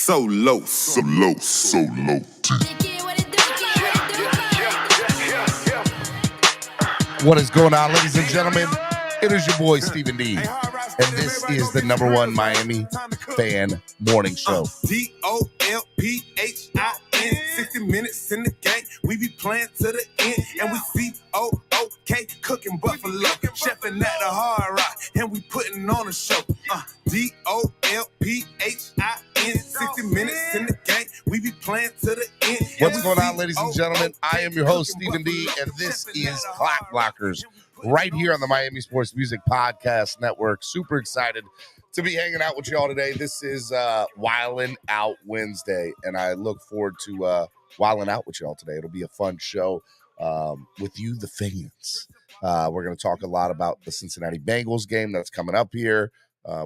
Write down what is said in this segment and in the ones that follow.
So low, so low, so low. What is going on, ladies and gentlemen? It is your boy, Stephen D. And this is the #1 Miami fan morning show. DOLPHIN, 60 minutes in the game. We be playing to the end. And we COOK, cooking buffalo. Chefing at the Hard Rock. And we putting on a show. DOLPHIN, 60 minutes in the game. We be playing to the end. What's going on, ladies and gentlemen? I am your host, Stephen D. And this is Clock Blockers, right here on the Miami Sports Music Podcast Network. Super excited to be hanging out with y'all today. This is Wildin' Out Wednesday, and I look forward to wilding out with y'all today. It'll be a fun show with you, the fans. We're going to talk a lot about the Cincinnati Bengals game that's coming up here.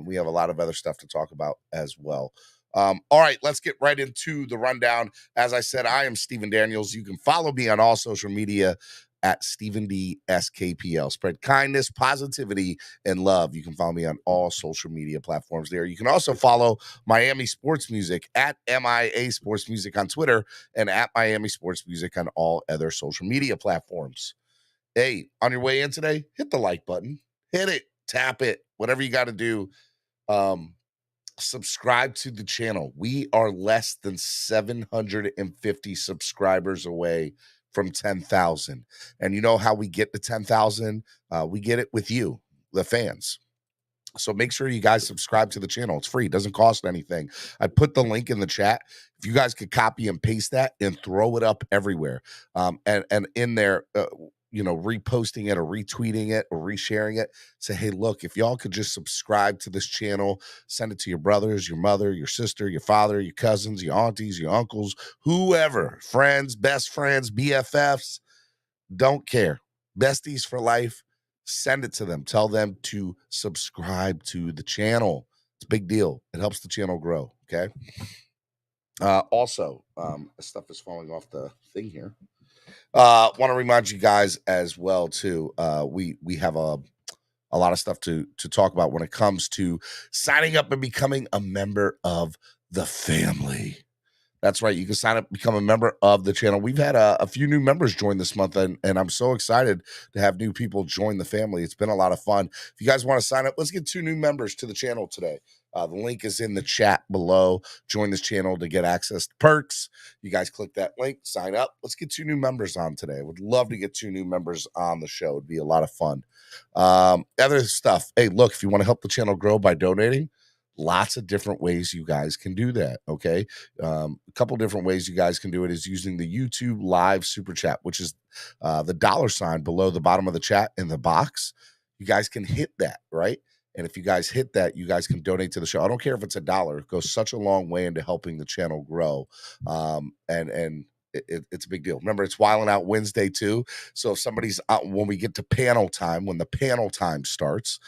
We have a lot of other stuff to talk about as well. All right, let's get right into the rundown. As I said, I am Stephen Daniels. You can follow me on all social media at Stephen D. SKPL. Spread kindness, positivity, and love. You can follow me on all social media platforms there. You can also follow Miami Sports Music at MIA Sports Music on Twitter and at Miami Sports Music on all other social media platforms. Hey, on your way in today, hit the like button. Hit it, tap it, whatever you got to do. Subscribe to the channel. We are less than 750 subscribers away from 10,000. And you know how we get to 10,000? We get it with you, the fans. So make sure you guys subscribe to the channel. It's free. It doesn't cost anything. I put the link in the chat. If you guys could copy and paste that and throw it up everywhere. And in there, reposting it or retweeting it or resharing it. Say, hey, look, if y'all could just subscribe to this channel, send it to your brothers, your mother, your sister, your father, your cousins, your aunties, your uncles, whoever, friends, best friends, BFFs, don't care. Besties for life, send it to them. Tell them to subscribe to the channel. It's a big deal. It helps the channel grow, okay? Also, stuff is falling off the thing here. Want to remind you guys as well too. We have a lot of stuff to talk about when it comes to signing up and becoming a member of the family. That's right. You can sign up, become a member of the channel. We've had a few new members join this month, and I'm so excited to have new people join the family. It's been a lot of fun. If you guys want to sign up, let's get 2 new members to the channel today. The link is in the chat below. Join this channel to get access to perks. You guys click that link, sign up. Let's get 2 new members on today. Would love to get 2 new members on the show. It'd be a lot of fun. Other stuff. Hey, look, if you want to help the channel grow by donating, lots of different ways you guys can do that, okay? A couple different ways you guys can do it is using the YouTube live super chat, which is the $ below the bottom of the chat in the box. You guys can hit that, right? And if you guys hit that, you guys can donate to the show. I don't care if it's $1. It goes such a long way into helping the channel grow. It's a big deal. Remember, it's Wildin' Out Wednesday too. So if somebody's out, when we get to panel time, when the panel time starts,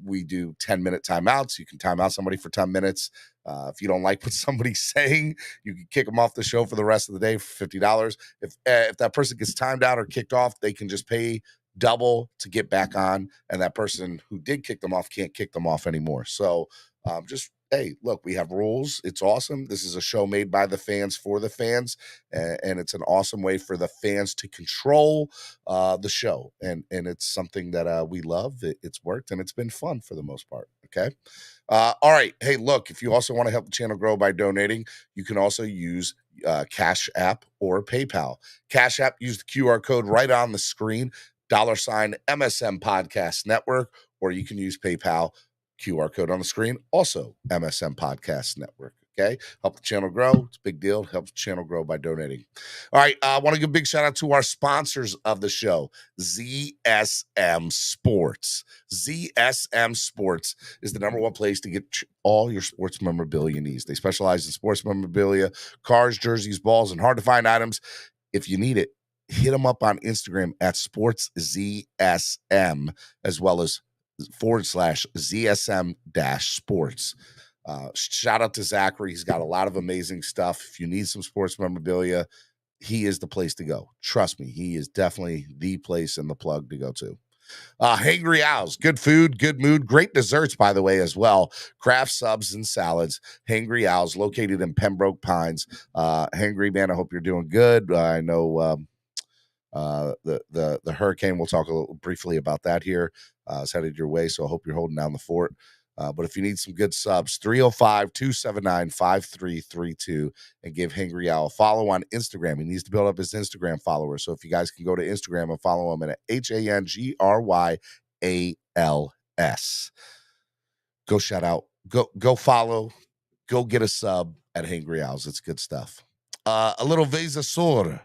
we do 10-minute timeouts. You can time out somebody for 10 minutes. If you don't like what somebody's saying, you can kick them off the show for the rest of the day for $50. If that person gets timed out or kicked off, they can just pay double to get back on, and that person who did kick them off can't kick them off anymore. So hey, look, we have rules. It's awesome. This is a show made by the fans for the fans, and it's an awesome way for the fans to control the show. And it's something that we love. It's worked, and it's been fun for the most part, okay? All right. Hey, look, if you also want to help the channel grow by donating, you can also use Cash App or PayPal. Cash App, use the QR code right on the screen, $MSM Podcast Network, or you can use PayPal, QR code on the screen, also MSM Podcast Network. Okay, help the channel grow. It's a big deal. Helps the channel grow by donating. All right, I want to give a big shout out to our sponsors of the show, ZSM Sports. ZSM Sports is the #1 place to get all your sports memorabilia needs. They specialize in sports memorabilia, cars, jerseys, balls, and hard to find items. If you need it, hit them up on Instagram at SportsZSM, as well as /ZSM-sports. Shout out to Zachary. He's got a lot of amazing stuff. If you need some sports memorabilia, he is the place to go. Trust me, he is definitely the place and the plug to go to. Hangry Owls, good food, good mood, great desserts, by the way, as well. Craft subs and salads. Hangry Owls, located in Pembroke Pines. Hangry, man, I hope you're doing good. I know the hurricane, we'll talk a little briefly about that here. It's headed your way, so I hope you're holding down the fort. But if you need some good subs, 305-279-5332 and give Hangry Owl a follow on Instagram. He needs to build up his Instagram followers. So if you guys can go to Instagram and follow him at HANGRYALS. Go shout out. Go follow. Go get a sub at Hangry Owls. It's good stuff. A little Vezasor.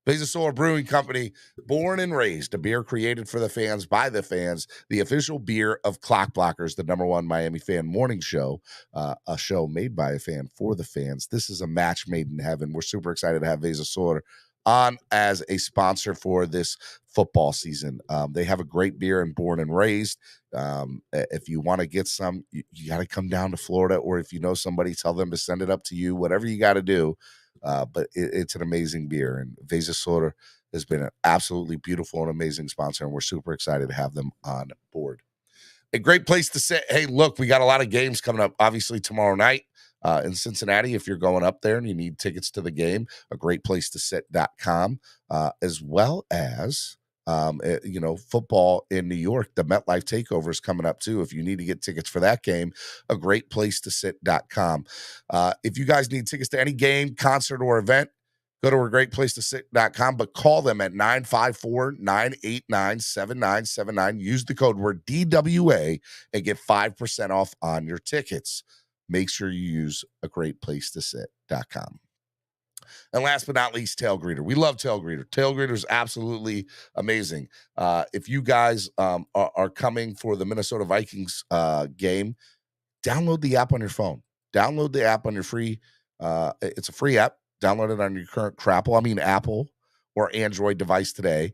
Vezasor Brewing Company, born and raised, a beer created for the fans, by the fans, the official beer of Clock Blockers, the #1 Miami fan morning show, a show made by a fan for the fans. This is a match made in heaven. We're super excited to have Vezasor on as a sponsor for this football season. They have a great beer in Born and Raised. If you want to get some, you got to come down to Florida, or if you know somebody, tell them to send it up to you, whatever you got to do. But it's an amazing beer, and Vezasor has been an absolutely beautiful and amazing sponsor, and we're super excited to have them on board. A great place to sit. Hey, look, we got a lot of games coming up, obviously, tomorrow night in Cincinnati. If you're going up there and you need tickets to the game, a great place to sit.com, as well as football in New York. The MetLife Takeover is coming up too. If you need to get tickets for that game, a great place to sit.com. If you guys need tickets to any game, concert, or event, go to a great place to sit.com, but call them at 954-989-7979. Use the code word DWA and get 5% off on your tickets. Make sure you use a great place to sit.com. And last but not least, Tailgreeter. We love Tailgreeter. Tailgreeter is absolutely amazing. If you guys are coming for the Minnesota Vikings game, download the app on your phone. Download the app on your free. It's a free app. Download it on your current Apple or Android device today.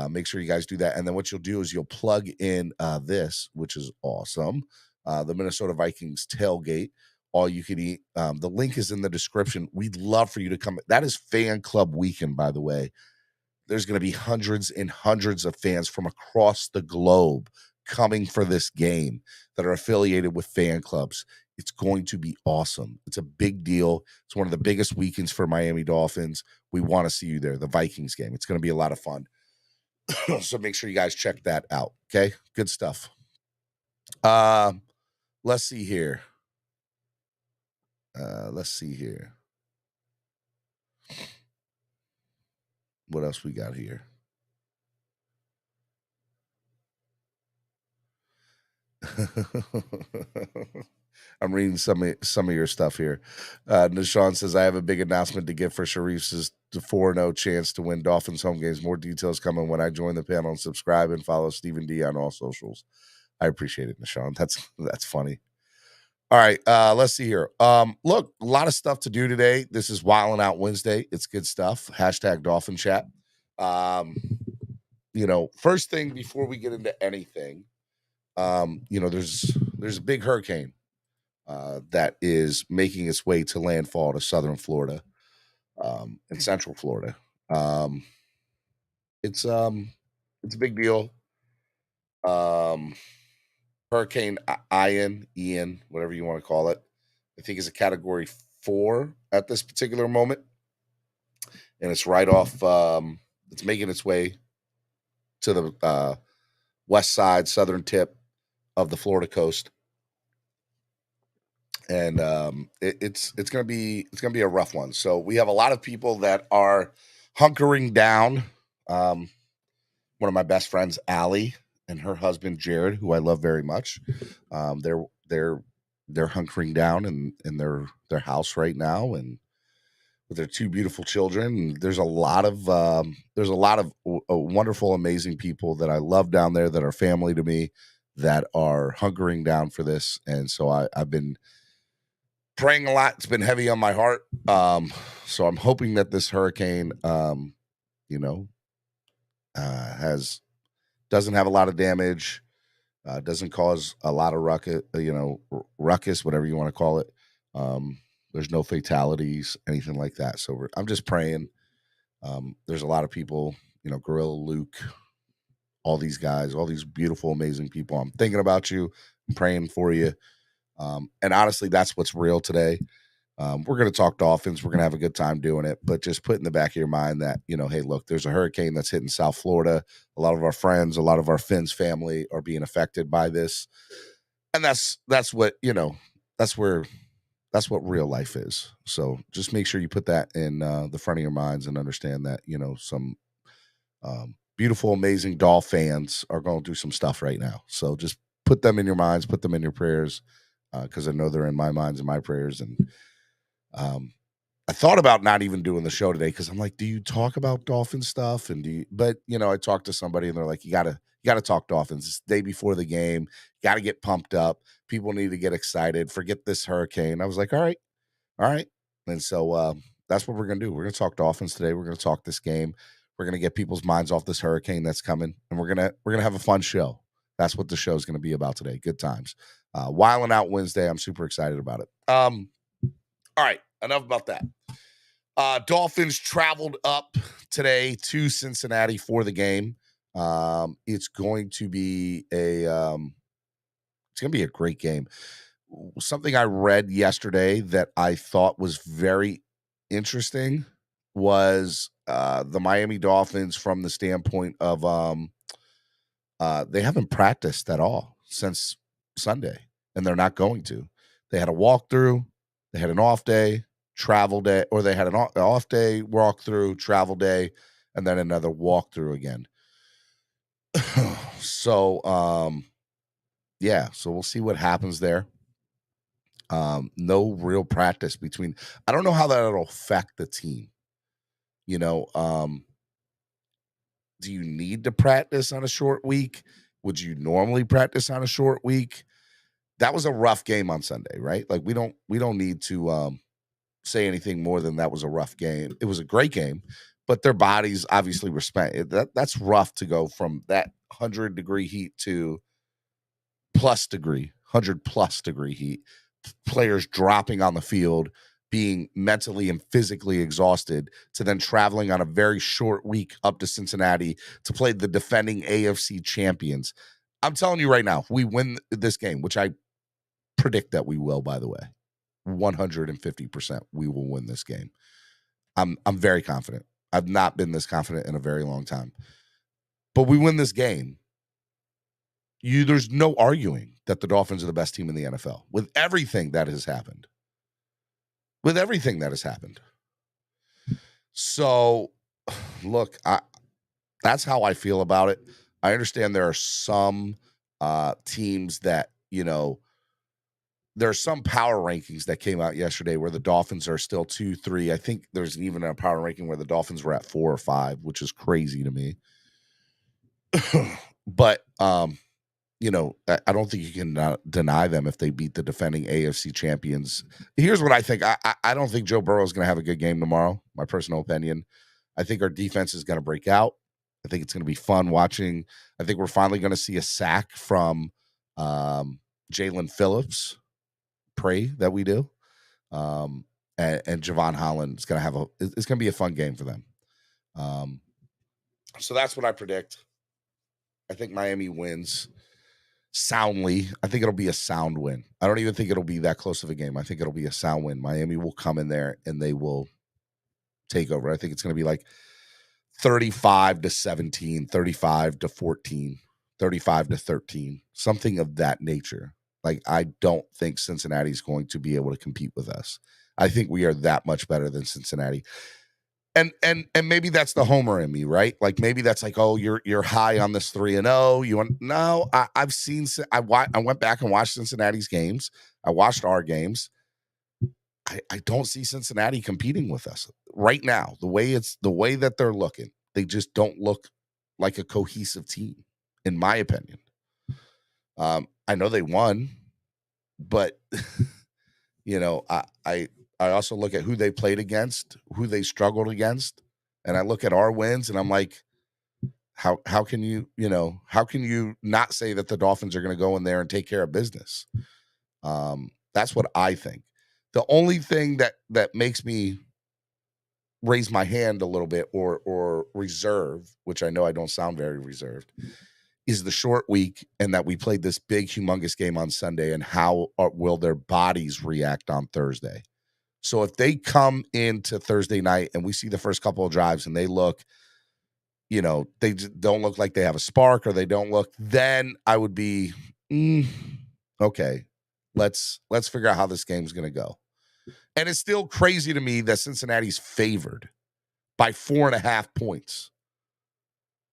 Make sure you guys do that. And then what you'll do is you'll plug in this, which is awesome. The Minnesota Vikings tailgate. All you can eat. The link is in the description. We'd love for you to come. That is fan club weekend, by the way. There's going to be hundreds and hundreds of fans from across the globe coming for this game that are affiliated with fan clubs. It's going to be awesome. It's a big deal. It's one of the biggest weekends for Miami Dolphins. We want to see you there. The Vikings game. It's going to be a lot of fun. So make sure you guys check that out. Okay. Good stuff. Let's see here. What else we got here? I'm reading some of your stuff here. Nishan says, I have a big announcement to give for Sharif's 4-0 chance to win Dolphins home games. More details coming when I join the panel, and subscribe and follow Stephen D on all socials. I appreciate it, Nishan. That's funny. All right, let's see here. Look, a lot of stuff to do today. This is Wildin' Out Wednesday. It's good stuff. # Dolphin Chat. First thing before we get into anything, there's a big hurricane that is making its way to landfall to southern Florida, and central Florida. It's a big deal. Hurricane Ian, whatever you want to call it, I think is a category 4 at this particular moment. And it's right off, it's making its way to the west side, southern tip of the Florida coast. And it's gonna be a rough one. So we have a lot of people that are hunkering down. One of my best friends, Allie, and her husband Jared, who I love very much, they're hunkering down in their house right now, and with their 2 beautiful children. And there's a lot of wonderful, amazing people that I love down there that are family to me that are hunkering down for this. And so I've been praying a lot. It's been heavy on my heart. So I'm hoping that this hurricane, doesn't have a lot of damage, doesn't cause a lot of ruckus, whatever you want to call it. There's no fatalities, anything like that. So I'm just praying. There's a lot of people, Gorilla Luke, all these guys, all these beautiful, amazing people. I'm thinking about you. I'm praying for you. And honestly, that's what's real today. We're going to talk Dolphins. We're going to have a good time doing it, but just put in the back of your mind that, hey, look, there's a hurricane that's hitting South Florida. A lot of our friends, a lot of our Finns family are being affected by this. And that's what, that's what real life is. So just make sure you put that in the front of your minds and understand that, some beautiful, amazing Doll fans are going through some stuff right now. So just put them in your minds, put them in your prayers, because I know they're in my minds and my prayers. And I thought about not even doing the show today because I'm like, do you talk about Dolphin stuff? And but I talked to somebody and they're like, you gotta talk Dolphins. It's the day before the game, got to get pumped up. People need to get excited. Forget this hurricane. I was like, all right. And so that's what we're gonna do. We're gonna talk Dolphins today. We're gonna talk this game. We're gonna get people's minds off this hurricane that's coming, and we're gonna have a fun show. That's what the show is gonna be about today. Good times. Wilding Out Wednesday. I'm super excited about it. All right, enough about that. Dolphins traveled up today to Cincinnati for the game. It's going to be a great game. Something I read yesterday that I thought was very interesting was the Miami Dolphins from the standpoint of they haven't practiced at all since Sunday, and they're not going to. They had a walkthrough, they had an off day, travel day, or they had an off day, walkthrough, travel day, and then another walkthrough again. So so we'll see what happens there. No real practice between. I don't know how that'll affect the team. Do you need to practice on a short week? Would you normally practice on a short week? That was a rough game on Sunday, right? Like we don't need to say anything more than that was a rough game. It was a great game, but their bodies obviously respect it. That's rough to go from that 100-degree heat to 100+ degree heat. Players dropping on the field, being mentally and physically exhausted, to then traveling on a very short week up to Cincinnati to play the defending AFC champions. I'm telling you right now, if we win this game, which I predict that we will, by the way, 150% we will win this game. I'm very confident. I've not been this confident in a very long time. But we win this game. There's no arguing that the Dolphins are the best team in the NFL with everything that has happened. So, look, that's how I feel about it. I understand there are some teams that, there are some power rankings that came out yesterday where the Dolphins are still 2-3. I think there's even a power ranking where the Dolphins were at 4 or 5, which is crazy to me. But, I don't think you can deny them if they beat the defending AFC champions. Here's what I think. I don't think Joe Burrow is going to have a good game tomorrow, my personal opinion. I think our defense is going to break out. I think it's going to be fun watching. I think we're finally going to see a sack from Jalen Phillips. Pray that we do. And Javon Holland is going to have it's going to be a fun game for them. So that's what I predict. I think Miami wins soundly. I think it'll be a sound win. I don't even think it'll be that close of a game. I think it'll be a sound win. Miami will come in there and they will take over. I think it's going to be like 35-17, 35-14, 35-13, something of that nature. Like, I don't think Cincinnati's going to be able to compete with us. I think we are that much better than Cincinnati. And maybe that's the homer in me, right? Like, maybe that's like, oh, you're high on this 3-0. No, I've seen. I went back and watched Cincinnati's games. I watched our games. I don't see Cincinnati competing with us right now. The way that they're looking, they just don't look like a cohesive team, in my opinion. I know they won, but I also look at who they played against, who they struggled against, and I look at our wins, and I'm like, how can you not say that the Dolphins are going to go in there and take care of business? That's what I think. The only thing that makes me raise my hand a little bit or reserve, which I know I don't sound very reserved, is the short week and that we played this big, humongous game on Sunday, and how will their bodies react on Thursday? So if they come into Thursday night and we see the first couple of drives and they look, they don't look like they have a spark, or they don't look, then I would be, okay, let's figure out how this game's going to go. And it's still crazy to me that Cincinnati's favored by 4.5 points.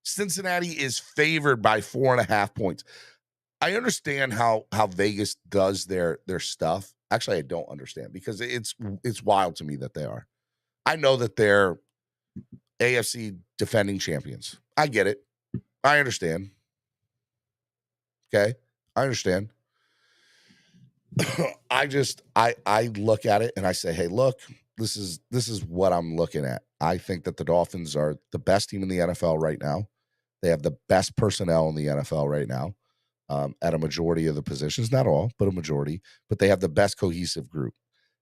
Cincinnati is favored by 4.5 points. I understand how Vegas does their stuff. Actually, I don't understand, because it's wild to me that they are. I know that they're AFC defending champions. I get it. I understand. Okay, I understand. I look at it and I say, hey, look, this is what I'm looking at. I think that the Dolphins are the best team in the NFL right now. They have the best personnel in the NFL right now, at a majority of the positions, not all, but a majority. But they have the best cohesive group,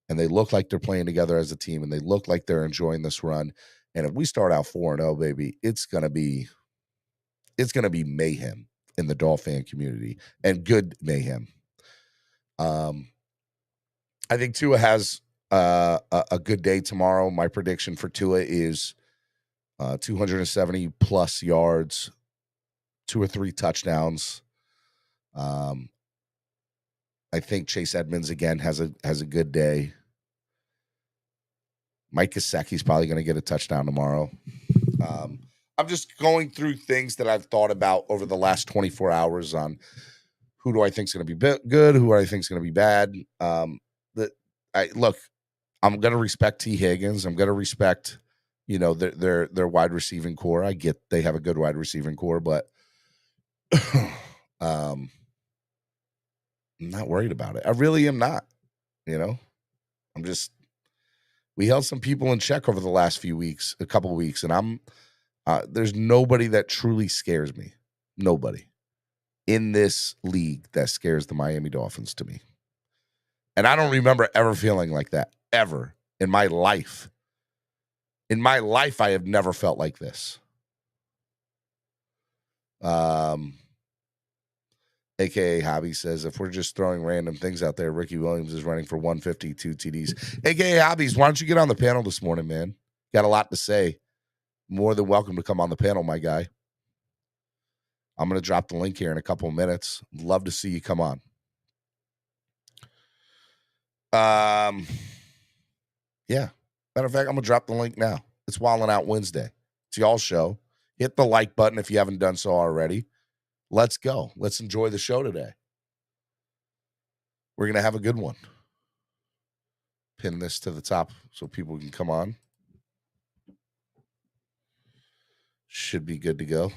and they look like they're playing together as a team, and they look like they're enjoying this run. And if we start out 4-0, baby, it's gonna be mayhem in the Dolphin community, and good mayhem. I think Tua has a good day tomorrow. My prediction for Tua is 270 plus yards, 2 or 3 touchdowns. I think Chase Edmonds again has a good day. Mike Gesicki's probably going to get a touchdown tomorrow. I'm just going through things that I've thought about over the last 24 hours on who do I think is going to be good, who I think is going to be bad. Look, I'm going to respect T. Higgins. I'm going to respect, their wide receiving core. I get they have a good wide receiving core, but I'm not worried about it. I really am not. We held some people in check over the last a couple of weeks, and there's nobody that truly scares me. Nobody in this league that scares the Miami Dolphins to me. And I don't remember ever feeling like that, ever, in my life. In my life, I have never felt like this. AKA Hobby says, if we're just throwing random things out there, Ricky Williams is running for 152 TDs. AKA Hobbies, why don't you get on the panel this morning, man? Got a lot to say. More than welcome to come on the panel, my guy. I'm going to drop the link here in a couple of minutes. Love to see you come on. Yeah. Matter of fact, I'm going to drop the link now. It's Wildin' Out Wednesday. It's y'all's show. Hit the like button if you haven't done so already. Let's go. Let's enjoy the show today. We're going to have a good one. Pin this to the top so people can come on. Should be good to go.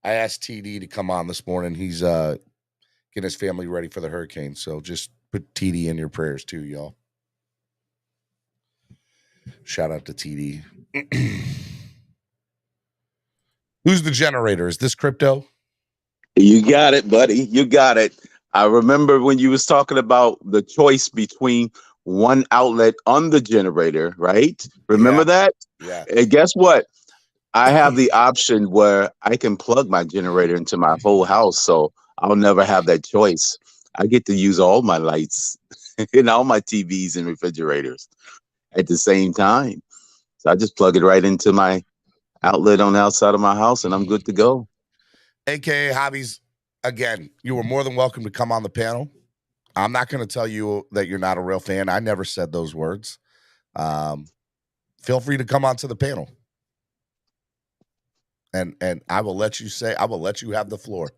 I asked TD to come on this morning. He's getting his family ready for the hurricane. So just put TD in your prayers too, y'all. Shout out to TD. Who's the generator? Is this crypto? You got it, buddy. You got it. I remember when you was talking about the choice between one outlet on the generator, right? Remember that? Yeah. And guess what? I have the option where I can plug my generator into my whole house, so I'll never have that choice. I get to use all my lights and all my TVs and refrigerators at the same time. So I just plug it right into my outlet on the outside of my house, and I'm good to go. AKA Hobbies, again, you were more than welcome to come on the panel. I'm not going to tell you that you're not a real fan. I never said those words. Feel free to come onto the panel. And I will let you have the floor.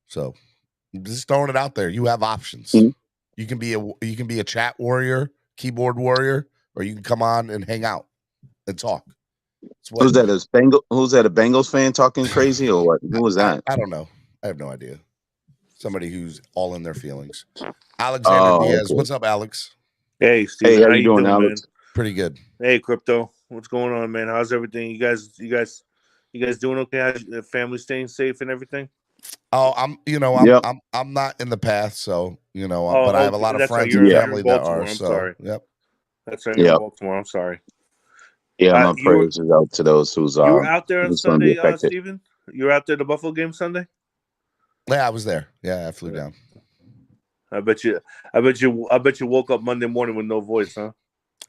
So just throwing it out there. You have options. Mm-hmm. You can be a chat warrior, keyboard warrior, or you can come on and hang out and talk. Who's that? Who's that? A Bengals fan talking crazy or what? Who was that? I don't know. I have no idea. Somebody who's all in their feelings. Alexander Diaz. Okay. What's up, Alex? Hey, Steven. Hey, how you doing, Alex? Man? Pretty good. Hey, Crypto. What's going on, man? How's everything? You guys doing okay? How's your family staying safe and everything? Oh, I'm not in the path, so but I have a lot of friends and family that are. I'm so sorry. Yep. That's right. You're in Baltimore. I'm sorry. Yeah, my You were prayers is out to those who's out there on who's going to be Sunday, affected. Steven? You were out there at the Buffalo game Sunday? Yeah, I was there. Yeah, I flew down. I bet you woke up Monday morning with no voice, huh?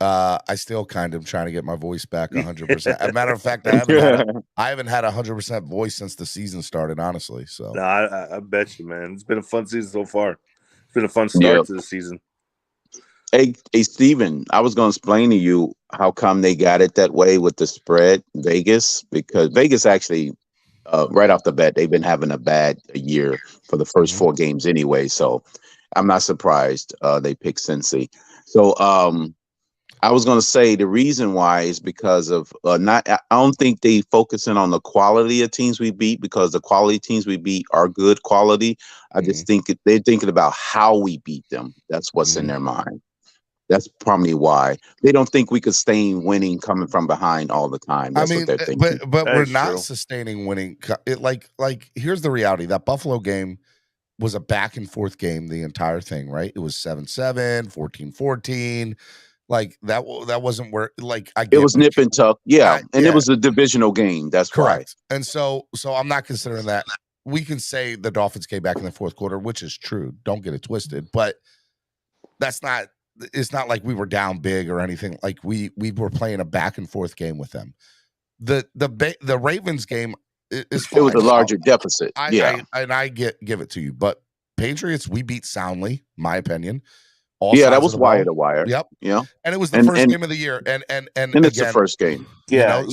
I still kind of trying to get my voice back 100%. As a matter of fact, I haven't had 100% voice since the season started, honestly. So no, I bet you, man. It's been a fun season so far. It's been a fun start to the season. Hey, Steven, I was going to explain to you how come they got it that way with the spread, Vegas, because Vegas actually, right off the bat, they've been having a bad year for the first 4 games anyway. So I'm not surprised they picked Cincy. So I was going to say the reason why is because of I don't think they focusing on the quality of teams we beat, because the quality teams we beat are good quality. I just think they're thinking about how we beat them. That's what's in their mind. That's probably why they don't think we could sustain winning coming from behind all the time. That's what they're thinking. But we're not sustaining winning. Like here's the reality: that Buffalo game was a back and forth game the entire thing, right? It was 7-7, 14-14. Like that wasn't where it was nip and tuck. Yeah. It was a divisional game. That's correct. Why. And so I'm not considering that. We can say the Dolphins came back in the fourth quarter, which is true. Don't get it twisted, but it's not like we were down big or anything. Like we were playing a back and forth game with them. The Ravens game is fine. It was a larger deficit. I give it to you, but Patriots we beat soundly, my opinion. That was wire to wire. Yep. Yeah. And it was the first game of the year. And it's the first game. Yeah.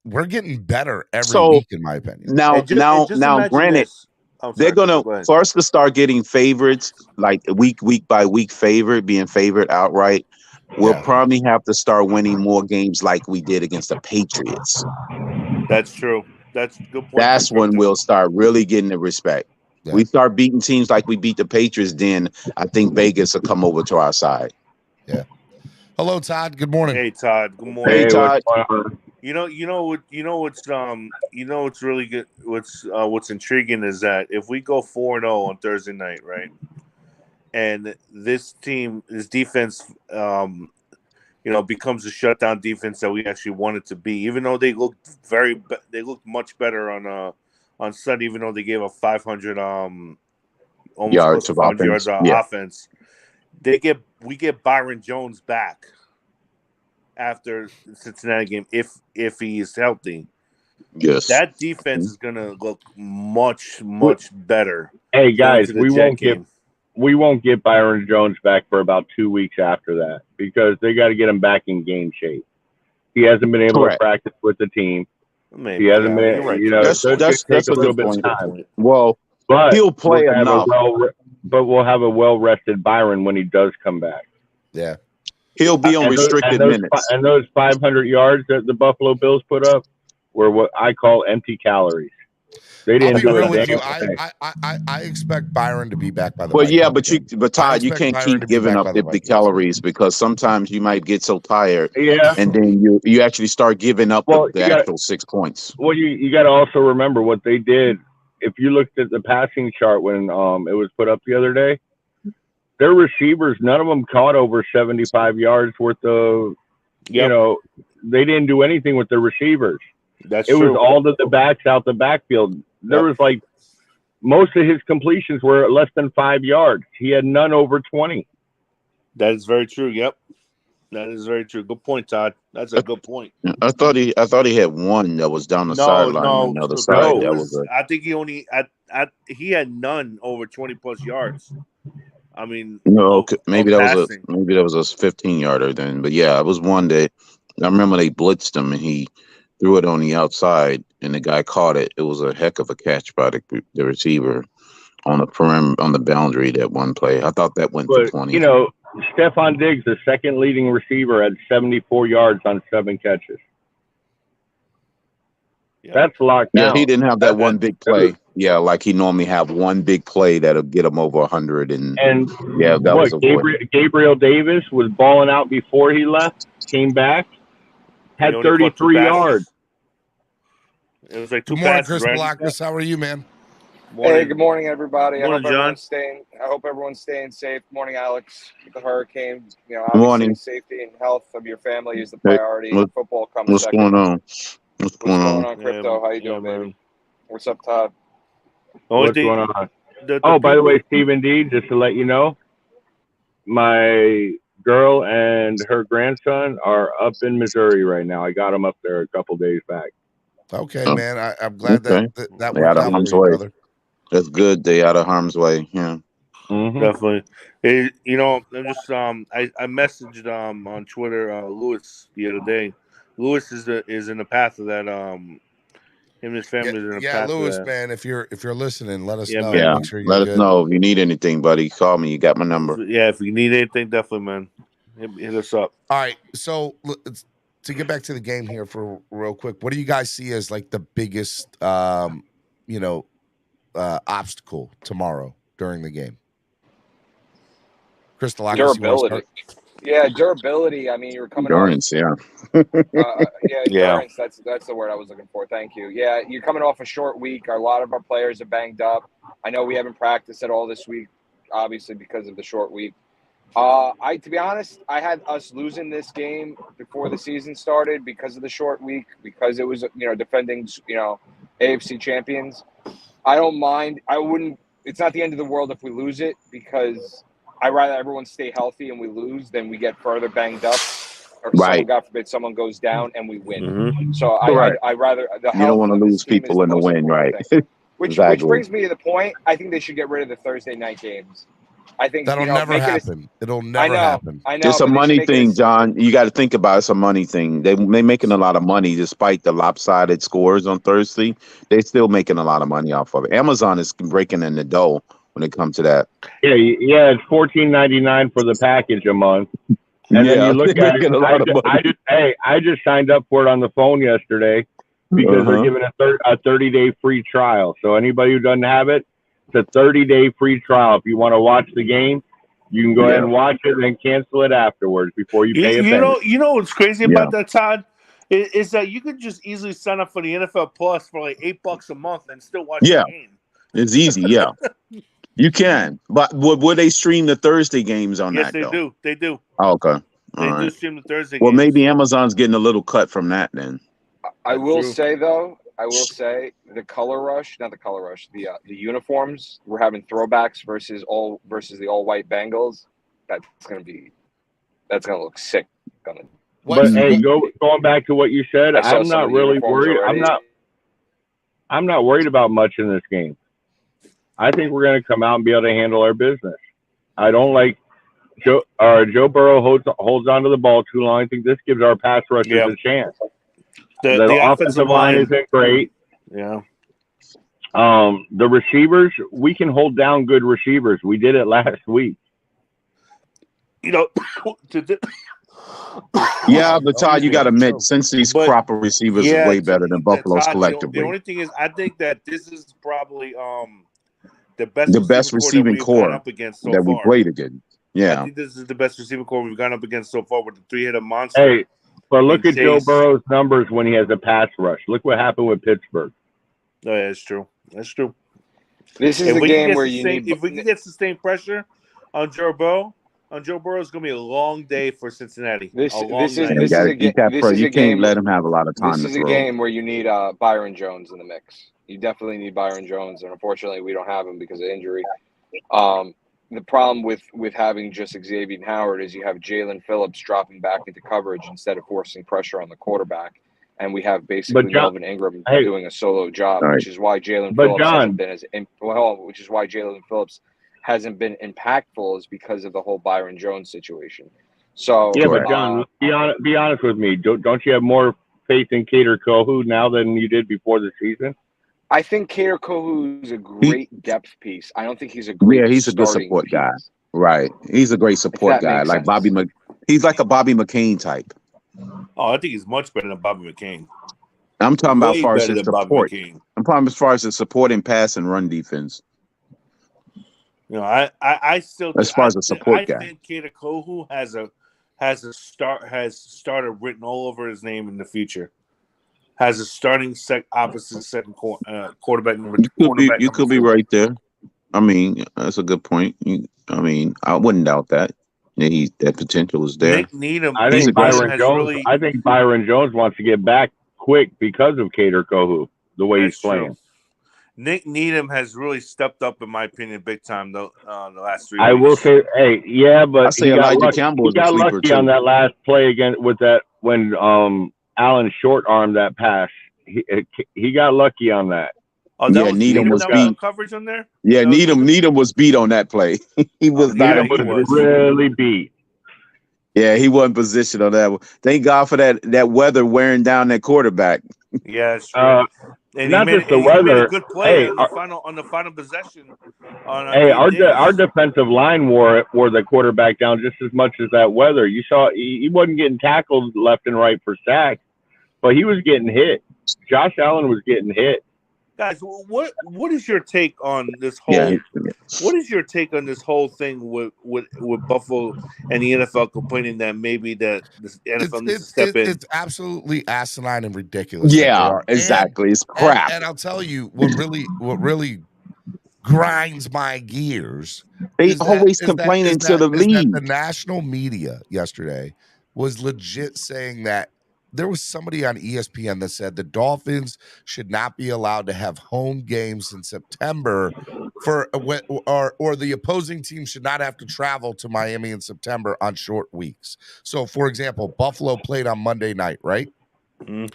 We're getting better every week, in my opinion. Now, granted, they're gonna first to start getting favorites, like week by week being favored outright. We'll probably have to start winning more games like we did against the Patriots. That's true. That's a good point. That's when we'll start really getting the respect. Yeah. We start beating teams like we beat the Patriots, then I think Vegas will come over to our side. Yeah. Hello, Todd. Good morning. Hey, Todd. Good morning. Hey, Todd. What's really good. What's intriguing is that if we go 4-0 on Thursday night, right, and this defense, becomes a shutdown defense that we actually want it to be, even though they looked much better on Sunday, even though they gave up 500 almost yards of offense. We get Byron Jones back after the Cincinnati game if he is healthy. Yes, that defense is gonna look much better. Hey guys, we won't get Byron Jones back for about 2 weeks after that, because they got to get him back in game shape. He hasn't been able to practice with the team. Maybe, he hasn't been, that's a little bit of time. Well, but he'll play enough. But we'll have a well-rested Byron when he does come back. Yeah. He'll be on restricted minutes. And those 500 yards that the Buffalo Bills put up were what I call empty calories. They didn't do it. With you. I expect Byron to be back by the but Todd, you can't keep giving up the calories, because sometimes you might get so tired, and then you actually start giving up the actual 6 points. Well, you got to also remember what they did. If you looked at the passing chart when it was put up the other day, their receivers, none of them caught over 75 yards worth of, they didn't do anything with the receivers. It was all the backs out the backfield. There was most of his completions were less than 5 yards. He had none over 20. That is very true. Yep. That is very true. Good point, Todd. That's a good point. I thought he had one that was down the sideline on the other side. I think he had none over 20+ yards. I mean, maybe that was a 15-yarder then. But yeah, it was one that I remember they blitzed him and he threw it on the outside and the guy caught it. It was a heck of a catch by the receiver on the perimeter, on the boundary, that one play. I thought that went for 20. Stephon Diggs, the second leading receiver, had 74 yards on 7 catches. Yeah. That's locked down. Yeah, he didn't have that one big play. Yeah, like he normally have one big play that'll get him over 100. And that was Gabriel Davis was balling out before he left, came back, had 33 yards. It was like 2 Good morning, passes, Chris Blockers. How are you, man? Morning. Hey, good morning, everybody. Morning, John. I hope everyone's staying safe. Good morning, Alex. With the hurricane, Good obviously morning. safety and health of your family is the Hey, priority. Football comes what's second. going on? What's going What's going on? on, Crypto? How you doing, man. baby? What's up, Todd? What's going on? By the way, Stephen D, just to let you know, my girl and her grandson are up in Missouri right now. I got them up there a couple days back. Okay, man. I'm glad that They worked out of out harm's for you, way. brother. That's good. They out of harm's way. Yeah. Definitely. Hey, I'm just I messaged on Twitter Lewis the other day. Lewis is in the path of that. Him and his family is in the path Lewis, of that. man. If you're listening, let us know. Yeah. Make sure you're Let good. us know if you need anything, buddy. Call me. You got my number. Yeah, if you need anything, definitely, man. Hit us up. All right. So to get back to the game here for real quick, what do you guys see as like the biggest obstacle tomorrow during the game? Crystal, durability. Yeah, durability. I mean, you're coming endurance, off. Endurance. That's the word I was looking for. Thank you. Yeah, you're coming off a short week. A lot of our players are banged up. I know we haven't practiced at all this week, obviously because of the short week. To be honest, I had us losing this game before the season started because of the short week, because it was defending AFC champions. I don't mind. I wouldn't. It's not the end of the world if we lose it, because I'd rather everyone stay healthy and we lose than we get further banged up, or someone, God forbid, someone goes down and we win. Mm-hmm. So I rather the health. You don't want to of lose this team people is in the win, right? Which brings me to the point. I think they should get rid of the Thursday night games. I think that'll never happen. It'll never happen. I know. It's a money thing, John. You got to think about it. It's a money thing. They making a lot of money despite the lopsided scores on Thursday. They're still making a lot of money off of it. Amazon is breaking in the dough when it comes to that. Yeah, it's $14.99 for the package a month. And then you look at it. I just signed up for it on the phone yesterday because they're giving a 30-day free trial. So anybody who doesn't have it, it's a 30-day free trial. If you want to watch the game, you can go ahead and watch it and then cancel it afterwards before you pay a penny. You know what's crazy about that, Todd? Is that you could just easily sign up for the NFL Plus for like $8 a month and still watch the game. It's easy, You can. But would they stream the Thursday games on that, though? Yes, they do. Oh, okay. They do stream the Thursday games. Well, maybe Amazon's getting a little cut from that then. I will say the color rush, not the color rush, the uniforms, we're having throwbacks versus the all white Bengals. That's gonna look sick. But hey, going back to what you said, I'm not really worried. I'm not worried about much in this game. I think we're going to come out and be able to handle our business. I don't like Joe Burrow holds onto the ball too long. I think this gives our pass rushers a chance. The offensive line isn't great. Yeah. The receivers, we can hold down good receivers. We did it last week. Yeah, but Todd, you got to admit, since these crop of receivers is way better than Buffalo's collectively. The only thing is, I think that this is probably the best receiving core up against so that we far. played against. Yeah, I think this is the best receiving core we've gone up against so far with the three-headed monster. Hey, but look at Joe Burrow's numbers when he has a pass rush. Look what happened with Pittsburgh. Oh, yeah, that's true. That's true. This is the game where you need. If we can get sustained pressure on Joe Burrow, it's going to be a long day for Cincinnati. This is a you can't let him have a lot of time. This is a game where you need Byron Jones in the mix. You definitely need Byron Jones, and unfortunately, we don't have him because of injury. The problem with having just Xavier Howard is you have Jalen Phillips dropping back into coverage instead of forcing pressure on the quarterback, and we have basically Melvin Ingram doing a solo job, which is why Jalen Phillips hasn't been impactful, is because of the whole Byron Jones situation. So yeah, but John, be honest with me. Don't you have more faith in Cater Kohu now than you did before the season? I think Cater Kohu is a great depth piece. I don't think he's a great. Yeah, he's a good support guy. Right, he's a great support guy. Like sense. He's like a Bobby McCain type. Oh, I think he's much better than Bobby McCain. I'm talking about as far as his support. I'm talking as far as his support in pass and run defense. I still as far as a support guy. I think Cater Kohu has starter written all over his name in the future. has a starting opposite second quarterback number. You could be right there. I mean, that's a good point. I wouldn't doubt that. That potential is there. Nick Needham. I think Byron Jones wants to get back quick because of Cater Kohu, the way he's playing. True. Nick Needham has really stepped up, in my opinion, big time though. The last 3 weeks. I will say, but he got lucky on that last play again with that when Allen short armed that pass. He got lucky on that. Oh, that was Needham was beat. Coverage on there. Yeah, Needham was beat on that play. He was really beat. Yeah, he wasn't positioned on that one. Thank God for that weather wearing down that quarterback. Yeah, sure. And not he just the weather. Made a good play on the final possession. Our defensive line wore the quarterback down just as much as that weather. You saw he wasn't getting tackled left and right for sacks, but he was getting hit. Josh Allen was getting hit. Guys, what is your take on this whole? What is your take on this whole thing with Buffalo and the NFL complaining that maybe that the NFL needs to step in? It's absolutely asinine and ridiculous. Yeah, exactly. It's crap. And I'll tell you what really grinds my gears. They always complaining to the league. The national media yesterday was legit saying that. There was somebody on ESPN that said the Dolphins should not be allowed to have home games in September or the opposing team should not have to travel to Miami in September on short weeks. So, for example, Buffalo played on Monday night, right? Mm-hmm.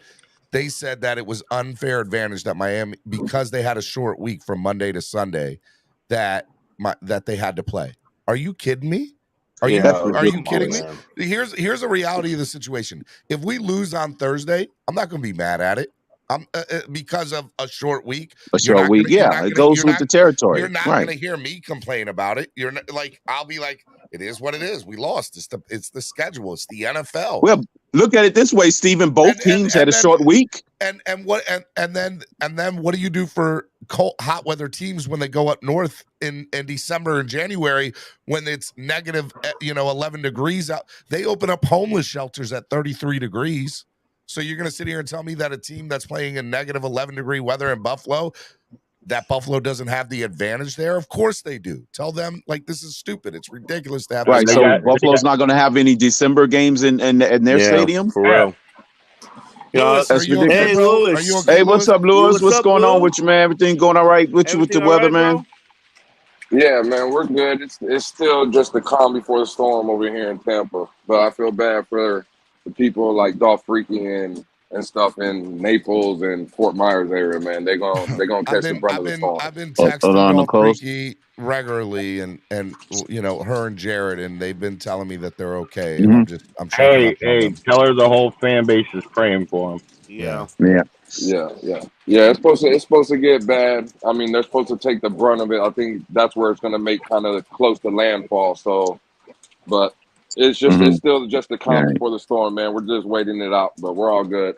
They said that it was unfair advantage that Miami, because they had a short week from Monday to Sunday, that they had to play. Are you kidding me? Are you kidding me? Here's a reality of the situation. If we lose on Thursday, I'm not going to be mad at it. Because of a short week. It goes with the territory. You're not going to hear me complain about it. You're not, I'll be like, it is what it is. We lost. It's the schedule. It's the NFL. Well, look at it this way, Stephen. Both teams had a short week. And then what do you do for hot weather teams when they go up north in December and January when it's negative 11 degrees out? They open up homeless shelters at 33 degrees. So you're going to sit here and tell me that a team that's playing in negative 11 degree weather in Buffalo, that Buffalo doesn't have the advantage there? Of course they do. Tell them, this is stupid. It's ridiculous to have. Right, so Buffalo's not going to have any December games in their stadium? For real. That's ridiculous. Hey, Lewis. Hey, what's up, Lewis? What's going on with you, man? Everything going all right with you with the weather, man? Yeah, man, we're good. It's still just the calm before the storm over here in Tampa. But I feel bad for the people like Dolph Freaky and stuff in Naples and Fort Myers area, man. They're gonna catch the brunt of the storm. I've been texting Dolph Freaky regularly, and her and Jared, and they've been telling me that they're okay. Mm-hmm. And I'm trying. Hey, tell her the whole fan base is praying for them. Yeah. It's supposed to get bad. I mean, they're supposed to take the brunt of it. I think that's where it's gonna make kind of close to landfall. So, but. It's just it's still just the calm before the storm, man. We're just waiting it out, but we're all good.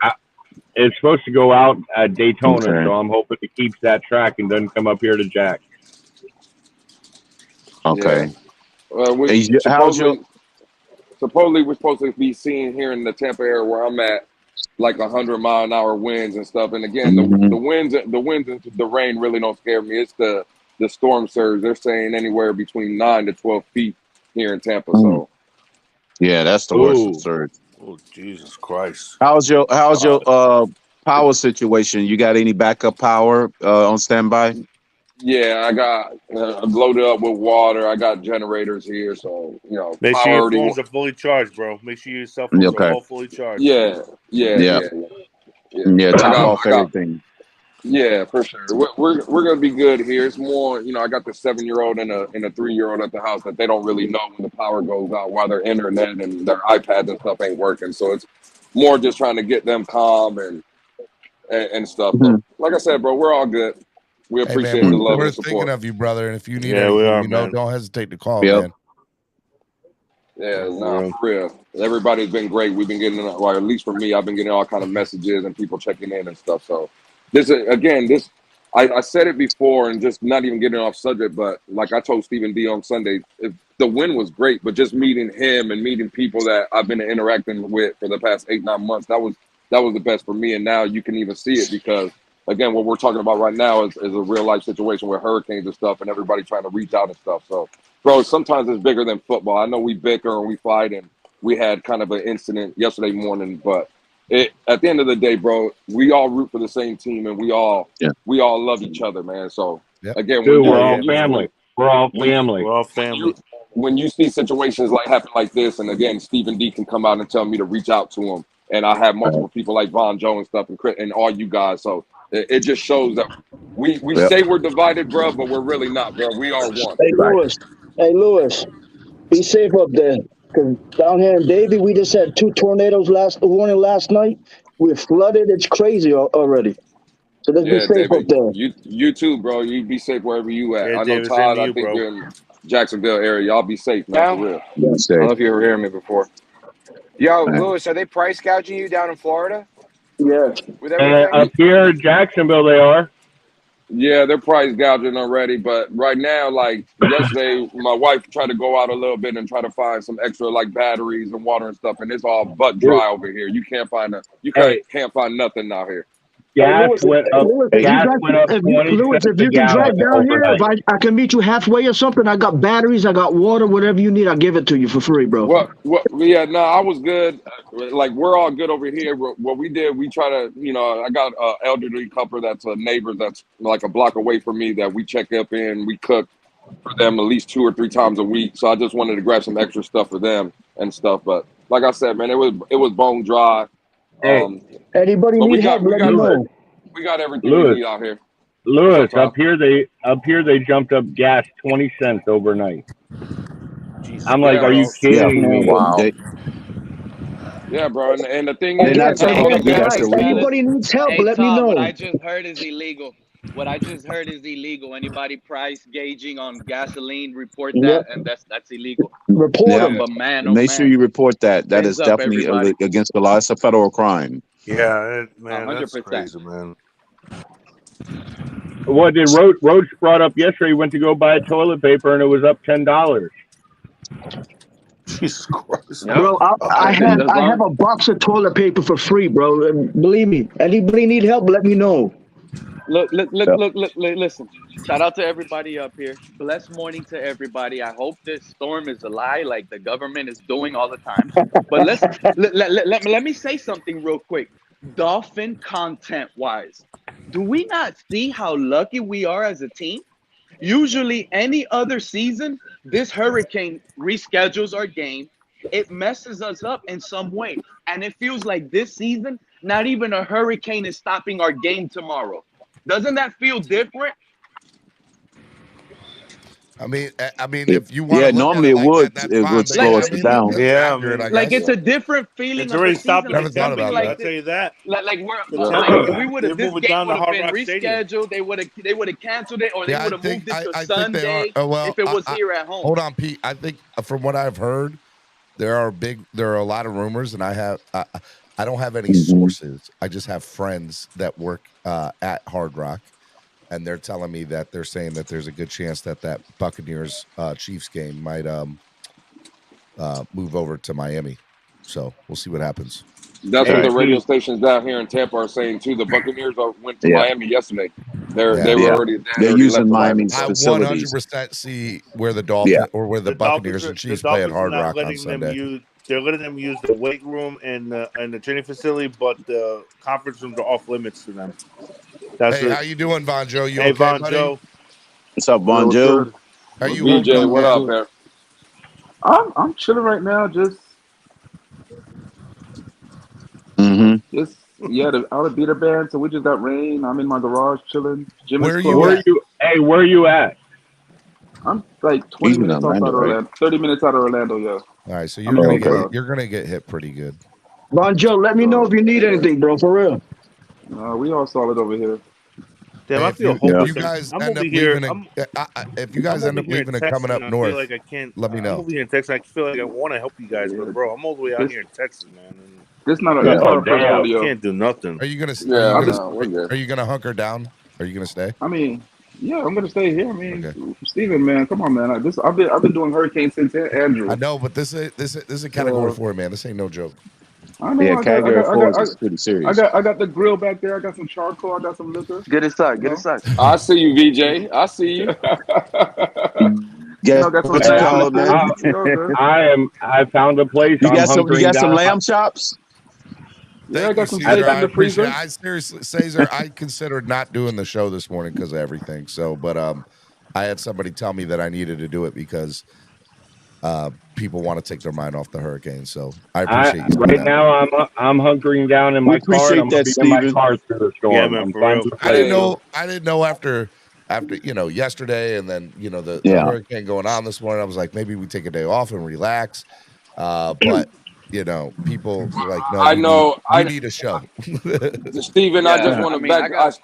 It's supposed to go out at Daytona, so I'm hoping it keeps that track and doesn't come up here to Jack. Okay. Yeah. Supposedly we're supposed to be seeing here in the Tampa area where I'm at, 100-mile-an-hour winds and stuff. And again, the winds and the rain really don't scare me. It's the storm surge. They're saying anywhere between 9 to 12 feet here in Tampa. So. Yeah, that's the worst surge. Oh, Jesus Christ! How's your power situation? You got any backup power on standby? Yeah, I got loaded up with water. I got generators here, so Make sure your phones are fully charged, bro. Make sure your cell phones are all fully charged. Yeah. Top off everything. Yeah, for sure. We're gonna be good here. It's more, I got the 7-year-old and a 3-year-old at the house that they don't really know when the power goes out, while their internet and their iPads and stuff ain't working. So it's more just trying to get them calm and stuff. But like I said, bro, we're all good. We appreciate the love and support. We're thinking of you, brother. And if you need anything, don't hesitate to call, man. Yeah, for real. Everybody's been great. We've been getting, at least for me, I've been getting all kind of messages and people checking in and stuff. So. I said it before and just not even getting off subject, but like I told Stephen D on Sunday, the win was great, but just meeting him and meeting people that I've been interacting with for the past 8-9 months, that that was the best for me. And now you can even see it because, again, what we're talking about right now is a real life situation with hurricanes and stuff and everybody trying to reach out and stuff. So, bro, sometimes it's bigger than football. I know we bicker and we fight, and we had kind of an incident yesterday morning, but at the end of the day, bro, we all root for the same team and we all love each other, man. So, again, dude, we're all family. We're all family. We're all family. When you see situations like happen like this, and again, Stephen D can come out and tell me to reach out to him, and I have multiple people like Von Joe and stuff, and all you guys. So it just shows that we say we're divided, bro, but we're really not, bro. We are one. Hey, Lewis, be safe up there. Because down here in Davie, we just had 2 tornadoes last night. We're flooded. It's crazy already. So let's be safe David, up there. You too, bro. You be safe wherever you at. Yeah, I know David, Todd. same I to think you, you're in Jacksonville area. Y'all be safe, man. For real. I don't know if you were hearing me before. Yo, Lewis, are they price gouging you down in Florida? Yes. With everything? Up here in Jacksonville, they are. Yeah, they're price gouging already, but right now, like yesterday, my wife tried to go out a little bit and try to find some extra like batteries and water and stuff, and it's all butt dry over here. You can't find can't find nothing out here. Gas went up. Gas went up 20 Lewis, cents if you a can drive gallon down here, overnight. if I can meet you halfway or something, I got batteries, I got water, whatever you need, I'll give it to you for free, bro. Yeah, no, I was good. Like we're all good over here. What we did, we try to, I got an elderly couple that's a neighbor that's like a block away from me that we check up in. We cook for them at least 2 or 3 times a week. So I just wanted to grab some extra stuff for them and stuff. But like I said, man, it was bone dry. Anybody need help? Let me know. We got everything we need out here. Lewis, up here they jumped up gas 20 cents overnight. Jesus. I'm like, are you kidding me? Wow. Yeah, bro. And the thing is, anybody needs help, let me know. What I just heard is illegal. Anybody price gauging on gasoline, report that, and that's illegal. Report them. But man, Make sure you report that. That is Hands up, definitely everybody. against the law. It's a federal crime. Yeah, man, that's 100%. crazy, man. What did Roach brought up yesterday? He went to go buy toilet paper and it was up $10. Jesus Christ, bro! I have a box of toilet paper for free, bro. And believe me, anybody need help? Let me know. Look, listen. Shout out to everybody up here. Blessed morning to everybody. I hope this storm is a lie, like the government is doing all the time. But let me say something real quick. Dolphin content wise, do we not see how lucky we are as a team? Usually any other season, this hurricane reschedules our game. It messes us up in some way. And it feels like this season, not even a hurricane is stopping our game tomorrow. Doesn't that feel different? I mean, if you want, yeah, normally it would slow us down. Yeah, like it's a different feeling. It's already stopped. Never thought about that. I'll tell you that. Like we would have, this game would have been rescheduled. They would have canceled it, or they would have moved it to Sunday if it was here at home. Hold on, Pete. I think from what I've heard, there are a lot of rumors, and I don't have any sources. I just have friends that work at Hard Rock. And they're telling me that they're saying that there's a good chance that Buccaneers Chiefs game might move over to Miami. So we'll see what happens. That's what the radio stations down here in Tampa are saying too. The Buccaneers went to Miami yesterday. They were already there. They're using Miami's I facilities. 100% see where the Dolphins or where the Buccaneers and Chiefs play at Hard Rock on Sunday. They're letting them use the weight room and the training facility, but the conference rooms are off limits to them. How you doing, Von Joe? You hey, okay, Von buddy? Joe. What's up, Von Joe? How you DJ, what up, man? I'm chilling right now. Just out of Beater Band. So we just got rain. I'm in my garage chilling. Where are you at? I'm like 20 minutes outside of Orlando. 30 minutes out of Orlando, yeah. All right, so you're gonna get hit pretty good. Von Joe, let me know if you need anything, bro. For real. We all solid over here. Damn, hey, I feel if you guys end up leaving and coming up north, I feel like I can't. Let me know. I'm over here in Texas. I feel like I want to help you guys, but bro, I'm all the way out here in Texas, man. This not a I can't do nothing. Are you gonna? Are you gonna hunker down? Are you gonna stay? I mean, yeah, I'm gonna stay here. I mean, Steven, man, come on, man. I've been doing hurricanes since Andrew. I know, but this is a category 4, man. This ain't no joke. I know. Yeah, I category 4 got, is pretty serious. I got the grill back there. I got some charcoal. I got some liquor. Get inside. You Get know. inside. I see you, VJ. I see you. Guess Got some what you Hey, nice call it, man? liquor. I found a place. You I'm got some hunkering down. lamb chops? Yeah, I Thank you, got some Caesar. steak I in the appreciate freezer. it. I seriously, Caesar, I considered not doing the show this morning because of everything. So, but I had somebody tell me that I needed to do it because people want to take their mind off the hurricane. So I appreciate you. Right now, I'm hunkering down in We my car, and I'm appreciate gonna that, be in my Steven. car through the storm. Yeah, man, I'm for finding real. a I didn't place. know after yesterday and then the Yeah. hurricane going on this morning. I was like, maybe we take a day off and relax. But people were like, no, I know. we need a show. Stephen, I just Yeah, want I to mean, I back. got.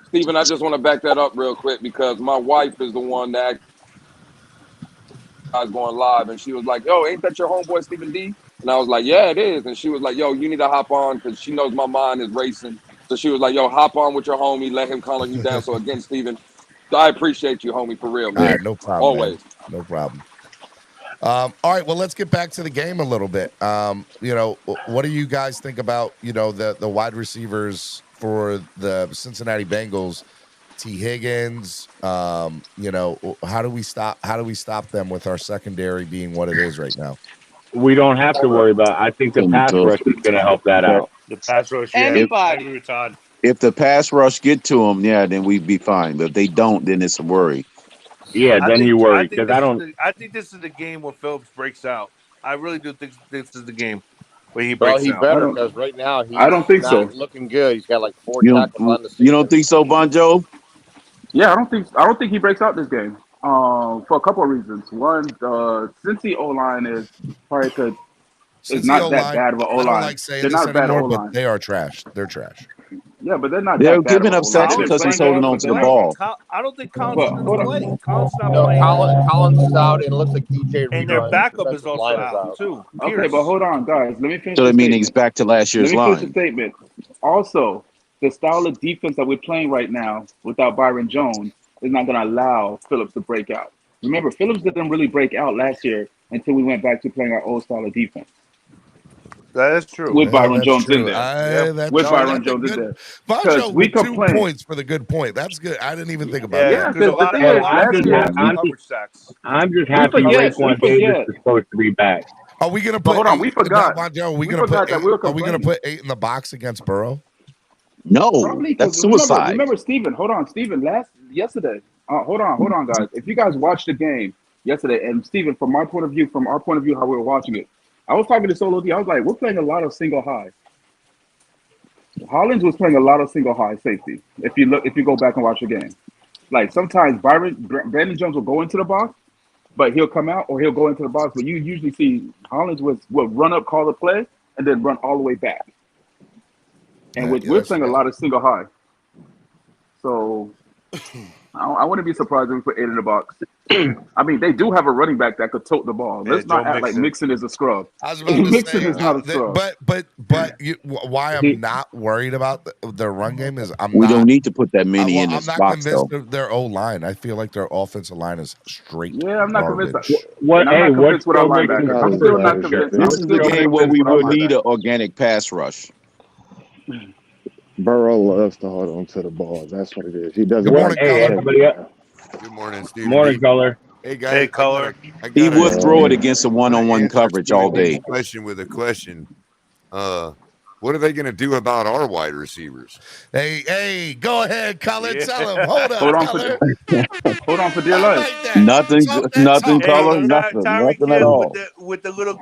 Stephen, I just want to back that up real quick because my wife is the one that I was going live, and she was like, "Yo, ain't that your homeboy Stephen D?" And I was like, "Yeah, it is." And she was like, "Yo, you need to hop on because she knows my mind is racing." So she was like, "Yo, hop on with your homie, let him calm you down." So again, Stephen, I appreciate you, homie, for real, man. No problem. Always. Man. No problem. All right, well, let's get back to the game a little bit. What do you guys think about the wide receivers for the Cincinnati Bengals? T. Higgins, how do we stop them with our secondary being what it is right now? We don't have to worry about it. I think the pass rush is going to help that out. The pass rush, yeah. Anybody. I agree with Todd. If the pass rush get to them, yeah, then we'd be fine. But if they don't, then it's a worry. Yeah, then you worry because I don't. I think this is the game where Phillips breaks out. I really do think this is the game where he breaks Well, he out. better because right now he's I don't think not so. looking good. He's got like 4 You tackles on the season. you don't think so, Bonjo? Yeah, I don't think he breaks out this game. For a couple of reasons. One, Cincy O line is probably not that bad of an O I line. don't like saying They're this not bad anymore, O-line. but they are trash. They're trash. Yeah, but they're not. They're that bad giving of up an sacks O-line. because he's holding on to the Playing. ball. I don't think Collins But is going hold to on. play. Collins not No, playing. Collins is out, and it looks like DJ And their Reader, backup is defensive also line, out too. Okay, Pierce. but hold on, guys. Let me finish. So the that means statement. he's back to last year's Let me finish the line. statement. Also, the style of defense that we're playing right now without Byron Jones is not going to allow Phillips to break out. Remember, Phillips didn't really break out last year until we went back to playing our old style of defense That is true. with Byron That's Jones true. in there. That's With true. Byron That's a Jones in good there. Bonjo We with 2 complain. points for the good point. That's good. I didn't even think about Yeah, that. because a because the lot thing of is, I'm last just year, coverage sacks. I'm just we happy forget. Raekwon Davis is supposed to be back. Are we gonna But put hold on, 8? we forgot. Bonjo, are we We gonna forgot put that 8? we were Are we gonna complaining. put 8 in the box against Burrow? No, Probably that's because suicide. remember, Steven. Hold on, Steven. Yesterday. Hold on, guys. If you guys watched the game yesterday, and Steven, from our point of view, how we were watching it, I was talking to Solo D. I was like, we're playing a lot of single high. Hollins was playing a lot of single high safety. If you go back and watch the game, like sometimes Brandon Jones will go into the box, but he'll come out or he'll go into the box. But you usually see Hollins will run up, call the play, and then run all the way back. And we're playing a lot of single high. So I wouldn't be surprised if we put 8 in the box. I mean, they do have a running back that could tote the ball. Let's not act like Mixon is a scrub. I was about to Mixon say, is not a scrub. but why I'm not worried about their run game is We don't need to put that many in I'm this not box, convinced though. of their O line. I feel like their offensive line is straight. Yeah, I'm not garbage. convinced. What? And I'm Hey, not what's convinced with our still making linebackers. I'm still not convinced. This is the game where we will need an organic pass rush. Burrow loves to hold on to the ball. That's what it is. He doesn't. Good morning, Hey, Color. everybody up. Good morning, Steve. Morning, Color. Hey guys. Hey, Color. He would throw it against a one-on-one coverage all day. Question with a question. What are they going to do about our wide receivers? Hey, go ahead, Color. Tell him. Hold up, Color. Hold on for dear life. Like Nothing, Color. Hey, Nothing Tyreek at Hill all. with the little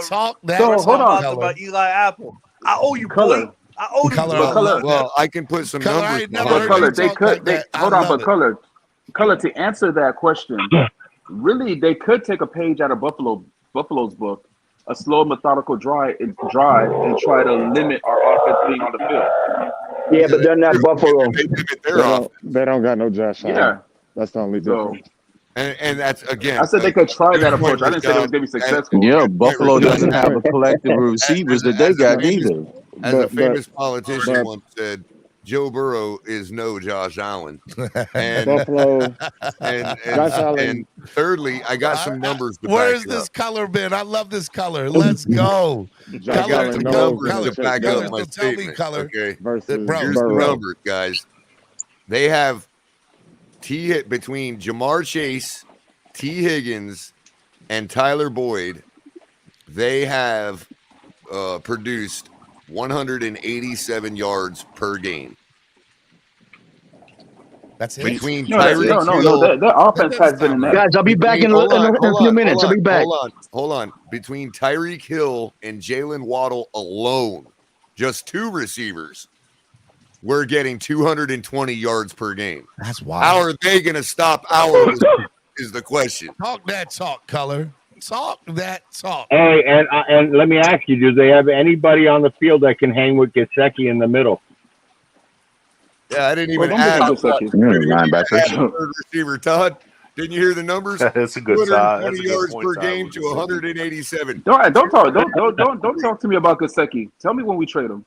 talk that. So hold on, about Eli Apple. I owe you, Color. boy. I owe you. Color. Well, I can put some Color, I numbers ain't never behind heard Color, you they talk could. like that. I Hold on, love but it. Color. To answer that question, really, they could take a page out of Buffalo's book, a slow, methodical drive, and try to limit our offense being on the field. Yeah, but they're not Buffalo. They don't got no Josh Allen. Yeah, That's the only difference. And that's again. I said they could try that approach. I didn't say it was going to be successful. Yeah, Buffalo doesn't have a collective of receivers that they got neither. As a famous politician once said, Joe Burrow is no Josh Allen. And Buffalo. and Josh Allen. and thirdly, I got some numbers to Where's back it this up. color been? I love this color. Let's go. Josh Color, Allen, color, To back color. up my So tell me, statement. color. Okay. versus Bro, Here's the Burrow. numbers, guys. They have between Jamar Chase, T. Higgins, and Tyler Boyd. They have produced 187 yards per game. That's it. Between No, Tyreek Hill, their offense has been in there. Guys, I'll be back in a few minutes. I'll be back. Hold on. Between Tyreek Hill and Jalen Waddle alone, just two receivers, we're getting 220 yards per game. That's wild. How are they going to stop ours? Is the question. Talk that talk, color. Talk that talk. Hey, and let me ask you: do they have anybody on the field that can hang with Gesicki in the middle? Yeah, I didn't even Well, add linebackers. third receiver. Todd, didn't you hear the numbers? That's a good side. 220 yards per game to 187. Don't talk to me about Gesicki. Tell me when we trade him.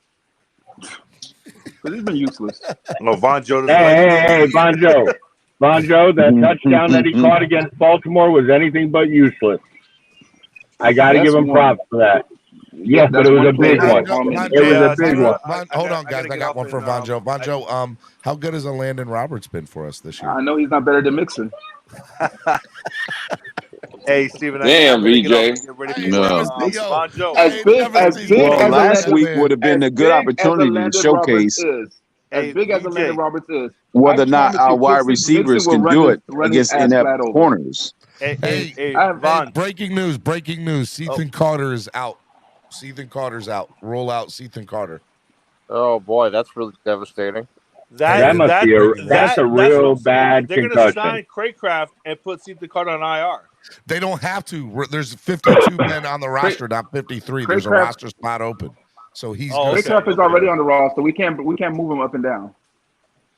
Because he's been useless. No, Von Joe. Hey, Bonjo. Bonjo, that touchdown that he caught against Baltimore was anything but useless. I got to give him props for that. Yes, but it was a big one. It was a big one. Hold on, guys. I got one for Vonjo. Vonjo, how good has Landon Roberts been for us this year? I know he's not better than Mixon. Hey, Steven. Damn, VJ. Well, last week would have been a good opportunity to showcase As big as Landon Roberts is, whether or not our wide receivers can do it against inept corners. Hey, breaking news. Ethan Carter is out. Ethan Carter's out. Roll out Ethan Carter. Oh boy, that's really devastating. That's a real bad they're concussion. They're going to sign Craycraft and put Ethan Carter on IR. They don't have to. There's 52 men on the roster, not 53. There's a roster spot open. So he's Craycraft is already on the roster. We can't move him up and down.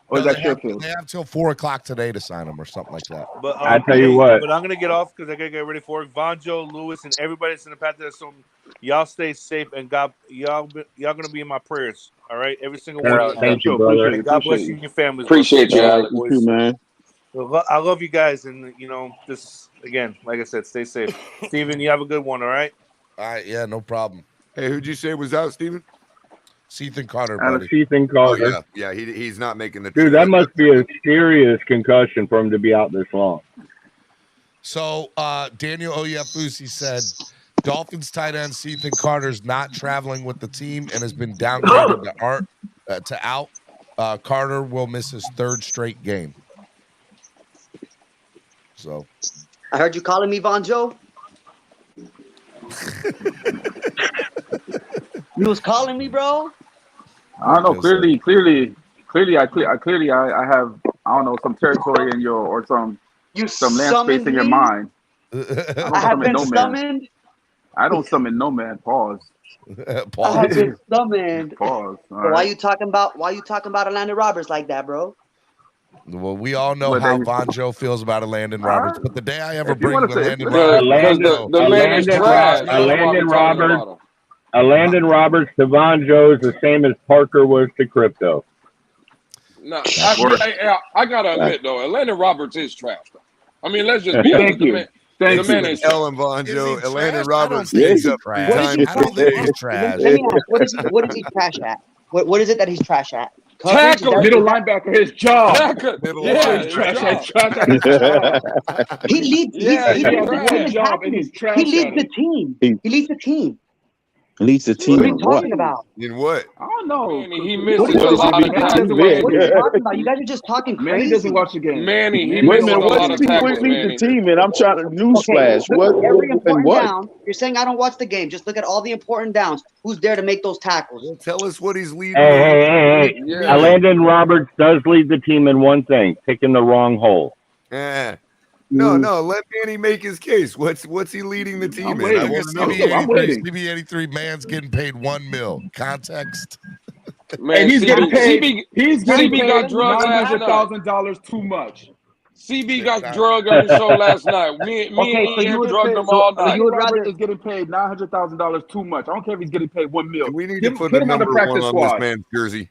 Or is that they have till 4 o'clock today to sign him or something like that. But I tell you what. But I'm gonna get off because I gotta get ready for it. Vonjo, Lewis, and everybody that's in the path there. So y'all stay safe and God, y'all gonna be in my prayers. All right, every single one of you. Thank you, brother. And God bless you and your families. Appreciate you, Alex. You too, man. I love you guys, and just again, like I said, stay safe. Steven, you have a good one. All right. All right. Yeah. No problem. Hey, who'd you say was out, Steven? Ethan Carter, buddy. Ethan Carter. Oh, yeah. He's not making the. Dude, that must be a serious concussion for him to be out this long. So Daniel Oyefusi said Dolphins tight end Ethan Carter's not traveling with the team and has been downgraded to out. Carter will miss his 3rd straight game. So I heard you calling me Von Joe. You was calling me, bro. I don't know. Clearly, I have some territory in your or some land space in your mind. I have been summoned. I don't summon no man. Pause. I have been summoned. Pause. Why you talking about Landon Roberts like that, bro? Well, we all know how Vonjo feels about Landon Roberts, but the day I ever bring Landon Landon Roberts to Vonjo is the same as Parker was to Crypto. No, I gotta admit though, Landon Roberts is trash. I mean, let's just be honest. The man is Ellen Vonjo. Landon Roberts is trash. Let me ask, what is he trash at? What is it that he's trash at? Tackle, middle linebacker, his job. He's trash at his job. He leads the team. He leads the team. Leads the team. What are you talking about? In what? I don't know. He misses a lot of tackles. What are you talking about? You guys are just talking crazy. Manny doesn't watch the game. Manny, he misses a lot of tackles. Lead the team, and I'm trying to newsflash. Every important down. You're saying I don't watch the game. Just look at all the important downs. Who's there to make those tackles? Well, tell us what he's leading. Hey. Yeah. Landon Roberts does lead the team in one thing: picking the wrong hole. No, let Manny make his case. What's he leading the team in? I want to know. CB83 man's getting paid $1 million. Context. Man, and he's getting paid. He's getting paid $900,000 too much. CB got drugged on the show last night. Me and Ian drugged him all night. Robert is getting paid $900,000 too much. I don't care if he's getting paid $1 million. We need to put a number 1 on this man's jersey.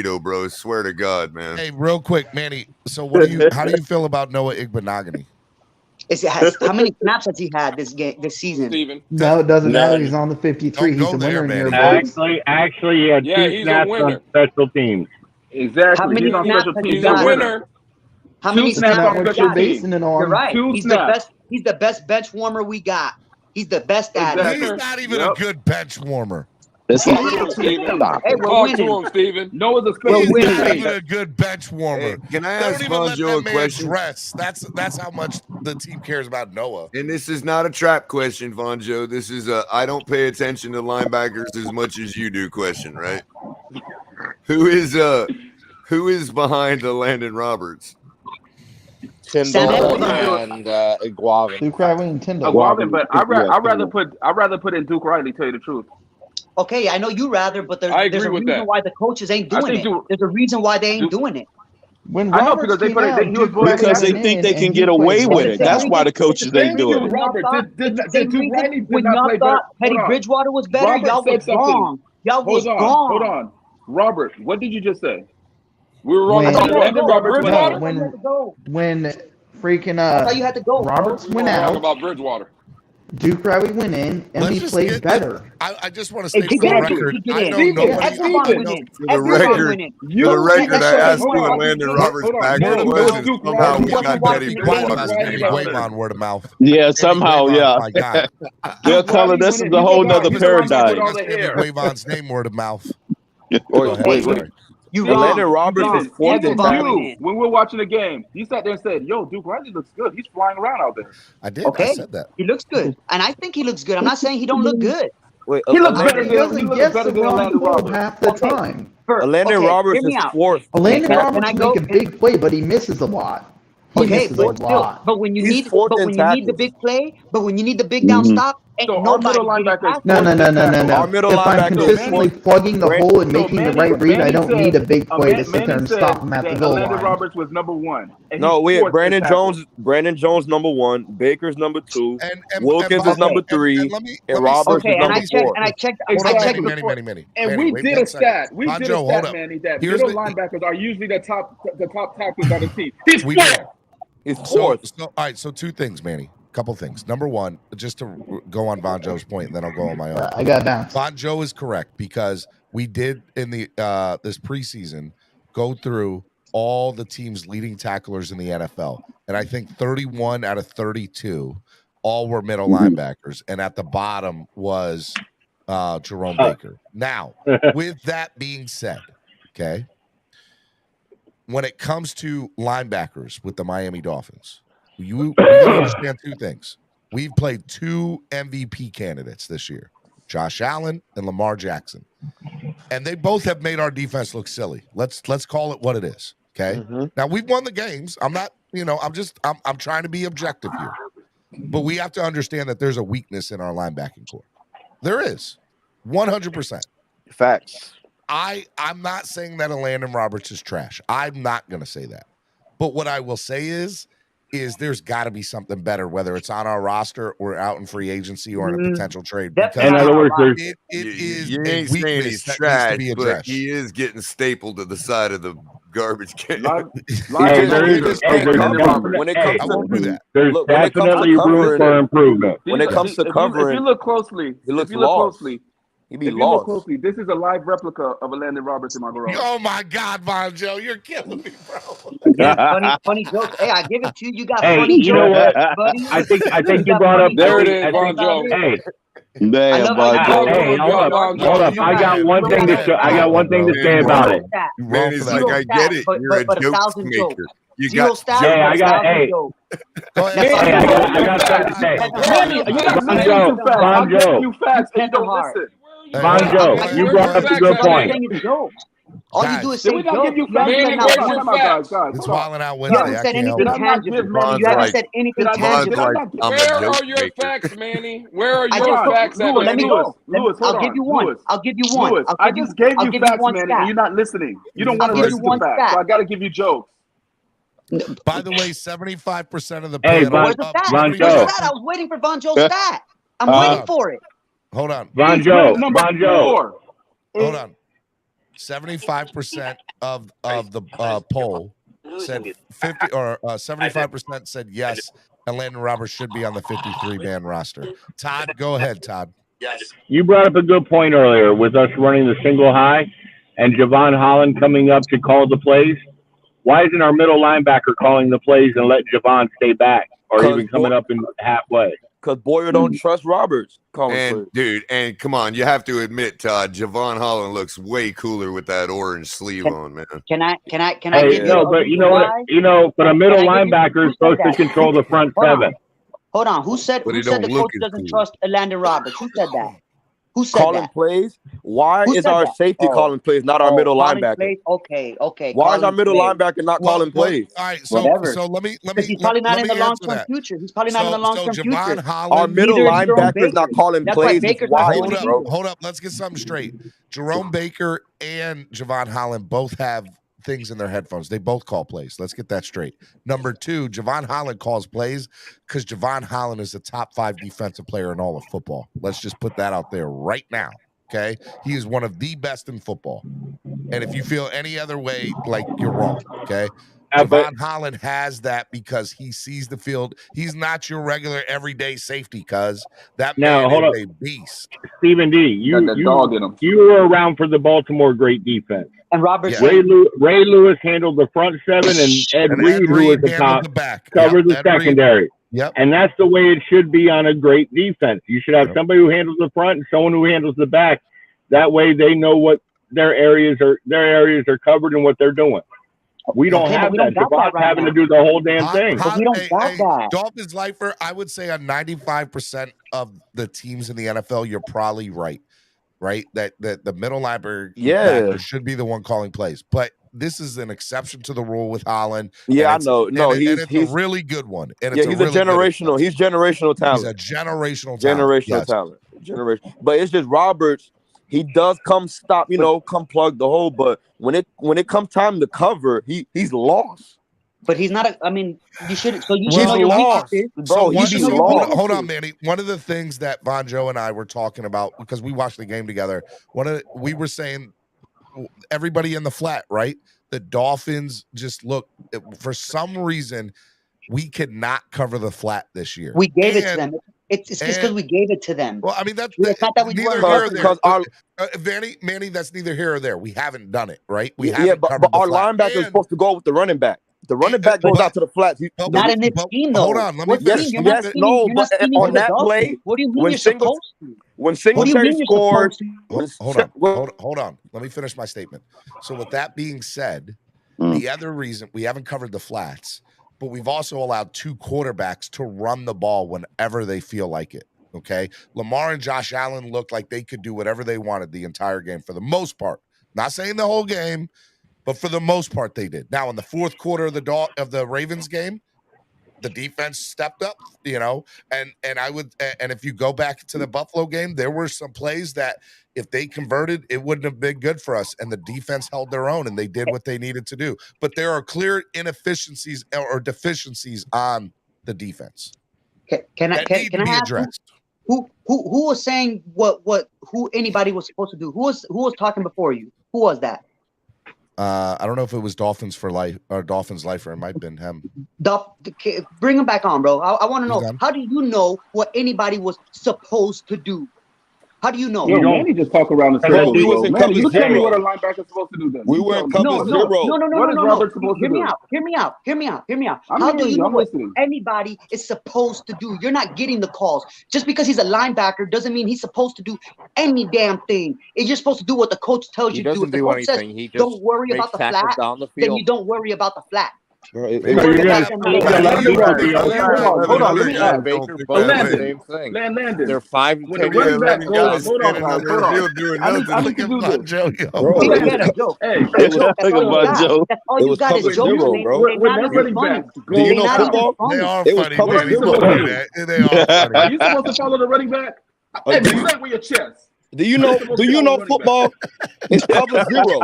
incognito, bro. Swear to God, man. Hey, real quick, Manny. So, how do you feel about Noah Igbenogany? How many snaps has he had this season? Steven. No, it doesn't matter. None. He's on the 53. He's a winner in here, man. boys. Actually, he had Yeah, two he's a snaps winner. on special teams. Exactly. How many He's on snaps special has he teams. He's a got? winner. How Two many snaps snaps on has he special got? teams. Basing it on. You're right. Two He's snaps. the best. He's the best bench warmer we got. He's the best at it. Exactly. He's not even Yep. a good bench warmer. It's Hey, we're Talk winning. to him, Steven. Noah's a We're He's winning. not even a good bench warmer. Can I They ask don't even let Bonjo that a man question? dress. That's how much the team cares about Noah. And this is not a trap question, Vonjo. This is a I don't pay attention to linebackers as much as you do question, right? Who is behind Landon Roberts? Tyndall and Iguavin. Duke Riley and Tyndall. Iguavin, but I'd rather put in Duke Riley. Tell you the truth. Okay, I know you rather, but there's a reason why the coaches ain't doing it. There's a reason why they ain't doing it. When I know Roberts because they came put out, it. He was Duke Riley because they came think in they and can he get away played with better. it. That's why the coaches ain't doing it. Robert, did Duke Riley When not y'all play thought better? Teddy Bridgewater was better, Robert y'all said was something. wrong. Y'all was Hold wrong. on. Robert, what did you just say? We were wrong When- about You had to Landon go. Roberts. No, Bridgewater? when you had to go. when freaking I thought you had to go, bro. Roberts We went were wrong out, about Bridgewater. Duke Riley went in, and Let's we just played get better. I just want to state for the Exactly. record. He I did. know Steven, nobody. Everyone Steven, winning. For the Everyone record, winning. For the record, I asked Hold who on. Landon Roberts' hold on. background Word of was, mouth. and Duke somehow Riley we wasn't got watching Teddy the Quiet game. about Bridgewater's Andy Riley Guavon, word of mouth. Yeah, Andy somehow, Guavon, yeah. my guy. They'll tell her this is a whole nother He's the one that paradigm. put all the Andy hair. Guavon's name, word of mouth. Wait, Go ahead. wait, Sorry. You Steven, wrong. Landon Roberts You is wrong. fourth Even and Everybody back. you, winning. when we were watching the game, you sat there and said, "Yo, Duke Riley looks good. He's flying around out there." I did. I Okay. said that. He looks good. And I think he looks good. I'm not saying he don't look good. Wait, He looks Landon, better He than doesn't get the wrong Landon pull Roberts. half the Okay. time. Landon Okay, Roberts hear me is out. fourth. Landon Can I Roberts go? make a big play, but he misses a lot. He Okay, misses a but still, lot. but when you He's need, fourth but in when you need the tackles. big play, but when you need the big down stop, ain't So our nobody middle getting linebacker is past No, him. no, no, no, no, Our no. middle If I'm linebacker is consistently fourth. plugging the hole and So making the right read, I don't need a big play to sit there and stop him at the goal Landon line. Roberts was number one. And No, he's we had fourth in tackles. Brandon Jones number one, Baker's number two, And Wilkins by is the way, number three, and let me Roberts Okay, is number four. and I checked Hold on, Exactly. Manny. And Manny, we wait did one a second. stat. We did Bonjo, a hold stat, up. Manny, that Here's middle the- linebackers are usually the top tackles on the team. He's We fourth. did. He's So, fourth. all right. So two things, Manny. Couple things. Number one, just to go on Bonjo's point, and then I'll go on my own. I got bounced. Bonjo is correct because we did in the this preseason go through all the teams' leading tacklers in the NFL, and I think 31 out of 32 all were middle linebackers, and at the bottom was Jerome Baker. Now, with that being said, okay, when it comes to linebackers with the Miami Dolphins, we gotta understand two things. We've played two MVP candidates this year, Josh Allen and Lamar Jackson. And they both have made our defense look silly. Let's call it what it is. Okay. Now we've won the games. I'm not, I'm trying to be objective here. But we have to understand that there's a weakness in our linebacking core. There is. 100%. Facts. I'm not saying that Landon Roberts is trash. I'm not going to say that. But what I will say is there's got to be something better, whether it's on our roster or out in free agency or in a potential trade. Because in other words, it is You a ain't saying weakness he's that trash, needs to be but addressed. he is getting stapled to the side of the garbage can. There's definitely room for improvement. When it comes to covering, if you look closely, he looks lost. He be lost. This is a live replica of a Landon Roberts in my garage. Oh my God, Bonjo, you're killing me, bro. Yeah, funny jokes. Hey, I give it to you. You got Hey, funny you know jokes, what? buddy. I think you got brought up. funny There it jokes. is, Bonjo. Hey, Damn, hey, hold up. I got one thing to show. I got one thing to say about it. Man, he's like, I get it. You're a but joke 1,000 maker. jokes. You Zero got stats, Hey, but I got. 1,000 Hey, jokes. Go ahead. hey, I got something to say. Bonjo, Bonjo, facts and you don't hard. listen. Bonjo, you brought up a good point. All you do is say Did we not give you jokes. You haven't facts? said Manny, where's not your one. facts? It's Wildin' Out You Wednesday. haven't I said can't help anything it. tangible. You haven't said anything tangible. I'm Where a joke are your maker. facts, Manny? Where are I your just facts at, Lewis, let me Manny? go. Lewis, hold I'll give on. you one. Lewis. I'll give you one. Lewis, I'll I give you, just gave I'll you give facts, you one man, stat. and you're not listening. You don't want I'll to give you listen to one facts, stat. so I got to give you jokes. By the way, 75% of the Hey, panel. Where's the stat? Bonjo. Where's the stat? I was waiting for Bonjo's stat. I'm waiting for it. Hold on. Bonjo, Number Bonjo. 4. Hold on. 75% of the poll said 50 or 75% said yes, and Landon Roberts should be on the 53-man roster. Todd, go ahead, Todd. You brought up a good point earlier with us running the single high and Javon Holland coming up to call the plays. Why isn't our middle linebacker calling the plays and let Javon stay back or even coming up in halfway? Because Boyer don't trust Roberts. And dude, and come on, you have to admit, Todd, Javon Holland looks way cooler with that orange sleeve on, man. Can I Hey, give you no, a but you know what? why? You know, but a middle linebacker is supposed to that? control the front Hold on. seven. Hold on. Who said But he the don't look coach as doesn't cool. trust Landon Roberts? Who said that? Who said Calling that? plays. Why Who is said our that? safety calling plays, not our middle calling linebacker? plays? Okay. Why is our calling middle plays. linebacker not calling plays? All right, Whatever. so let me Because he's probably not in the answer long-term that. future. He's probably not in the long-term Javon future. Holland, Our middle Neither is Jerome linebackers not Baker. calling That's why plays. Is Baker's not wild, doing it bro. either. Hold up. Let's get something straight. Jerome Baker and Javon Holland both have things in their headphones. They both call plays. Let's get that straight. Number two, Javon Holland calls plays because Javon Holland is the top 5 defensive player in all of football. Let's just put that out there right now. Okay. He is one of the best in football. And if you feel any other way, like, you're wrong. Okay. Javon Holland has that because he sees the field. He's not your regular everyday safety, cuz that Now, man hold is up. a beast. Stephen D, Got that dog in him. you were around for the Baltimore great defense. And Roberts. Ray Lewis handled the front seven, and Ed Reed, who was the handled top, the back. covered the Ed Reed. secondary. Yep. And that's the way it should be on a great defense. You should have somebody who handles the front and someone who handles the back. That way they know what their areas are covered and what they're doing. We don't have that. Javon's having to do the whole damn thing. We don't got that. Dolphins lifer, I would say on 95% of the teams in the NFL, you're probably right. That the middle linebacker should be the one calling plays. But this is an exception to the rule with Holland. Yeah, I know. No, he's a really good one. And it's he's really generational. He's generational talent. He's a generational talent. But it's just Roberts. He does come plug the hole. But when it comes time to cover, he's lost. But he's not. You should. So you should know your lost, weaknesses. bro. Hold on, Manny. One of the things that Von Joe and I were talking about, because we watched the game together, we were saying everybody in the flat, right? The Dolphins just look, for some reason, we could not cover the flat this year. We gave it to them. It's just because we gave it to them. Well, I mean, that's not that we neither here or there. Manny, that's neither here or there. We haven't done it, right? We haven't covered but the our flat. linebacker is supposed to go with the running back. The running back goes out to the flats. Not in this scheme, though. Hold on, let me finish. On that play, what do you mean you're supposed to? When Singletary scored, hold on. Let me finish my statement. So with that being said, the other reason we haven't covered the flats, but we've also allowed 2 quarterbacks to run the ball whenever they feel like it. Okay. Lamar and Josh Allen looked like they could do whatever they wanted the entire game for the most part. Not saying the whole game, but for the most part they did. Now in the fourth quarter of the Ravens game, the defense stepped up, and if you go back to the Buffalo game, there were some plays that if they converted, it wouldn't have been good for us. And the defense held their own and they did what they needed to do. But there are clear inefficiencies or deficiencies on the defense. Can I ask who was saying who anybody was supposed to do? Who was talking before you? Who was that? I don't know if it was Dolphins for life or Dolphins lifer. It might have been him. Bring him back on, bro. I want to know. He's on. How do you know what anybody was supposed to do? How do you know? Yo, Manny just talk around the circle. We was in Manny, you cover tell me zero. what a linebacker's supposed to do then. We were in cover No. zero. What is Robert supposed to do? Hear me out. I'm How do hearing you you. know I'm what listening. anybody is supposed to do? You're not getting the calls. Just because he's a linebacker doesn't mean he's supposed to do any damn thing. You're just supposed to do what the coach tells you to do. If the coach says don't worry about the flat, then you don't worry about the flat. Bro, Hold on. Let me ask. Landon. They're 5 to 10 When the running back goes, hold on. I need to do this. Hey, That's all you got is jokes. when that running back goes, do you know football? They are It was funny, cover man. zero. They are funny. Are you supposed to follow the running back? Hey, man, start with your chest. Do you know football? It's cover zero.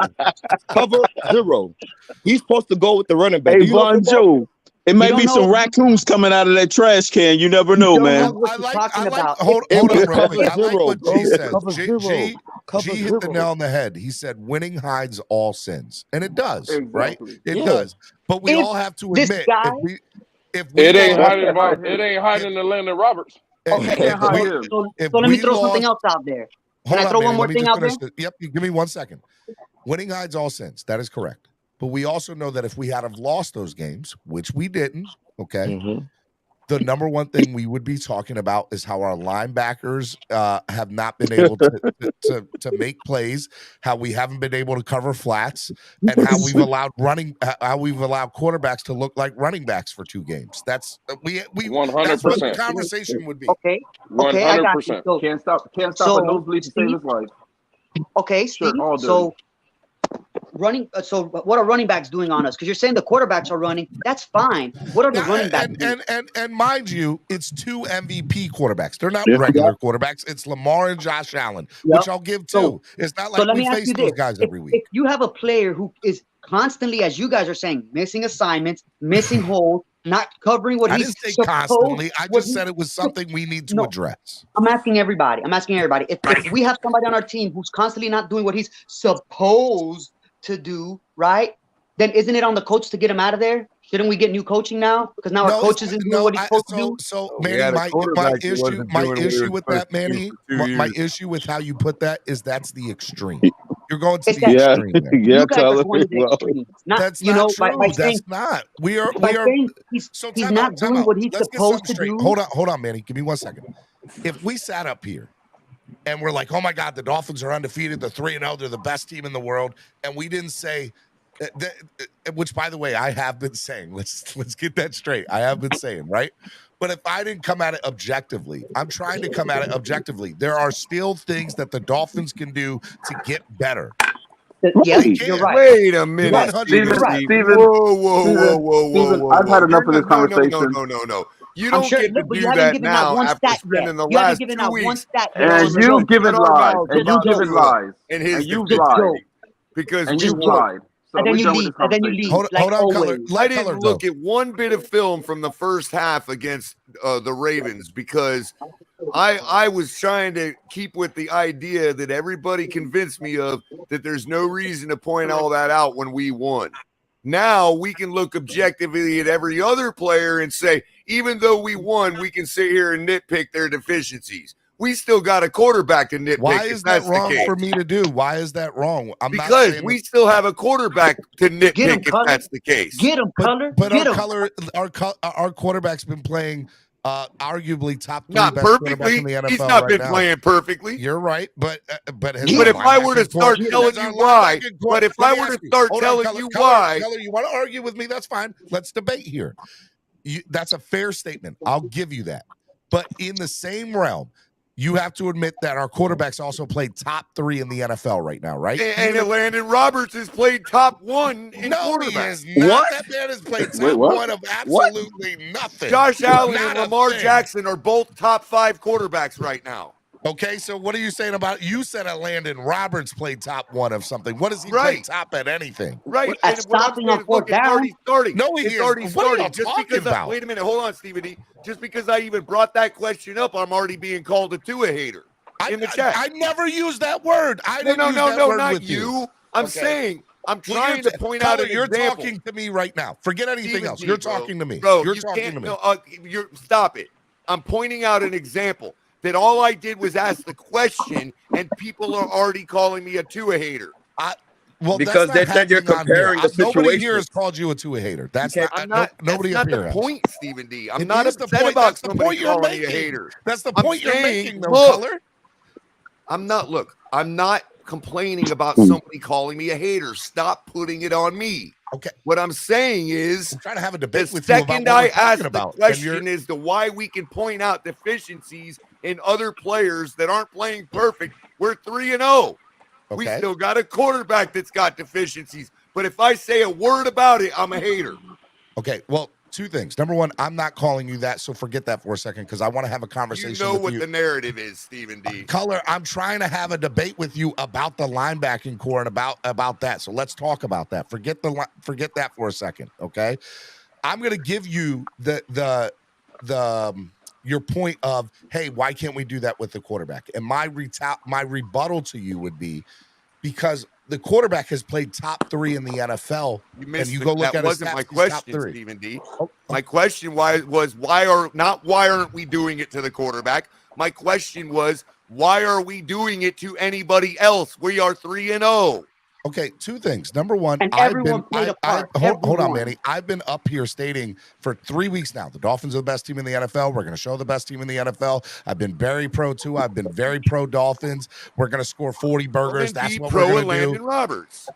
Cover zero. He's supposed to go with the running back. Hey, Von Joe, it might be some raccoons coming out of that trash can. You never know, man. Hold on, real quick. I like what G says. G hit the nail on the head. He said winning hides all sins. And it does, right? It does. But we all have to admit, if we it ain't hiding the Landon Roberts. So let me throw something else out there. Can I throw one more thing out there? Yep, give me 1 second. Winning hides all sins. That is correct. But we also know that if we had have lost those games, which we didn't, okay, the number one thing we would be talking about is how our linebackers have not been able to make plays, how we haven't been able to cover flats, and how we've allowed quarterbacks to look like running backs for 2 games. That's we 100%. That's what the conversation would be. Okay, I got you. 100%. So, Can't stop a nosebleed to save his life. Okay, Sure, Steve. all dirty. So so what are running backs doing on us? Because you're saying the quarterbacks are running. That's fine. What are the running backs doing? And mind you, it's 2 MVP quarterbacks. They're not regular quarterbacks. It's Lamar and Josh Allen, which I'll give too. It's not like we face those guys every week. If you have a player who is constantly, as you guys are saying, missing assignments, missing holes, not covering what I he's didn't say constantly. I just said it was something we need to address. I'm asking everybody. If we have somebody on our team who's constantly not doing what he's supposed to do, right? Then isn't it on the coach to get him out of there? Shouldn't we get new coaching now? Because now our coach isn't doing what he's supposed to do. So Manny, my issue with that, Manny, my issue with how you put that is that's the extreme. You're going to the extreme. There. You guys are going to the extreme. That's not true. That's not. We are. He's not doing what he's supposed to do. Hold on, Manny. Give me 1 second. If we sat up here and we're like, oh my God, the Dolphins are undefeated. They're 3-0. They're the best team in the world. And we didn't say, which by the way, I have been saying, let's get that straight. I have been saying, right? But if I didn't come at it objectively, I'm trying to come at it objectively. There are still things that the Dolphins can do to get better. Yeah, you're right. Wait a minute, Steven. Whoa. I've had enough of this conversation. No. You don't get to do that now after spending the last 2 weeks. And you've given lies. And you've given lies. And you've lied. Because and you've lied. So and then you leave. Hold on, Color. I didn't look at one bit of film from the first half against the Ravens because I was trying to keep with the idea that everybody convinced me of that there's no reason to point all that out when we won. Now we can look objectively at every other player and say, even though we won, we can sit here and nitpick their deficiencies. We still got a quarterback to nitpick. Why is that wrong for me to do? Why is that wrong? Because we still have a quarterback to nitpick if that's the case. Get him, Color. But our quarterback's been playing arguably top 3 not best perfectly. In the NFL He's not right been if playing perfectly. You're right, but if I were to start telling you why, Color, you want to argue with me? That's fine. Let's debate here. That's a fair statement. I'll give you that. But in the same realm, you have to admit that our quarterbacks also played top 3 in the NFL right now, right? And Landon Roberts has played top 1 in quarterback. What? That man has played top 1 of absolutely nothing. Josh Allen and Lamar Jackson are both top 5 quarterbacks right now. Okay, so what are you saying about? You said that Landon Roberts played top 1 of something. What does he play top at anything? Right. At stopping on 4th down. No, it's already starting. Just because wait a minute, hold on, Stevie D. Just because I even brought that question up, I'm already being called a Tua hater in the chat. I never used that word. No, not you. I'm saying I'm trying to point out an example. You're talking to me right now. Forget anything else. You're talking to me. Bro, you're talking to me. Stop it. I'm pointing out an example. That all I did was ask the question, and people are already calling me a Tua hater. Because they said you're comparing the situation. Nobody here has called you a Tua hater. That's nobody that's up not here. the point, Stephen D. I'm not upset about somebody calling me a hater. That's the point you're making, though, Color. I'm not complaining about somebody calling me a hater. Stop putting it on me. Okay. What I'm saying is, I'm trying to have a debate with you you about what I asked the question as to why we can point out deficiencies in other players that aren't playing perfect. We're 3-0. Okay. We still got a quarterback that's got deficiencies. But if I say a word about it, I'm a hater. Okay, well, 2 things. Number 1, I'm not calling you that, so forget that for a second because I want to have a conversation with you. You know what the narrative is, Stephen D. Color, I'm trying to have a debate with you about the linebacking core and about that. So let's talk about that. Forget that for a second, okay? I'm going to give you your point of, hey, why can't we do that with the quarterback? And my rebuttal to you would be because the quarterback has played top 3 in the NFL. You go look at wasn't my question, Stephen D. My question was why aren't we doing it to the quarterback? My question was why are we doing it to anybody else? We are 3-0. Okay, two things. Number one, And everyone played a part. Hold on, Manny. I've been up here stating for 3 weeks now, the Dolphins are the best team in the NFL. We're going to show the best team in the NFL. I've been very pro too. I've been very pro Dolphins. We're going to score 40 burgers. That's what we're going to do. Landon Roberts.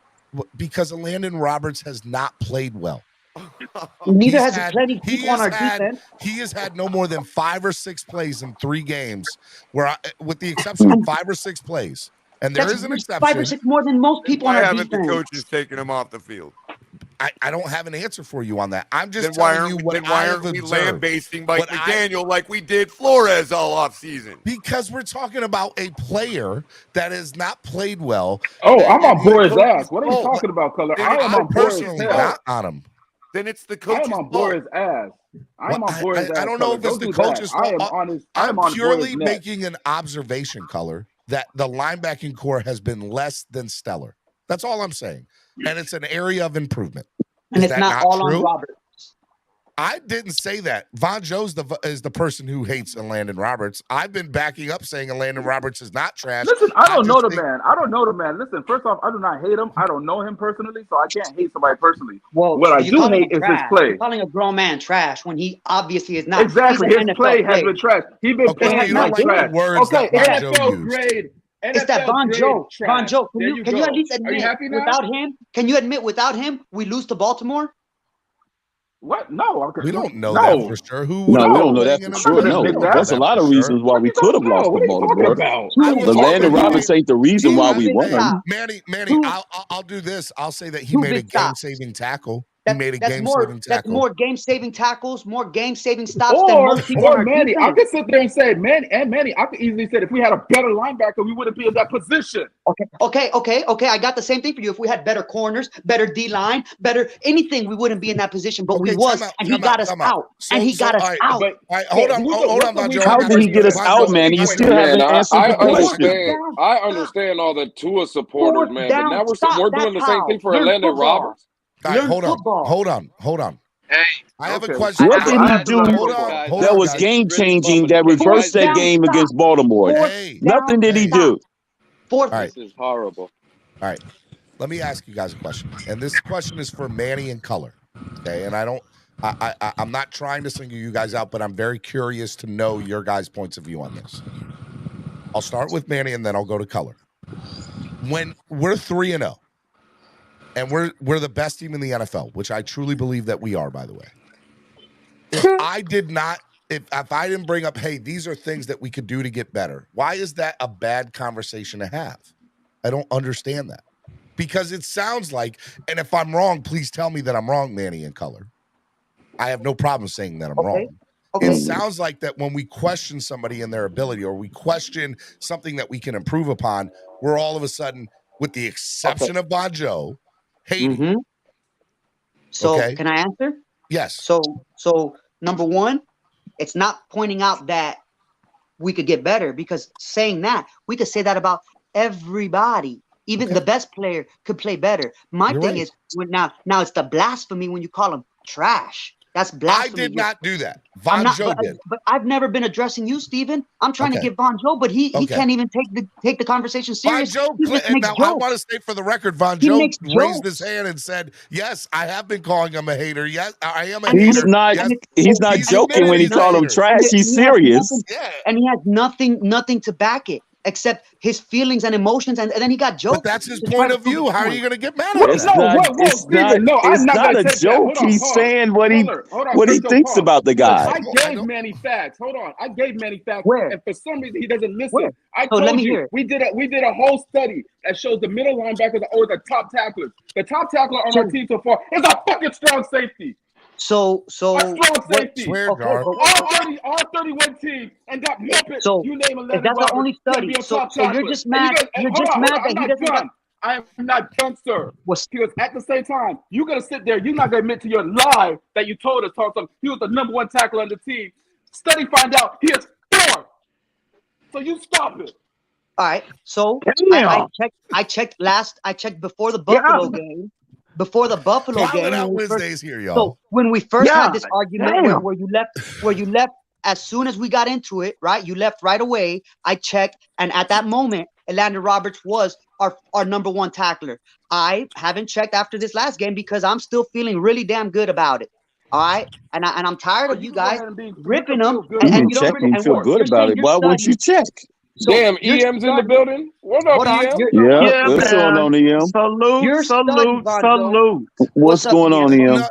Because Landon Roberts has not played well. Neither has plenty people on our defense. He has had no more than 5 or 6 plays in 3 games, with the exception of 5 or 6 plays. And there is an exception. 5 or 6 more than most people on our defense. Why haven't the coaches taken him off the field? I don't have an answer for you on that. I'm just telling you what I have observed. Why aren't we lambasting Mike McDaniel like we did Flores all offseason? Because we're talking about a player that has not played well. Oh, I'm on Boris' ass. What are you talking about, Color? I am on Boris' ass. Not on him. Then it's the coach's I am on Boris' ass. I'm on Boris' ass. I don't know if it's the coach's fault. I am honest. I'm purely making an observation, Color, that the linebacking core has been less than stellar. That's all I'm saying. And it's an area of improvement. And it's not all on Roberts. I didn't say that. Von Joe's is the person who hates Landon Roberts. I've been backing up saying Landon Roberts is not trash. Listen, I don't know the man. I don't know the man. Listen, first off, I do not hate him. I don't know him personally, so I can't hate somebody personally. Well, what I do hate is his play. You're calling a grown man trash when he obviously is not. Exactly. His play has been trash. He's been playing like trash. Okay, NFL grade. It's that Von Joe. Von Joe, can you at least admit without him? Can you admit without him we lose to Baltimore? What? No, we don't know that for sure. No, we don't know that for sure. No, that's a lot of reasons why we could have lost to Baltimore. But Landon Roberts ain't the reason why we won. Manny, I'll do this. I'll say that he made a game-saving tackle. He made a game-saving tackle. That's more game-saving tackles, more game-saving stops than most people on our Manny. defense. I could sit there and say, Manny, I could easily say if we had a better linebacker, we wouldn't be in that position. Okay. I got the same thing for you. If we had better corners, better D-line, better anything, we wouldn't be in that position. But we was, and he got us out. And he got us out. Hold on, Von Joe. How did he get us out, man? You still haven't answered the question. I understand all the Tua supporters, man, but now we're doing the same thing for Landon Roberts. All right, hold on. Hey, I have a question. What did he do that was game-changing that reversed that game against Baltimore? Nothing did he do. This is horrible. All right, let me ask you guys a question, and this question is for Manny and Color. Okay, and I'm not trying to single you guys out, but I'm very curious to know your guys' points of view on this. I'll start with Manny, and then I'll go to Color. When we're 3-0. And we're the best team in the NFL, which I truly believe that we are, by the way. If I didn't bring up, hey, these are things that we could do to get better, why is that a bad conversation to have? I don't understand that. Because it sounds like, and if I'm wrong, please tell me that I'm wrong, Manny and Color. I have no problem saying that I'm wrong. It sounds like that when we question somebody and their ability, or we question something that we can improve upon, we're all of a sudden, with the exception of Von Joe, hating. So can I answer? Yes. So number one, it's not pointing out that we could get better, because saying that, we could say that about everybody. Even the best player could play better. My thing is, now it's the blasphemy when you call them trash. That's blasphemy. I did not do that. Von Joe did. But I've never been addressing you, Steven. I'm trying to get Von Joe, but he can't even take the conversation serious. Von Joe, now I want to state for the record, Von Joe raised his hand and said, yes, I have been calling him a hater. Yes, I am a hater. He's not joking when he called him trash. He's serious. And he has nothing to back it, except his feelings and emotions, and then he got jokes. But that's his point of view. How are you going to get mad at that? It's not a joke. He's saying what he thinks about the guy. I gave Manny facts. Hold on. I gave Manny facts. And for some reason, he doesn't listen. I told you, we did a whole study that shows the middle linebackers are the top tacklers. The top tackler on our team so far is a fucking strong safety. So strong safety. All 31 teams and that Muppet. So you name 11. That's the only study. So you're just mad. You're just mad that he doesn't. I am not done, sir. Because at the same time, you're gonna sit there. You're not gonna admit to your lie that you told us. He was the number 1 tackler on the team. Study find out he is 4. So you stop it. All right. So I checked before the Buffalo game. Before the Buffalo game, when we first had this argument where you left as soon as we got into it, right? You left right away. I checked, and at that moment, Landon Roberts was our number one tackler. I haven't checked after this last game because I'm still feeling really damn good about it. All right, and I'm tired of you guys ripping them, You and can you don't check really. and And feel what good you're about saying, it. you're Why wouldn't you studying. check? So Damn, you're EM's in the studying. building. What up, Hold on, EM? Yeah, Yeah, what's going man. on, EM? Salute, you're studying, salute, Vonjo. salute. What's What's up, going on, EM? EM? No,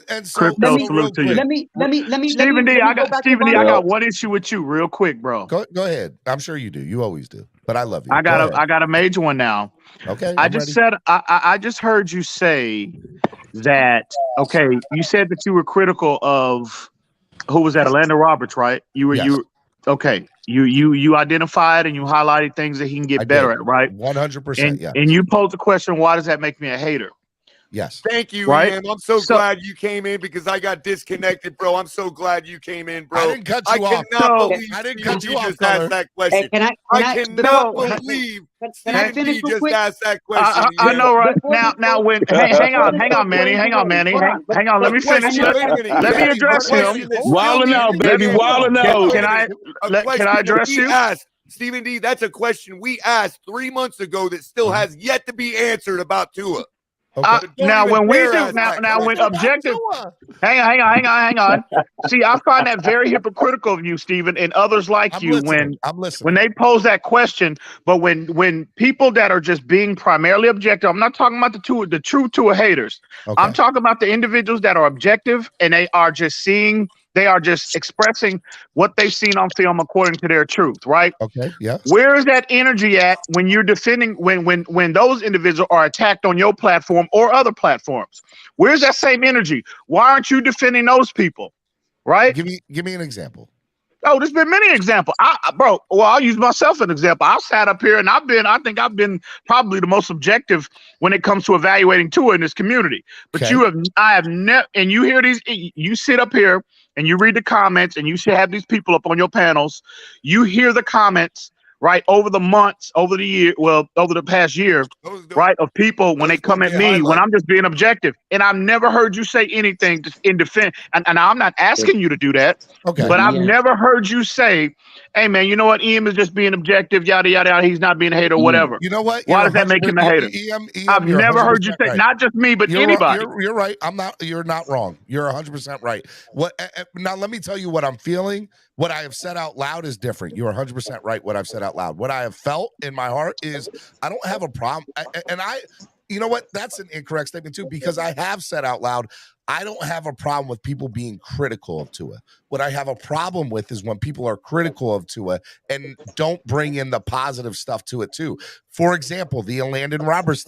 and so Let Crypto, me real salute to quick. you. let me Stephen D, go back to I Yeah. Vonjo. got one issue with you, real quick, bro. Go ahead. I'm sure you do. You always do. But I love you. I Go ahead. got a major one now. Okay, I I'm just ready. said I just heard you say that. Okay, you said that you were critical of who was that? Landon Roberts, right? Yes. Okay. You identified and you highlighted things that he can get I better did. at, right? 100%. Yes. And you posed the question, why does that make me a hater? Yes. Thank you, Right? Ian. I'm so So- glad you came in because I got disconnected, bro. I'm so glad you came in, bro. I didn't cut you off. Cannot So- believe I didn't Stephen cut D you off, just Color. asked that question. Hey, I cannot before- believe Can I Stephen finish D real just quick? asked that question. I Ian. know, right? Before you Now, go- when hang on, Manny, hang on, Manny, Hold on. hang on. Let me Question- finish. wait a minute, Let me Ian. address A question him. that still Wildin' needs out, to be baby. answered. Wildin' Wait a out. Can minute. I A question that address we you? asked, Stephen D, that's a question we asked 3 months ago that still has yet to be answered about Tua. Okay. So don't Now, even when we dare do ask that now when question. objective, hang on. See, I find that very hypocritical of you, Stephen, and others like I'm you listening. I'm listening. when they pose that question. But when people that are just being primarily objective, I'm not talking about the true Tua haters. Okay. I'm talking about the individuals that are objective and they are just expressing what they've seen on film according to their truth, right? Okay. Yeah. Where is that energy at when you're defending when those individuals are attacked on your platform or other platforms? Where's that same energy? Why aren't you defending those people? Right? Give me an example. Oh, there's been many examples. I'll use myself as an example. I've sat up here and I think I've been probably the most objective when it comes to evaluating Tua in this community. But Okay. I have never, and you hear these, you sit up here and you read the comments and you should have these people up on your panels. You hear the comments, right, over the months, over the past year, right, of people when they come at me when I'm just being objective. And I've never heard you say anything in defense. And I'm not asking you to do that. Okay. But I've never heard you say, hey, man, you know what? EM is just being objective, yada, yada, yada. He's not being a hater or whatever. You know what? Why does that make him a hater? I've never heard you say, not just me, but anybody. You're right. You're not wrong. You're 100% right. Now let me tell you what I'm feeling. What I have said out loud is different. You're 100% right. What I've said out loud. What I have felt in my heart is I don't have a problem. You know what? That's an incorrect statement too, because I have said out loud, I don't have a problem with people being critical of Tua. What I have a problem with is when people are critical of Tua and don't bring in the positive stuff to it too. For example, the Landon Roberts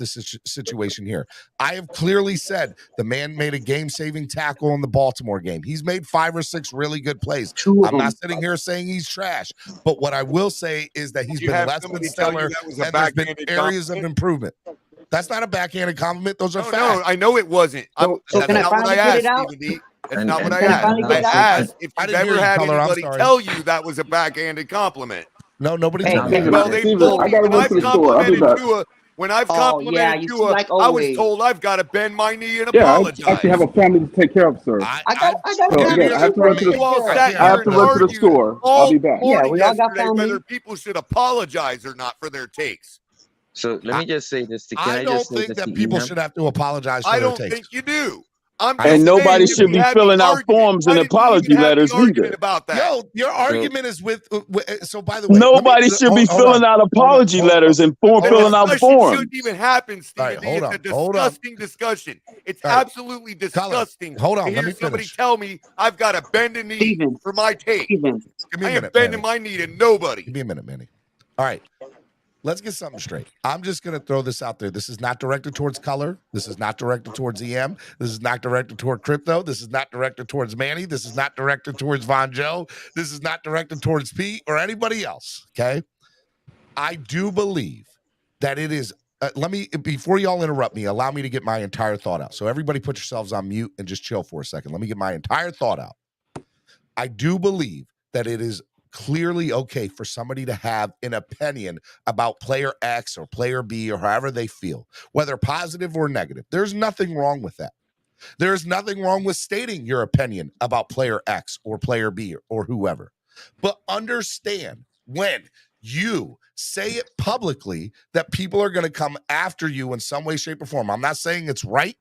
situation here. I have clearly said the man made a game-saving tackle in the Baltimore game. He's made 5 or 6 really good plays. I'm not sitting here saying he's trash, but what I will say is that he's been less than stellar, and there's been areas of improvement. That's not a backhanded compliment. Those are facts. No, I know it wasn't. That's not what I asked, Stevie D. That's not what I asked. I asked if you've ever had anybody tell you that was a backhanded compliment. No, nobody told me. Well, they told me when I've complimented Tua. When I've complimented Tua, I was told I've got to bend my knee and apologize. I actually have a family to take care of, sir. I got I have to run to the store. I'll be back. Yeah, we all got Yesterday, family. whether people should apologize or not for their takes. So let me just say this. I don't think that people should have to apologize for I their don't takes. think you do. I'm And nobody should be filling out forms and apology letters either. about that. Yo, your argument is with so by the way, Nobody should be filling out apology letters and filling out forms. Shouldn't even happen, Stephen D. It's a disgusting discussion. It's absolutely disgusting. Hold on, to let hear me somebody finish. tell me I've got to bend a knee for my take. Give me a I minute, am bending Manny. my knee to nobody. Give me a minute, Manny. All right. Let's get something straight. I'm just going to throw this out there. This is not directed towards Color. This is not directed towards EM. This is not directed toward Crypto. This is not directed towards Manny. This is not directed towards Von Joe. This is not directed towards Pete or anybody else, okay? I do believe that it is before y'all interrupt me, allow me to get my entire thought out. So everybody put yourselves on mute and just chill for a second. Let me get my entire thought out. I do believe that it is clearly okay for somebody to have an opinion about player X or player B or however they feel, whether positive or negative. There's nothing wrong with that. There's nothing wrong with stating your opinion about player X or player B or whoever. But understand when you say it publicly that people are going to come after you in some way, shape, or form. I'm not saying it's right.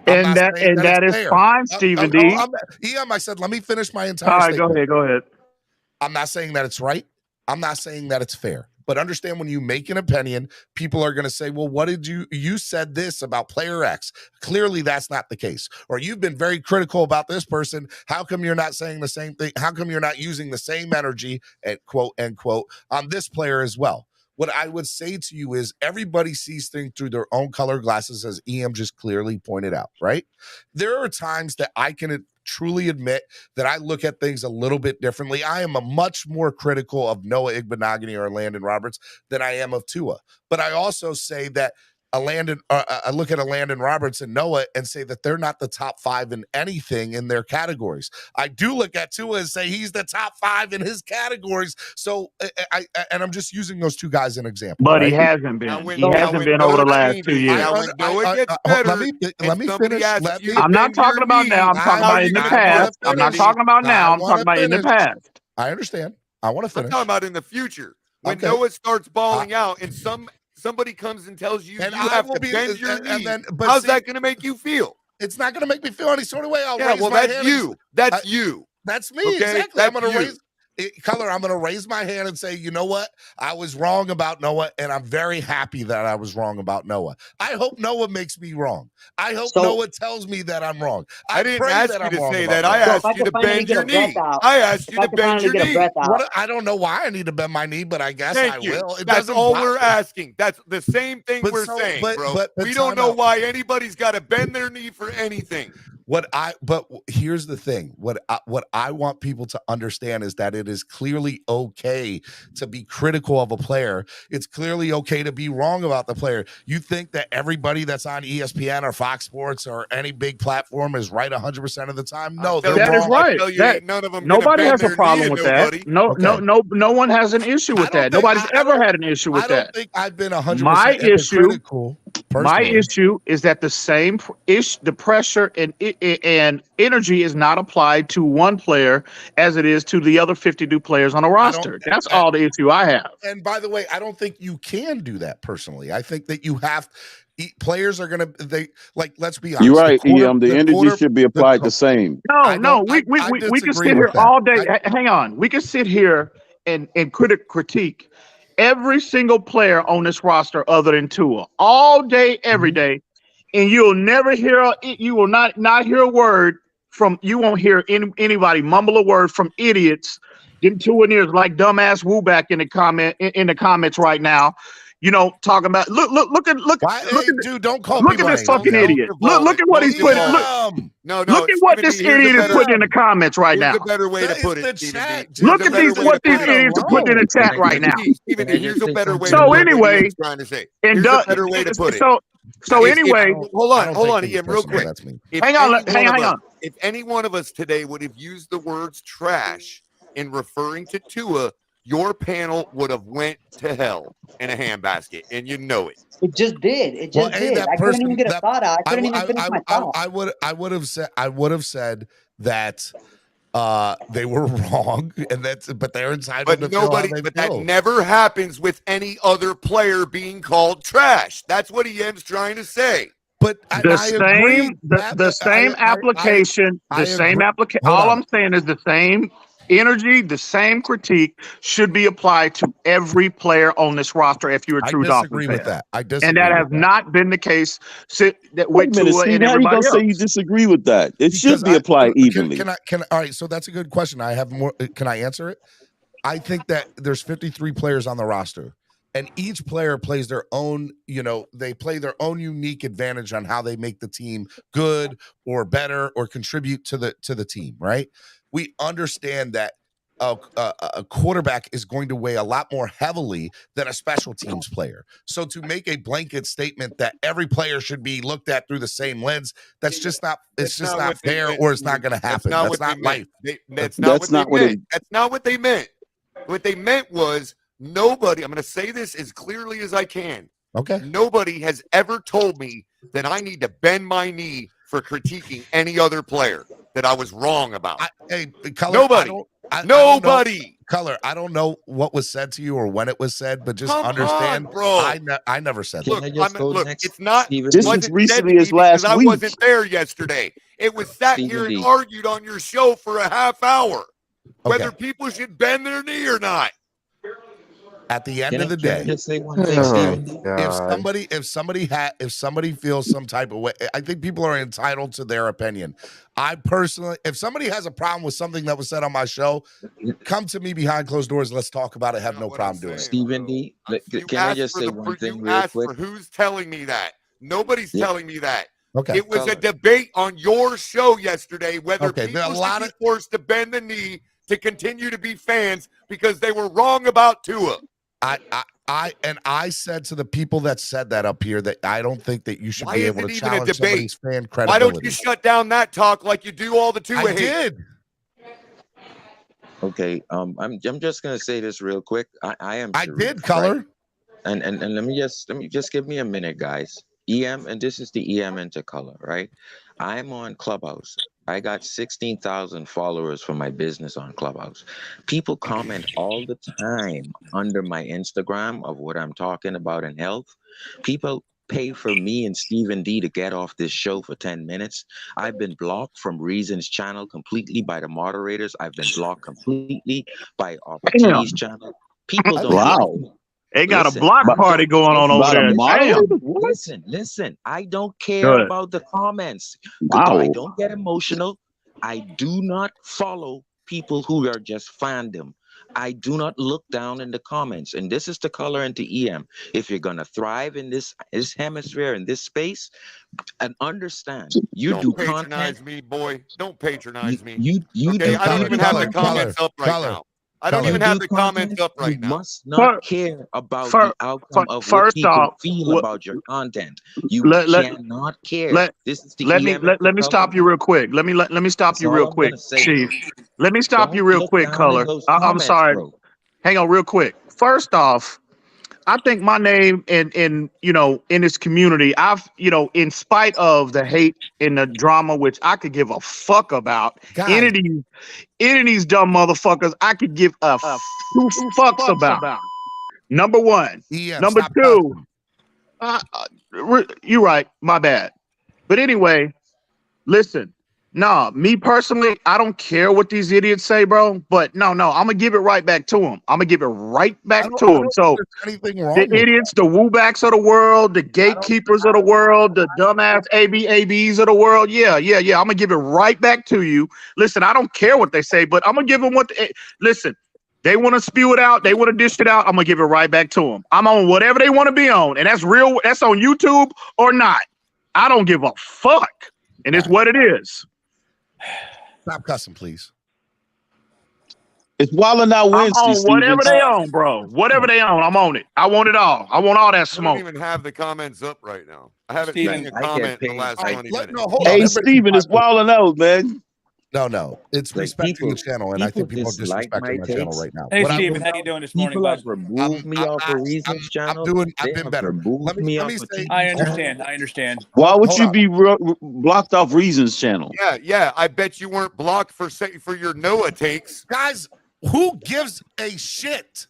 And that is fair. fine, Stephen D. EM, I said, let me finish my All entire right, statement. go ahead. I'm not saying that it's right. I'm not saying that it's fair. But understand, when you make an opinion, people are going to say, well, what did you said this about player X. Clearly, that's not the case. Or you've been very critical about this person. How come you're not saying the same thing? How come you're not using the same energy, quote, end quote, on this player as well? What I would say to you is everybody sees things through their own color glasses, as EM just clearly pointed out, right? There are times that I can truly admit that I look at things a little bit differently. I am a much more critical of Noah Igbenogany or Landon Roberts than I am of Tua. But I also say that I look at a Landon Roberts and Noah and say that they're not the top 5 in anything in their categories. I do look at Tua and say he's the top 5 in his categories. So I'm just using those two guys as an example. But right? he hasn't been. He hasn't been over the last 2 years. Let me finish. I'm not talking about now. I'm talking about in the past. I'm not talking about now. I'm talking about in the past. I understand. I want to finish. I'm talking about in the future. When Noah starts balling out and somebody comes and tells you you have to bend your knee, how's that going to make you feel? It's not going to make me feel any sort of way. I'll raise my that's hand. you. That's you. That's me. Okay? Exactly. That's I'm going to you. raise. Color, I'm going to raise my hand and say, you know what? I was wrong about Noah, and I'm very happy that I was wrong about Noah. I hope Noah makes me wrong. I hope Noah tells me that I'm wrong. I didn't ask you to say that. I asked you to bend your knee. I asked you to bend your knee. I don't know why I need to bend my knee, but I guess I will. That's all we're asking. That's the same thing we're saying, bro. We don't know why anybody's got to bend their knee for anything. But here's the thing. What I want people to understand is that it is clearly okay to be critical of a player. It's clearly okay to be wrong about the player. You think that everybody that's on ESPN or Fox Sports or any big platform is right 100% of the time? No, they're that wrong. is right. Nobody has a problem with that. No one has an issue with that. Nobody's ever had an issue with that. I don't think I've been 100% critical. My issue is that the pressure and energy is not applied to one player as it is to the other 52 players on a roster. That's all the issue I have. And by the way, I don't think you can do that personally. I think that you have players are gonna let's be honest. You're right, EM. The energy should be applied the same. No, we can sit here all day. Hang on. We can sit here and critique every single player on this roster other than Tua all day, every day, and you will not hear a word from. You won't hear anybody mumble a word from idiots getting Tua in ears like dumbass Woo back in the comments right now. You know, talking about look at dude, don't call look at this fucking idiot. Look at what he's putting. Look at what this idiot is putting in the comments right now. Here's a better way to put it. Look at what these idiots are putting in the chat right now. Here's a better way. So anyway, trying to say. Here's a better way to put it. So anyway, hold on, Ian, real quick. Hang on. If any one of us today would have used the words trash in referring to Tua, your panel would have went to hell in a handbasket, and you know it. It just did. It just did. I couldn't even get a thought out. I couldn't even finish my thought. I would have said that they were wrong, and but they're entitled to nobody. But that never happens with any other player being called trash. That's what EM's trying to say. But the same application. All I'm saying is the same energy, the same critique should be applied to every player on this roster if you're a true Dolphins fan. I disagree with that. And that has not been the case with Tua and everybody else. How you gonna say you disagree with that? It should be applied evenly. All right, so that's a good question. I have more. Can I answer it? I think that there's 53 players on the roster, and each player plays their own, they play their own unique advantage on how they make the team good or better or contribute to the team, right? We understand that a quarterback is going to weigh a lot more heavily than a special teams player. So to make a blanket statement that every player should be looked at through the same lens, that's just not. It's just not fair, or it's not going to happen. That's not life. That's not what they meant. What they meant was nobody. I'm going to say this as clearly as I can. Okay. Nobody has ever told me that I need to bend my knee for critiquing any other player that I was wrong about. Nobody. Nobody. Color, I don't know what was said to you or when it was said, but just Come understand, on, bro. I never said Look, that. look, it's not Just as recently as because last I week. wasn't there yesterday. It was sat here and argued on your show for a half hour whether people should bend their knee or not. At the end of the Can I day, just say one thing, Stephen? if somebody feels some type of way, I think people are entitled to their opinion. I personally, if somebody has a problem with something that was said on my show, come to me behind closed doors. Let's talk about it. Have no problem doing it. Stephen D, can I just say one thing real quick? For who's telling me that? Nobody's telling me that. Okay. It was a debate on your show yesterday whether people should be forced to bend the knee to continue to be fans because they were wrong about Tua. I said to the people that said that up here that I don't think that you should be able to challenge somebody's fan credibility. Why don't you shut down that talk like you do all the Tua hate? I did. Okay, I'm just gonna say this real quick. I am. I did, Color. Right? And let me just give me a minute, guys. EM, and this is the EM into Color, right? I'm on Clubhouse. I got 16,000 followers for my business on Clubhouse. People comment all the time under my Instagram of what I'm talking about in health. People pay for me and Stephen D to get off this show for 10 minutes. I've been blocked from Reason's channel completely by the moderators. I've been blocked completely by Opportunity's channel. People don't like me. They got a block party going on over there. Listen. I don't care about the comments. Wow. I don't get emotional. I do not follow people who are just fandom. I do not look down in the comments. And this is the Color into EM. If you're going to thrive in this hemisphere, in this space, and understand, Don't do patronize content. me, boy. Don't patronize me. Okay, I don't even have the comments up right now. I don't even have the comments up right now. You must not care about the outcome of what people feel about your content. You cannot care. This is the let me stop you real quick. Let me stop you real quick, Chief. Let me stop you real quick, Color. I'm sorry. Hang on real quick. First off, I think my name in this community, I've in spite of the hate and the drama, which I could give a fuck about, any of these dumb motherfuckers, I could give a two fucks about. Number one. Number two. You're right. My bad. But anyway, listen. Nah, me personally, I don't care what these idiots say, bro. But no, I'm gonna give it right back to them. I'm gonna give it right back to them. So the idiots, the woobacks of the world, the gatekeepers of the world, the dumbass ABs of the world. Yeah. I'm gonna give it right back to you. Listen, I don't care what they say, but I'm gonna give them listen. They want to spew it out. They want to dish it out. I'm gonna give it right back to them. I'm on whatever they want to be on, and that's real. That's on YouTube or not. I don't give a fuck, and it's what it is. Stop cussing, please. It's Wildin' Out Wednesday, I'm on whatever they own, bro. Whatever they own, I'm on it. I want it all. I want all that smoke. I don't even have the comments up right now. I haven't seen a comment in the last 20 minutes. Hey, Steven, it's Wildin' Out, man. No. It's respecting the channel, and I think people are disrespecting my channel right now. Hey, Steven, how you doing this morning, bud? Removed me off of Reason's channel. I've been better. Let me say, I understand. Why would you be blocked off Reason's channel? Yeah. I bet you weren't blocked for your Noah takes. Guys, who gives a shit?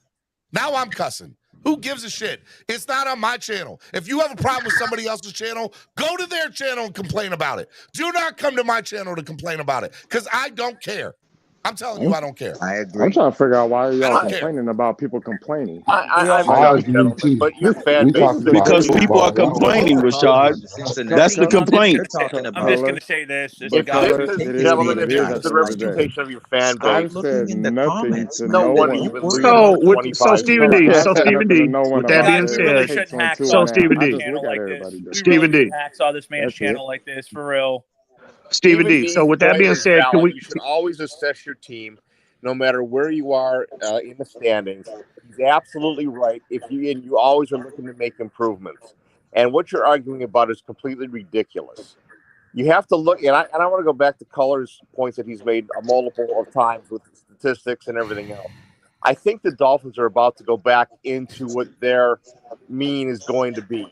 Now I'm cussing. Who gives a shit? It's not on my channel. If you have a problem with somebody else's channel, go to their channel and complain about it. Do not come to my channel to complain about it because I don't care. I'm telling you, I don't care. I agree. I'm trying to figure out why y'all complaining about people complaining. But your fan base because people are complaining, Rashad. That's the complaint. I'm just going to say this. Gentlemen, if this is the representation of your fan base, I've said nothing to no no wonder one. you've been losing So Stephen D. With that being really said, shouldn't hack so on Stephen this D. channel like this. We Stephen really D. hacks on this man's channel like this, for real. Stephen D. So with that being said, can we? You should always assess your team, no matter where you are in the standings. He's absolutely right. You always are looking to make improvements, and what you're arguing about is completely ridiculous. You have to look, and I want to go back to Color's points that he's made a multiple of times with statistics and everything else. I think the Dolphins are about to go back into what their mean is going to be.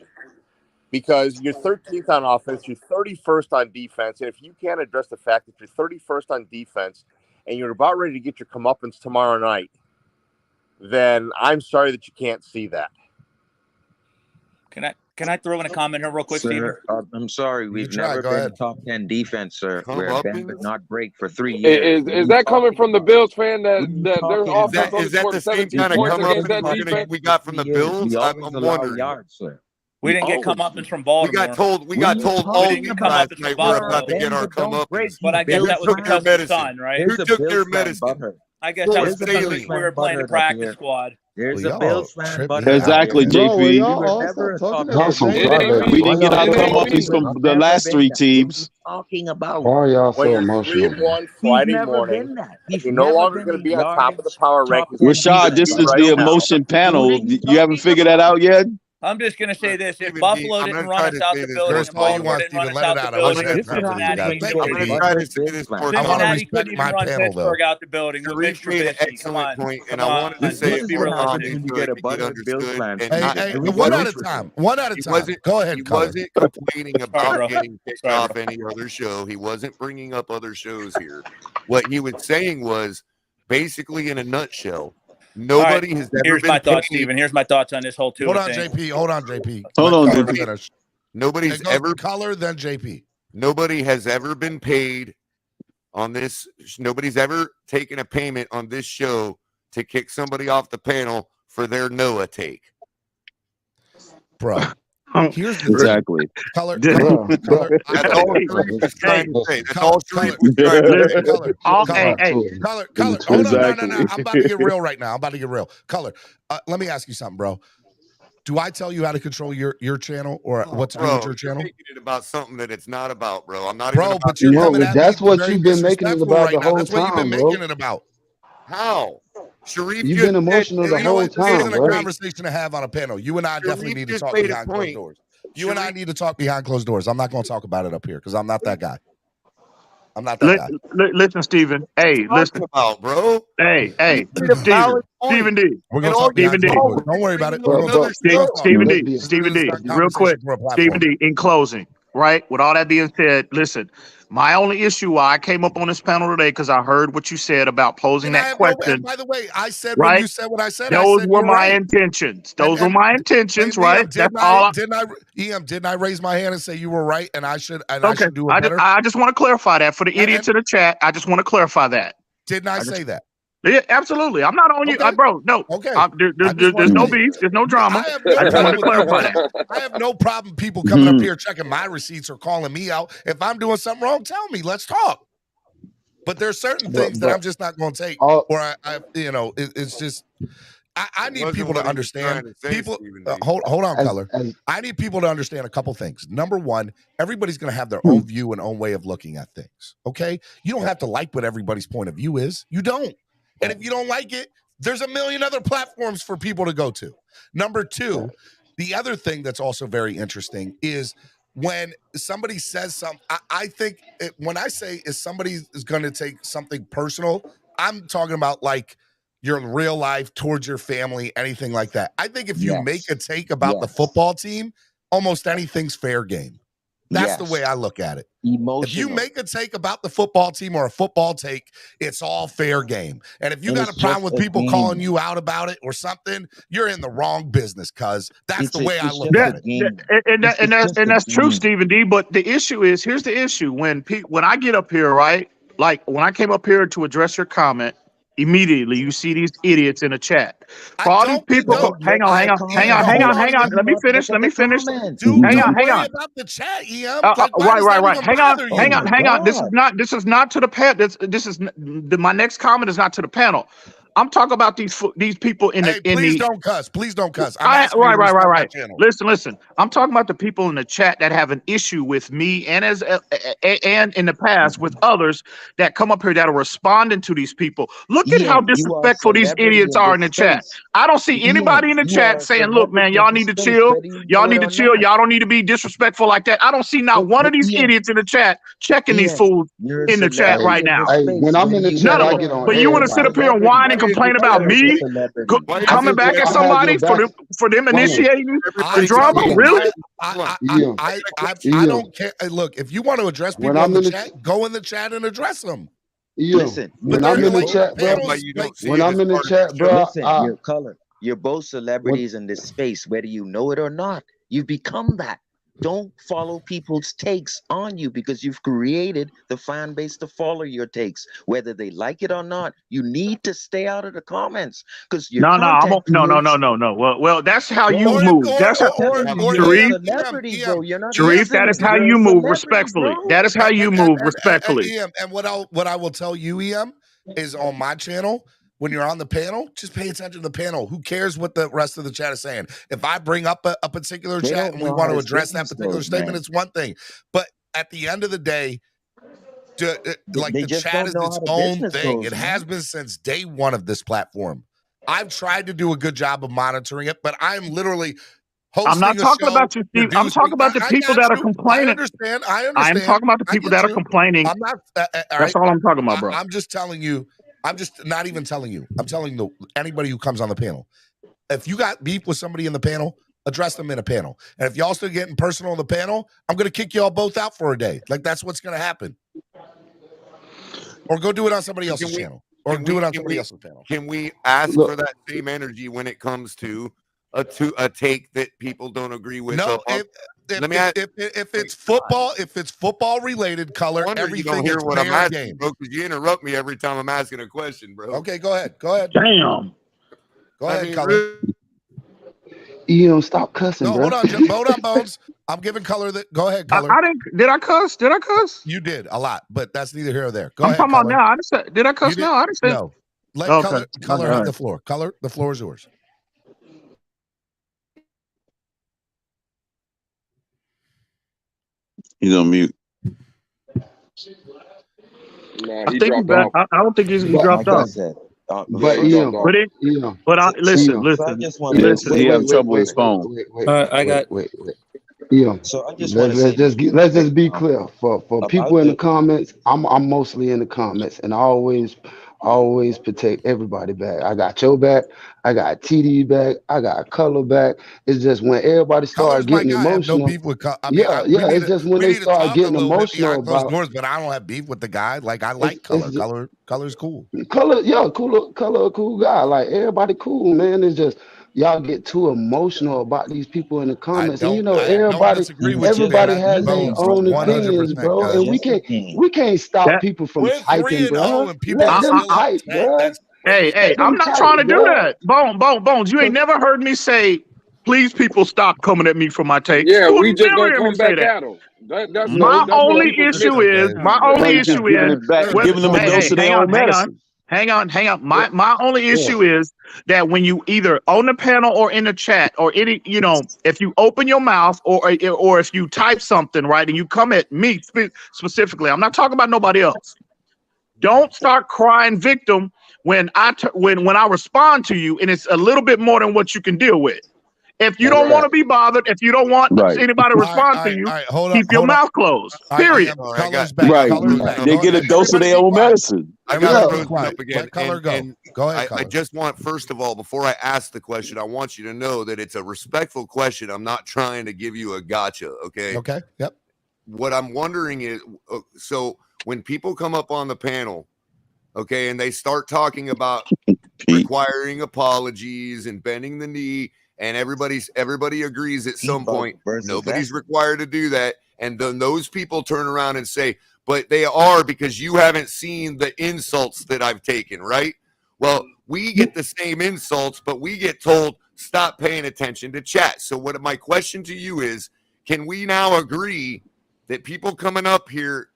Because you're 13th on offense, you're 31st on defense, and if you can't address the fact that you're 31st on defense and you're about ready to get your comeuppance tomorrow night, then I'm sorry that you can't see that. Can I throw in a comment here real quick, Steven? Sir, I'm sorry. We've never been top 10 defense, sir. We're bend but not break for 3 years. Is that coming from the Bills fan that their offense only Is that scored the same 17 kind of points come against up that defense? we got from the Bills? I'm wondering. Yards, sir. We didn't get comeuppance from Baltimore. We got told all we didn't week last night we're about to get our comeuppance. But I guess that was because of the sun, right? Who took their medicine? I guess that was because we were playing the practice squad. There's a Bills fan. Exactly, JP. We didn't get our comeuppance from the last 3 teams. Talking about why are y'all so When you're emotional? 3-1 Friday morning, you're no longer going to be on top of the power rankings. Rashad, this is the emotion panel. You haven't figured that out yet? I'm just going to say this. If Buffalo didn't run us out the building and Baltimore didn't run us out the building, Cincinnati couldn't even run Pittsburgh out the building. Come on. And I wanted to say it more one at a time. One at a time. Go ahead. He wasn't complaining about getting kicked off any other show. He wasn't bringing up other shows here. What he was saying was, basically, in a nutshell, nobody has ever Here's been my thoughts, paid. Steven. Here's my thoughts on this whole tour Hold on, thing. JP. Hold on, JP. JP. Nobody's ever color than JP. Nobody has ever been paid on this. Nobody's ever taken a payment on this show to kick somebody off the panel for their Noah take. Bro. Here's the exactly color. That's all Sharif was trying to say. That's all Sharif was trying to say. Color. Hold on, no. I'm about to get real right now. I'm about to get real. Color. Let me ask you something, bro. Do I tell you how to control your channel or what to do with your channel? You're making it about something that it's not about, bro. I'm not bro, even but you're coming at that's me what very you've been making it disrespectful about right the now. whole That's what you've time, been bro. making it about. How? Sharif, You've been emotional the whole time, This isn't a bro. conversation to have on a panel. You and I definitely need to talk behind closed doors. You and I need to talk behind closed doors. I'm not going to talk about it up here because I'm not that guy. I'm not that guy. Listen, Steven. Hey, listen. About, bro. Hey, Steven D. We're going to talk behind closed doors. Don't worry about it. Stephen D. Real quick. Stephen D. In closing, right? With all that being said, listen. My only issue why I came up on this panel today because I heard what you said about posing that question. By the way, I said right? when you said what I said. Those were my intentions. Those were my intentions, right? Didn't I raise my hand and say you were right and I should do it better? I just want to clarify that for the idiots in the chat. I just want to clarify that. Didn't I say that? Yeah, absolutely. I'm not on you, bro. No. Okay. There's no beef. There's no drama. I just want to clarify that. I have no problem people coming up here checking my receipts or calling me out. If I'm doing something wrong, tell me. Let's talk. But there's certain things that I'm just not going to take. Or it's just. I need people to understand. People, hold on, Color. I need people to understand a couple things. Number one, everybody's going to have their own view and own way of looking at things. Okay, you don't have to like what everybody's point of view is. You don't. And if you don't like it, there's a million other platforms for people to go to. Number two, the other thing that's also very interesting is when somebody says something. I think when I say is somebody is going to take something personal, I'm talking about like your real life towards your family, anything like that. I think if you make a take about the football team, almost anything's fair game. That's the way I look at it. If you make a take about the football team or a football take, it's all fair game. And if you got a problem with people calling you out about it or something, you're in the wrong business, cuz that's the way I look at it. And that's true, Stephen D. But the issue is, here's the issue. When I get up here, right? Like when I came up here to address your comment, immediately you see these idiots in the chat. For all these people, hang on. Let me finish. Dude, hang on. About the chat, EM. Right. Hang on. This is not to the panel. This is my next comment is not to the panel. I'm talking about these people in the. Please don't cuss. Please don't cuss. Right. Listen. I'm talking about the people in the chat that have an issue with me and and in the past with others that come up here that are responding to these people. Look at how disrespectful these idiots are in the chat. I don't see anybody in the chat saying, "Look, man, y'all need to chill. Y'all need to chill. Y'all don't need to be disrespectful like that." I don't see not one of these idiots in the chat checking these fools in the chat right now. When I'm in the chat, I get on. But you want to sit up here and whine and complain about me coming back at somebody for them initiating the drama? Really? I don't care. Look, if you want to address people in the chat, go in the chat and address them. Listen, when I'm in the chat, bro. When I'm in the chat, bro. Listen, your color. You're both celebrities in this space, whether you know it or not. You've become that. Don't follow people's takes on you because you've created the fan base to follow your takes, whether they like it or not. You need to stay out of the comments because your content. No. Well, that's how you move. That's how Sharif. Sharif, that is how you move respectfully. That is how you move respectfully. And what I will tell you, EM, is on my channel. When you're on the panel, just pay attention to the panel. Who cares what the rest of the chat is saying? If I bring up a particular chat and we want to address that particular statement, it's one thing. But at the end of the day, the chat is its own thing. It has been since day one of this platform. I've tried to do a good job of monitoring it, but I'm literally hosting I'm not talking about you, Steve. I'm talking about the people that are complaining. I understand. I'm talking about the people that are complaining. I'm not. That's all I'm talking about, bro. I'm just telling you. I'm just not even telling you. I'm telling anybody who comes on the panel. If you got beef with somebody in the panel, address them in a panel. And if y'all still getting personal in the panel, I'm going to kick y'all both out for a day. Like, that's what's going to happen. Or go do it on somebody else's channel. Or do it on somebody else's panel. Can we ask for that same energy when it comes to a take that people don't agree with? No, if it's football related, color, everything. You don't hear what I'm asking, bro, because you interrupt me every time I'm asking a question, bro. Okay, go ahead. Damn. Go ahead, color. Stop cussing, bro. Hold on, Bones. I'm giving color that. Go ahead, color. Did I cuss? Did I cuss? You did a lot, but that's neither here or there. Go I'm ahead. talking about now. I just said, did I cuss now? I didn't say. No. Let color have the floor. Color, the floor is yours. He's on mute. Nah, I think he's back. I don't think he dropped off. Listen. He have trouble with his phone. Wait. Yeah. So I just let's just be clear for people in the comments. I'm mostly in the comments, and I always protect everybody back. I got your back. I got TD back. I got color back. It's just when everybody started getting emotional. No beef with it's just when they start getting emotional about doors, but I don't have beef with the guy. Like, I like color. Color's cool. Color, a cool guy. Like, everybody cool, man. It's just y'all get too emotional about these people in the comments. And everybody has their own opinions, bro. And we can't stop people from typing, bro. Let them type, bro. Hey, I'm not trying to do that. Bones, you ain't never heard me say, please, people, stop coming at me for my takes. Yeah, we just gonna come back at them. My only issue is giving them a dose of their own medicine. Hang on. My only issue is that when you either on the panel or in the chat or any, if you open your mouth or if you type something, right, and you come at me specifically, I'm not talking about nobody else. Don't start crying victim when I respond to you, and it's a little bit more than what you can deal with. If you don't want to be bothered, if you don't want anybody to respond to you, keep your mouth closed. Period. They get a dose of their own medicine. I got to throw up again. Let color go. Go ahead, color. I just want, first of all, before I ask the question, I want you to know that it's a respectful question. I'm not trying to give you a gotcha, okay? Okay, yep. What I'm wondering is, so when people come up on the panel, okay, and they start talking about requiring apologies and bending the knee, and everybody agrees at some point nobody's required to do that, and then those people turn around and say, but they are, because you haven't seen the insults that I've taken, right? Well, we get the same insults, but we get told stop paying attention to chat. So what my question to you is, can we now agree that people coming up here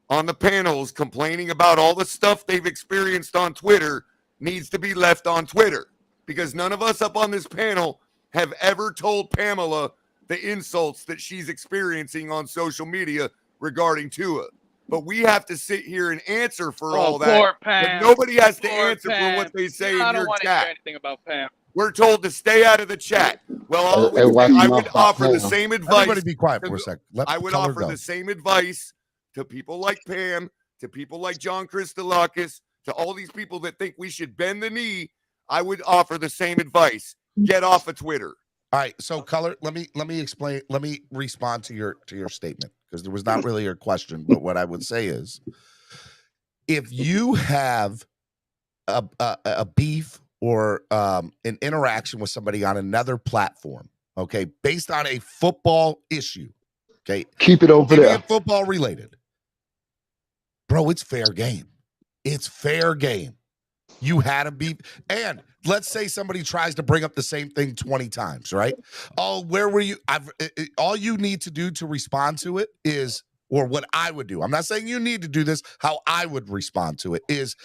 on the panels complaining about all the stuff they've experienced on Twitter needs to be left on Twitter? Because none of us up on this panel have ever told Pamela the insults that she's experiencing on social media regarding Tua. But we have to sit here and answer for all that. But nobody has to answer for what they say in your chat. I don't want to hear anything about Pam. We're told to stay out of the chat. Well, I would offer the same advice. Everybody be quiet for a second. I would offer the same advice to people like Pam, to people like John Christolakis, to all these people that think we should bend the knee. I would offer the same advice. Get off of Twitter. All right, so color. Let me explain. Let me respond to your statement, because there was not really your question, but what I would say is, if you have a beef or an interaction with somebody on another platform, okay, based on a football issue, okay, keep it over there. Football related, bro. It's fair game. It's fair game. You had a beef, and let's say somebody tries to bring up the same thing 20 times, right? Oh, where were you? All you need to do to respond to it is, or what I would do. I'm not saying you need to do this. How I would respond to it is,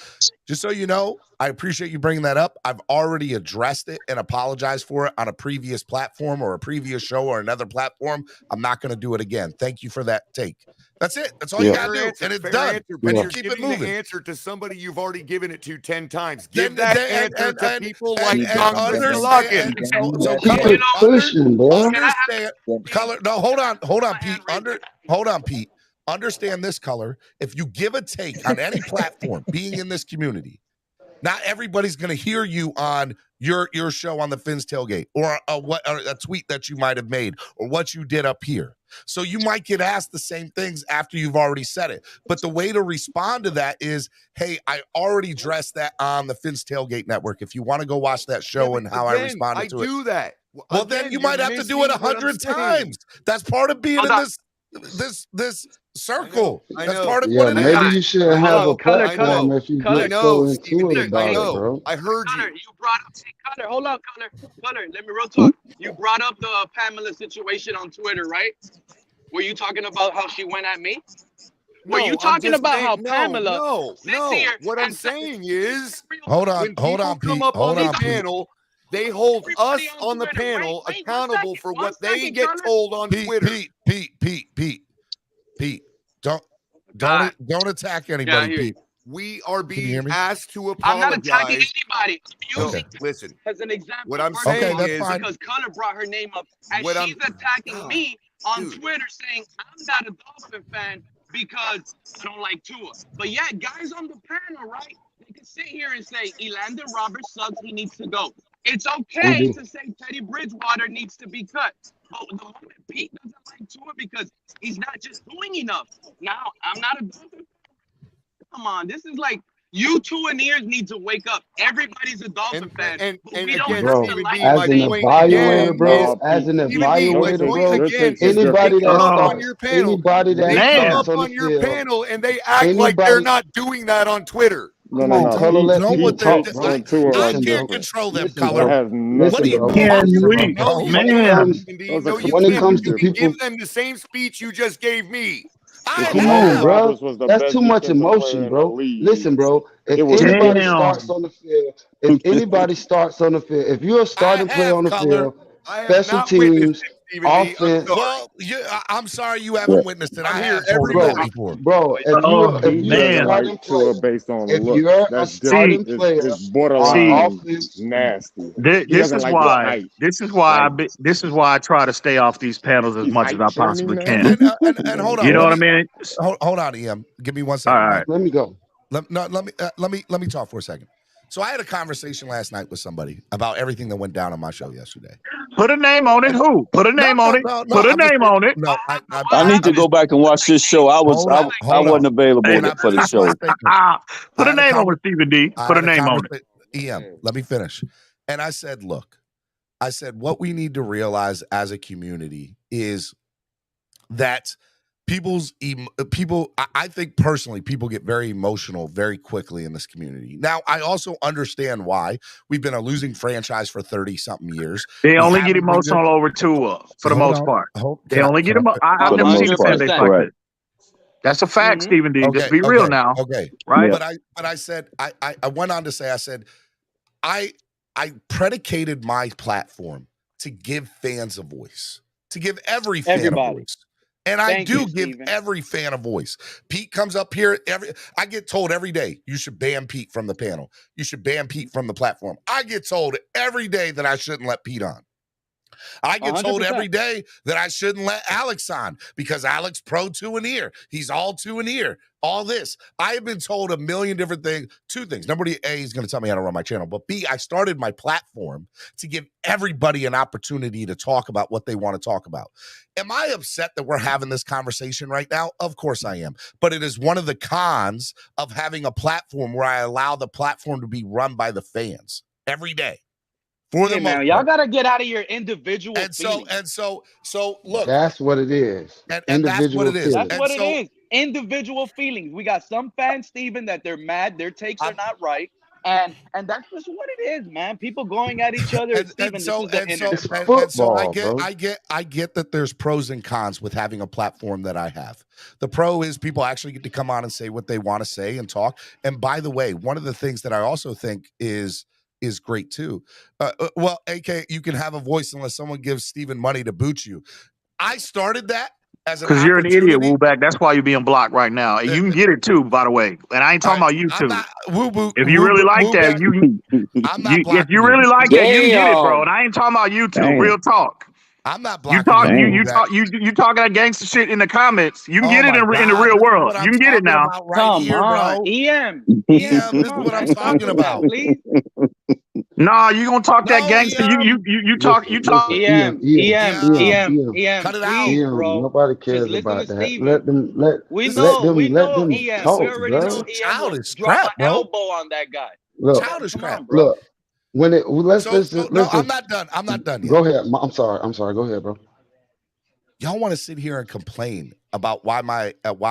just so you know, I appreciate you bringing that up. I've already addressed it and apologized for it on a previous platform or a previous show or another platform. I'm not going to do it again. Thank you for that take. That's it. That's all you got to do. And it's done. But you you're keep it giving moving. the answer to somebody you've already given it to 10 times. Give that answer to people like Congress understand. So keep it pushing, bro. Understand. Color. No, hold on, Pete. Hold on, Pete. Understand this, Color. If you give a take on any platform being in this community, not everybody's going to hear you on your show on the Fins Tailgate or a tweet that you might have made or what you did up here. So you might get asked the same things after you've already said it. But the way to respond to that is, hey, I already addressed that on the Fins Tailgate Network. If you want to go watch that show and how I responded to it. I do that. Well, then you might have to do it 100 times. That's part of being in this circle. That's part of what it is. Maybe you should have a platform if you get so into it about it, bro. I heard you. You brought up, Connor, hold on, Connor, let me real talk. You brought up the Pamela situation on Twitter, right? Were you talking about how she went at me? Were you talking about how Pamela? No. What I'm saying is, hold on, Pete. On the panel, they hold us on the panel accountable for what they get told on Twitter. Pete, don't attack anybody, Pete. We are being asked to apologize. I'm not attacking anybody. I'm using listen, as an example. What I'm saying is because Connor brought her name up, and she's attacking me on Twitter, saying I'm not a Dolphin fan because I don't like Tua. But yeah, guys on the panel, right? They can sit here and say Elandon Roberts sucks. He needs to go. It's okay to say Teddy Bridgewater needs to be cut. But the moment Pete doesn't like Tua because he's not just doing enough. Now, I'm not a Dolphin fan. Come on, this is like you two and ears need to wake up. Everybody's a Dolphin fan. Bro, as an evaluator, bro, anybody that starts on your panel and they act like they're not doing that on Twitter. I can't control them, Color. What do you when it comes to people, give them the same speech you just gave me. Come on, bro. That's too much emotion, bro. Listen, bro. If anybody starts on the field, if you're a starting player on the field, special teams, offense. Well, I'm sorry you haven't witnessed it. I have told you that before. Bro, if you're a starting player, it's borderline nasty. This is why I try to stay off these panels as much as I possibly can. And hold on, you know what I mean? Hold on, EM. Give me 1 second. All right, let me go. Let me talk for a second. So I had a conversation last night with somebody about everything that went down on my show yesterday. Put a name on it. Who? Put a name on it. Put a name on it. No, I need to go back and watch this show. I wasn't available for the show. Put a name on it, Stephen D. Put a name on it. EM, let me finish. And I said, look, what we need to realize as a community is that I think personally, people get very emotional very quickly in this community. Now, I also understand why. We've been a losing franchise for 30-something years. They only get emotional over Tua for the most part. They only get emotional. I've never seen a fan base like that. That's a fact, Stephen D. Just be real now. Okay. Right? But I said, I went on to say, I said, I predicated my platform to give fans a voice, to give every fan a voice. And I do give every fan a voice. Pete comes up here. I get told every day, you should ban Pete from the panel. You should ban Pete from the platform. I get told every day that I shouldn't let Pete on. I get 100%. told every day that I shouldn't let Alex on because Alex pro to an ear. He's all to an ear. All this. I have been told a million different things. Two things. Number one, A, he's going to tell me how to run my channel. But B, I started my platform to give everybody an opportunity to talk about what they want to talk about. Am I upset that we're having this conversation right now? Of course I am. But it is one of the cons of having a platform where I allow the platform to be run by the fans every day. Hey, man, y'all gotta get out of your individual feelings. So look, that's what it is. And that's what it is. That's what it is. Individual feelings. We got some fans, Steven, that they're mad, their takes are not right, and that's just what it is, man. People going at each other. I get that there's pros and cons with having a platform that I have. The pro is people actually get to come on and say what they want to say and talk. And by the way, one of the things that I also think is great too. Well, AK, you can have a voice unless someone gives Steven money to boot you. I started that as an because you're an idiot, Wooback. That's why you're being blocked right now. And you can get it too, by the way. And I ain't talking about YouTube. If you really like that, if you really like that, you can get it, bro. And I ain't talking about YouTube. Damn. Real talk. I'm not blocking you talking that gangster shit in the comments. You can get it in the real world. You can get it now. Come on, EM. This is what I'm talking about. Nah, you gonna talk that gangster? You talk. EM. Cut it out, please, bro. Nobody cares about that. Let them talk, we already know EM childish drop crap, an bro. elbow on that guy. Childish crap, bro. Look, when it let's I'm not done. I'm not done yet. Go ahead. I'm sorry. Go ahead, bro. Y'all want to sit here and complain about why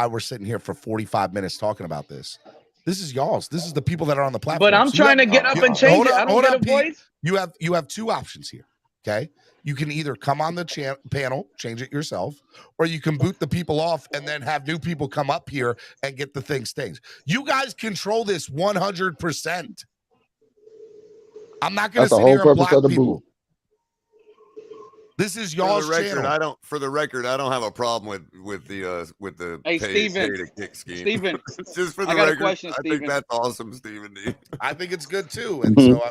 we're sitting here for 45 minutes talking about this. This is y'all's. This is the people that are on the platform. But I'm trying to get up and change it. I don't get a voice. You have two options here. Okay. You can either come on the panel, change it yourself, or you can boot the people off and then have new people come up here and get the thing staged. You guys control this 100%. I'm not going to sit here and block people. This is y'all's channel. For the record, I don't have a problem with the hey, pay to kick scheme. Steven, just for the I got record, a question, I think that's awesome, Steven. I think it's good too. And so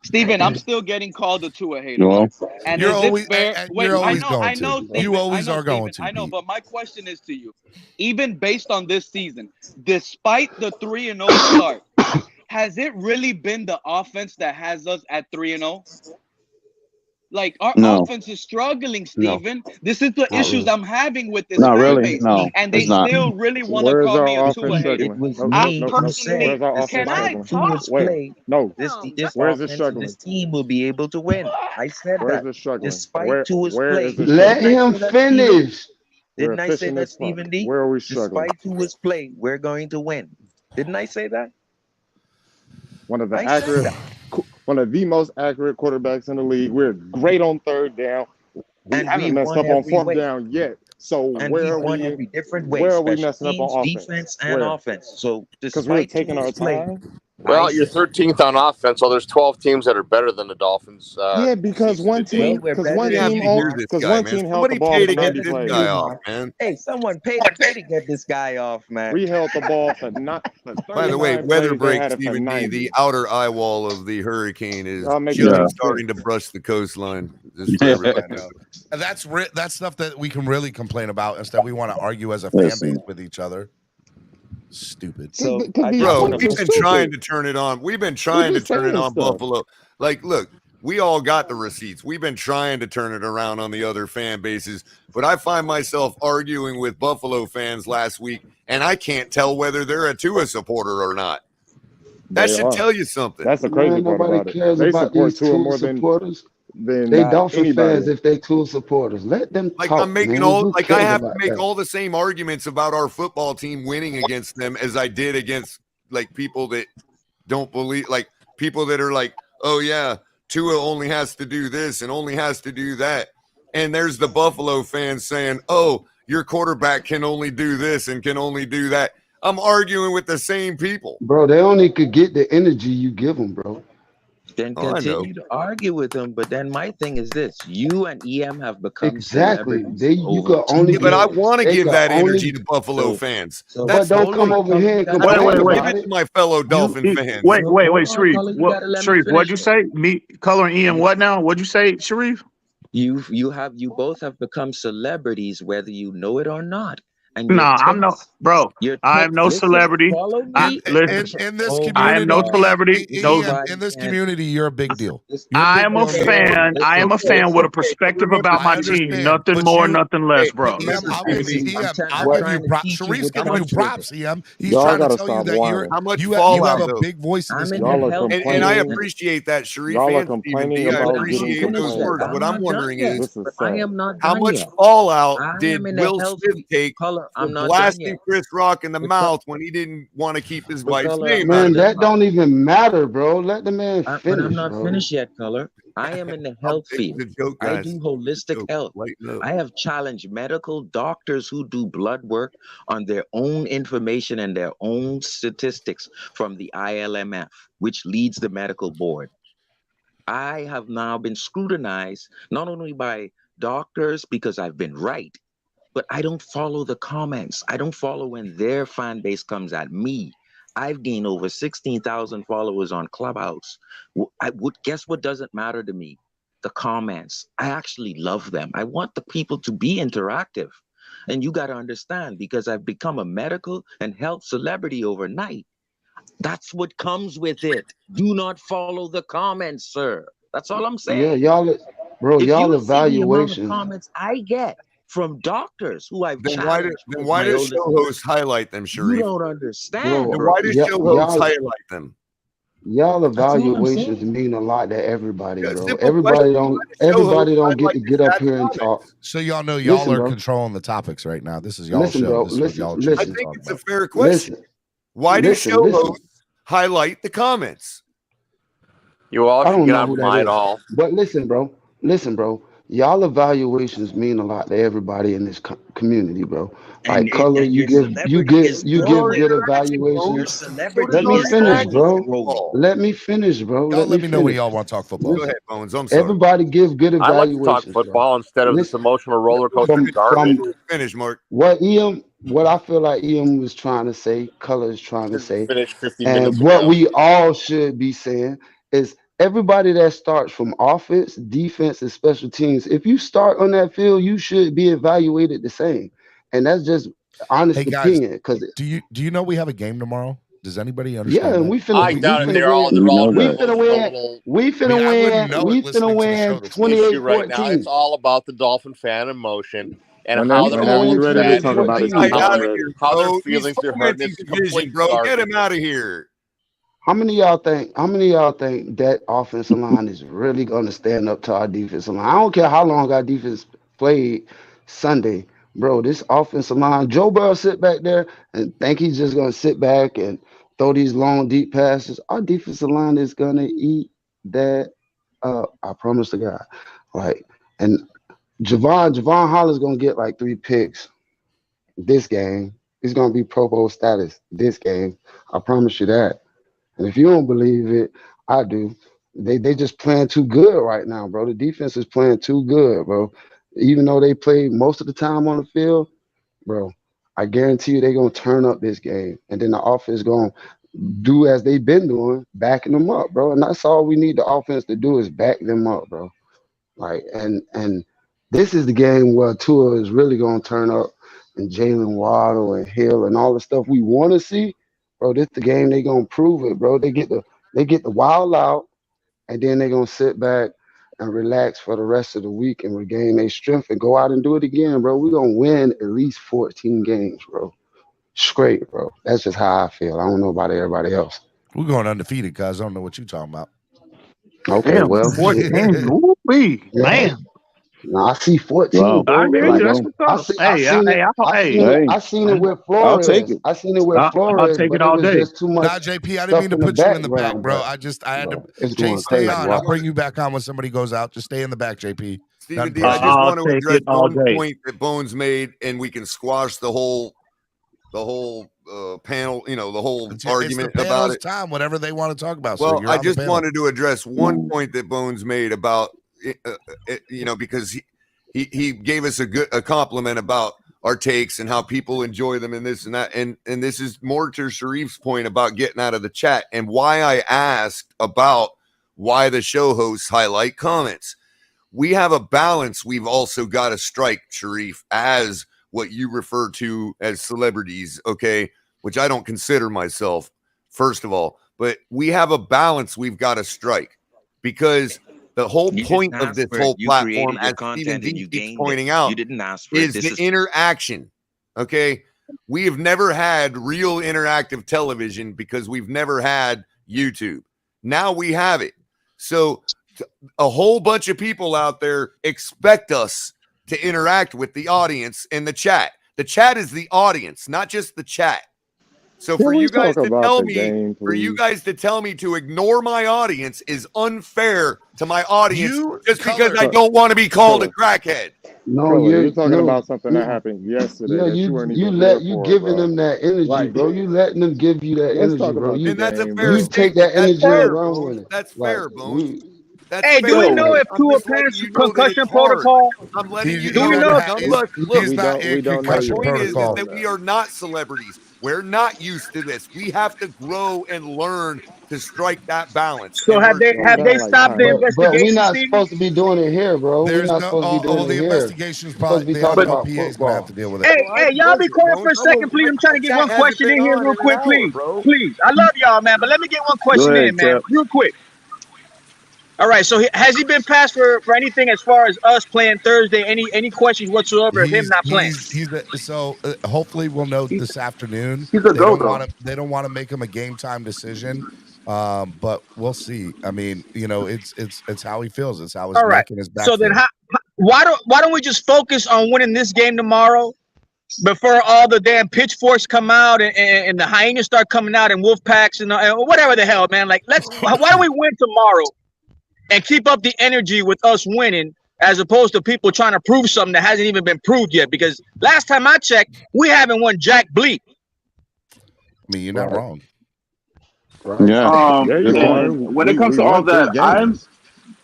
Steven, I'm still getting called a Tua hater. And you're is always, it fair? and Wait, you're always I going know, to. Steven, You always are going Steven, to. I know, Pete. but my question is to you. Even based on this season, despite the 3-0 start, has it really been the offense that has us at 3-0? Like our offense is struggling, Steven. This is the issues I'm having with this fan base. And they still really want to call me a Tua hater. It was I personally, can I talk? This team will be able to win. I said that. Despite Tua's play. Let him finish. Didn't I say that, Stephen D? Where are we struggling? Despite Tua's play, we're going to win. Didn't I say that? One of the most accurate quarterbacks in the league. We're great on third down. We haven't messed up on fourth down yet. So where are we? Every different way. Where are we messing up on offense? Defense and offense. So because we're taking our time. Well, you're 13th on offense. So there's 12 teams that are better than the Dolphins. Yeah, because one team held the ball for 90 plays. Hey, someone paid to get this guy off, man. We held the ball for By the way, weather break, Stephen D. The outer eye wall of the hurricane is just starting to brush the coastline. Just for everybody. And that's stuff that we can really complain about instead. We want to argue as a fan base with each other. Stupid. So, bro, we've been trying to turn it on. We've been trying to turn it on Buffalo. Like, look, we all got the receipts. We've been trying to turn it around on the other fan bases, but I find myself arguing with Buffalo fans last week, and I can't tell whether they're a Tua supporter or not. That should tell you something. That's the crazy part about it. They support Tua more than they Dolphin fans if they Tua supporters. Let them like talk, I'm making man. I have to make all the same arguments about our football team winning against them as I did against like people that don't believe, like people that are like, oh yeah, Tua only has to do this and only has to do that. And there's the Buffalo fans saying, oh, your quarterback can only do this and can only do that. I'm arguing with the same people. Bro, they only could get the energy you give them, bro. Then Oh, I know. continue to argue with them. But then my thing is this: you and EM have become Exactly. celebrities You could only Yeah, but I get. want to They give could that only. energy to Buffalo fans. But don't come over here and complain Wait. about Give it it. to my fellow Dolphin fans. Wait, Hold on, Sharif. Color, you gotta let me Sharif, what'd finish you it. say? Me, Color, and Ian, what now? What'd you say, Sharif? You both have become celebrities, whether you know it or not. And Nah, I'm no, bro. I am no listen, celebrity. follow me. In this Oh I am no community, celebrity. in this community, you're a big deal. You're I big am a deal. fan. I am a fan with a perspective about my team. Nothing more, nothing less, bro. I'll give you props. Sharif's giving you props, EM. He's Y'all trying to gotta tell you stop that whining. How much you fallout, have a though? big voice in this Y'all are community. And I complaining. appreciate that, Sharif Y'all are and Stephen complaining D. I about appreciate getting those complained words. about. What I'm wondering is, This is I sad. am not how done much yet. fallout I did am in a Will healthy Smith take Color. for I'm not done blasting yet. Chris Rock in the mouth when he didn't want to keep his wife's Color, I'm name not out Man, of it? done. that don't even matter, bro. Let the man But I'm finish, not bro. finished yet, Color. I am in the health field. The joke, I guys. do holistic health. Lighten up. I have challenged medical doctors who do blood work on their own information and their own statistics from the ILMF, which leads the medical board. I have now been scrutinized not only by doctors because I've been right, but I don't follow the comments. I don't follow when their fan base comes at me. I've gained over 16,000 followers on Clubhouse. I would guess what doesn't matter to me? The comments. I actually love them. I want the people to be interactive. And you got to understand, because I've become a medical and health celebrity overnight, that's what comes with it. Do not follow the comments, sir. That's all I'm Yeah, saying. y'all, bro. If Y'all you see the amount of evaluations. comments I get from doctors who I've Then challenged why with does my show holistic, hosts highlight them, you Sharif? don't understand, Bro, Then bro. why do show hosts highlight them? Y'all That's all I'm evaluations saying. mean a lot to everybody, Yeah, bro. simple question. Everybody don't get to get up here and talk. So y'all know y'all Listen, are bro. controlling the topics right now. This is y'all Listen, show. bro. This is what y'all I choose to think talk it's about. a fair question. Why do show hosts highlight the comments? You all I should don't get know on who that mine is. all. But listen, bro. Y'all evaluations mean a lot to everybody in this community, bro. Like Color, And you your give celebrity is growing. good Your evaluations. celebrity Let me is finish, always bro. growing. Let me finish, bro. Y'all Let me let me know when finish. y'all want to talk football. Go ahead, Bones. I'm sorry. Everybody give good I like to talk evaluations, bro. football instead of this Listen, emotional roller coaster from garbage. Finish, Mark. what I feel like Ian was trying to say, Color is trying to say, Finished 50 and minutes what ago. we all should be saying is everybody that starts from offense, defense, and special teams, if you start on that field, you should be evaluated the same. And that's just honest Hey guys, opinion. Because do you know we have a game tomorrow? Does anybody yeah, understand and that? we I finna doubt it. They're all win. under the most notable. We I mean, I wouldn't know it we finna listening to the show win this The issue 28-14. right now. It's all about the Dolphin fan emotion and how We they're finna all Whenever win you're ready to upset. talk about it, 28-14. Steve, Out I'm of ready. here, How their bro. He's feelings are hurt. fomenting It's division, complete bro. Get garbage. him out of here. How many of y'all think that offensive line is really gonna stand up to our defensive line? I don't care how long our defense played Sunday, bro. This offensive line, Joe Burrow sit back there and think he's just gonna sit back and throw these long, deep passes. Our defensive line is gonna eat that up. I promise to God. Like, and Javon Holland's gonna get like 3 picks this game. He's gonna be Pro Bowl status this game. I promise you that. And if you don't believe it, I do. They just playing too good right now, bro. The defense is playing too good, bro. Even though they play most of the time on the field, bro, I guarantee you they're gonna turn up this game. And then the offense gonna do as they've been doing, backing them up, bro. And that's all we need the offense to do is back them up, bro. Like and this is the game where Tua is really gonna turn up and Jalen Waddle and Hill and all the stuff we want to see, bro. This the game they gonna prove it, bro. They get the wild out and then they gonna sit back and relax for the rest of the week and regain their strength and go out and do it again, bro. We're gonna win at least 14 games, bro. Straight, bro. That's just how I feel. I don't know about everybody else. We're going undefeated, guys. I don't know what you're talking about. Okay, Damn, well, 14. Woo-wee, yeah. man. No, I see 14, Wow. bro. I hear There you you. Like That's go. what's up. I seen it. Hey, I seen it with I'll take Flores. it. I seen it with I'll Flores, take but it it all was day. just too much Nah, JP, I didn't mean stuff to in the put you in the back, background. bro. But I had to. it's Jay, going stay crazy. on. I'll Watch. bring you back on when somebody goes out. Just stay in the back, JP. Stephen D, Nothing I just personal. I'll want to take address it all one day. point that Bones made, and we can squash the whole panel, the whole it's argument the about it. Time, whatever they want to talk about. Well, so I just wanted to address one point that Bones made about, because he gave us a compliment about our takes and how people enjoy them and this and that. And this is more to Sharif's point about getting out of the chat and why I asked about why the show hosts highlight comments. We have a balance. We've also got to strike, Sharif, as what you refer to as celebrities, okay, which I don't consider myself, first of all, but we have a balance we've got to strike, because the whole point of this whole platform, as Stephen D keeps pointing out, is the interaction, okay? We have never had real interactive television because we've never had YouTube. Now we have it. So a whole bunch of people out there expect us to interact with the audience in the chat. The chat is the audience, not just the chat. So for you guys to tell me, to ignore my audience is unfair to my audience because I don't want to be called a crackhead. No, you're talking about something that happened yesterday. Yeah, you giving them that energy, bro. You letting them give you that energy, bro. And that's a fair you take that energy and run with it. That's fair, Bones. Hey, do we know if Tua passed concussion protocol? I'm letting you do know. We know? Look, he's not in concussion my point protocol. is that we are not celebrities. We're not used to this. We have to grow and learn to strike that balance. So have they stopped the investigation? But we're not supposed to be doing it here, bro. We're not supposed to be doing it here. Investigation's probably the PA's gonna have to deal with it. Hey, y'all be quiet for a second, please. I'm trying to get one question in here real quick, please. Please. I love y'all, man, but let me get one question in, man, real quick. All right, so has he been passed for anything as far as us playing Thursday? Any questions whatsoever of him not playing? Hopefully we'll know this afternoon. He's a go-go. They don't want to make him a game time decision, but we'll see. I mean, it's how he feels. It's how his neck and his back. So then, why don't we just focus on winning this game tomorrow, before all the damn pitchforks come out and the hyenas start coming out and wolf packs and whatever the hell, man? Like, why don't we win tomorrow? And keep up the energy with us winning, as opposed to people trying to prove something that hasn't even been proved yet. Because last time I checked, we haven't won jack bleep. I mean, you're not wrong. Right. Yeah. When it comes to all that,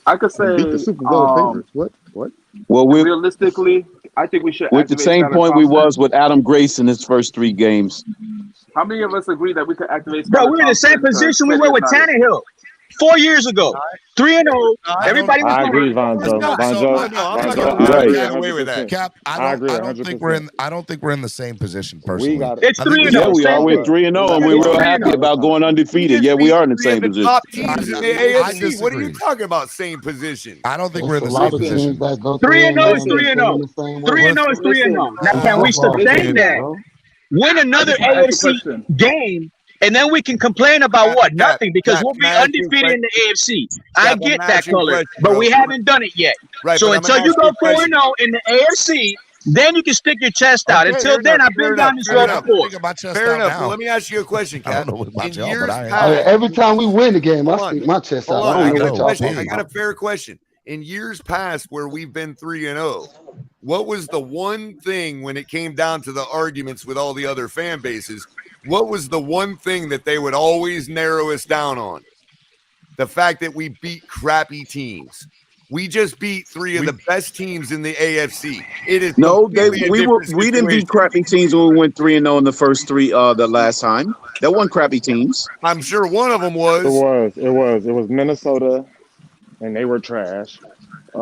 I could say beat the Super Bowl favorites. What? Well, realistically, I think we should. With the same point we was with Adam Grace in his first 3 games. How many of us agree that we could activate? Bro, we're in the same position we were with Tannehill 4 years ago. 3-0. Everybody was. I agree, Vonzo. Cap, I don't think we're in the same position personally. It's 3-0. Yeah, we are. We're 3-0, and we're real happy about going undefeated. Yeah, we are in the same position. Top teams in the AFC. What are you talking about? Same position. I don't think we're in the same position. 3-0 is 3-0. 3-0 is 3-0. Now, can we sustain that? Win another AFC game. And then we can complain about what? Nothing, because we'll be undefeated in the AFC. I get that color, but we haven't done it yet. Right, so until you go 4-0 in the AFC, then you can stick your chest out. Until then, I've been down this road before. Fair enough. Well, let me ask you a question, Cap. Every time we win the game, I stick my chest out. I got a fair question. In years past where we've been 3-0, what was the one thing when it came down to the arguments with all the other fan bases? What was the one thing that they would always narrow us down on? The fact that we beat crappy teams. We just beat 3 of the best teams in the AFC. It is we didn't beat crappy teams when we went 3-0 in the first 3 the last time. That wasn't crappy teams. I'm sure one of them was. It was Minnesota, and they were trash.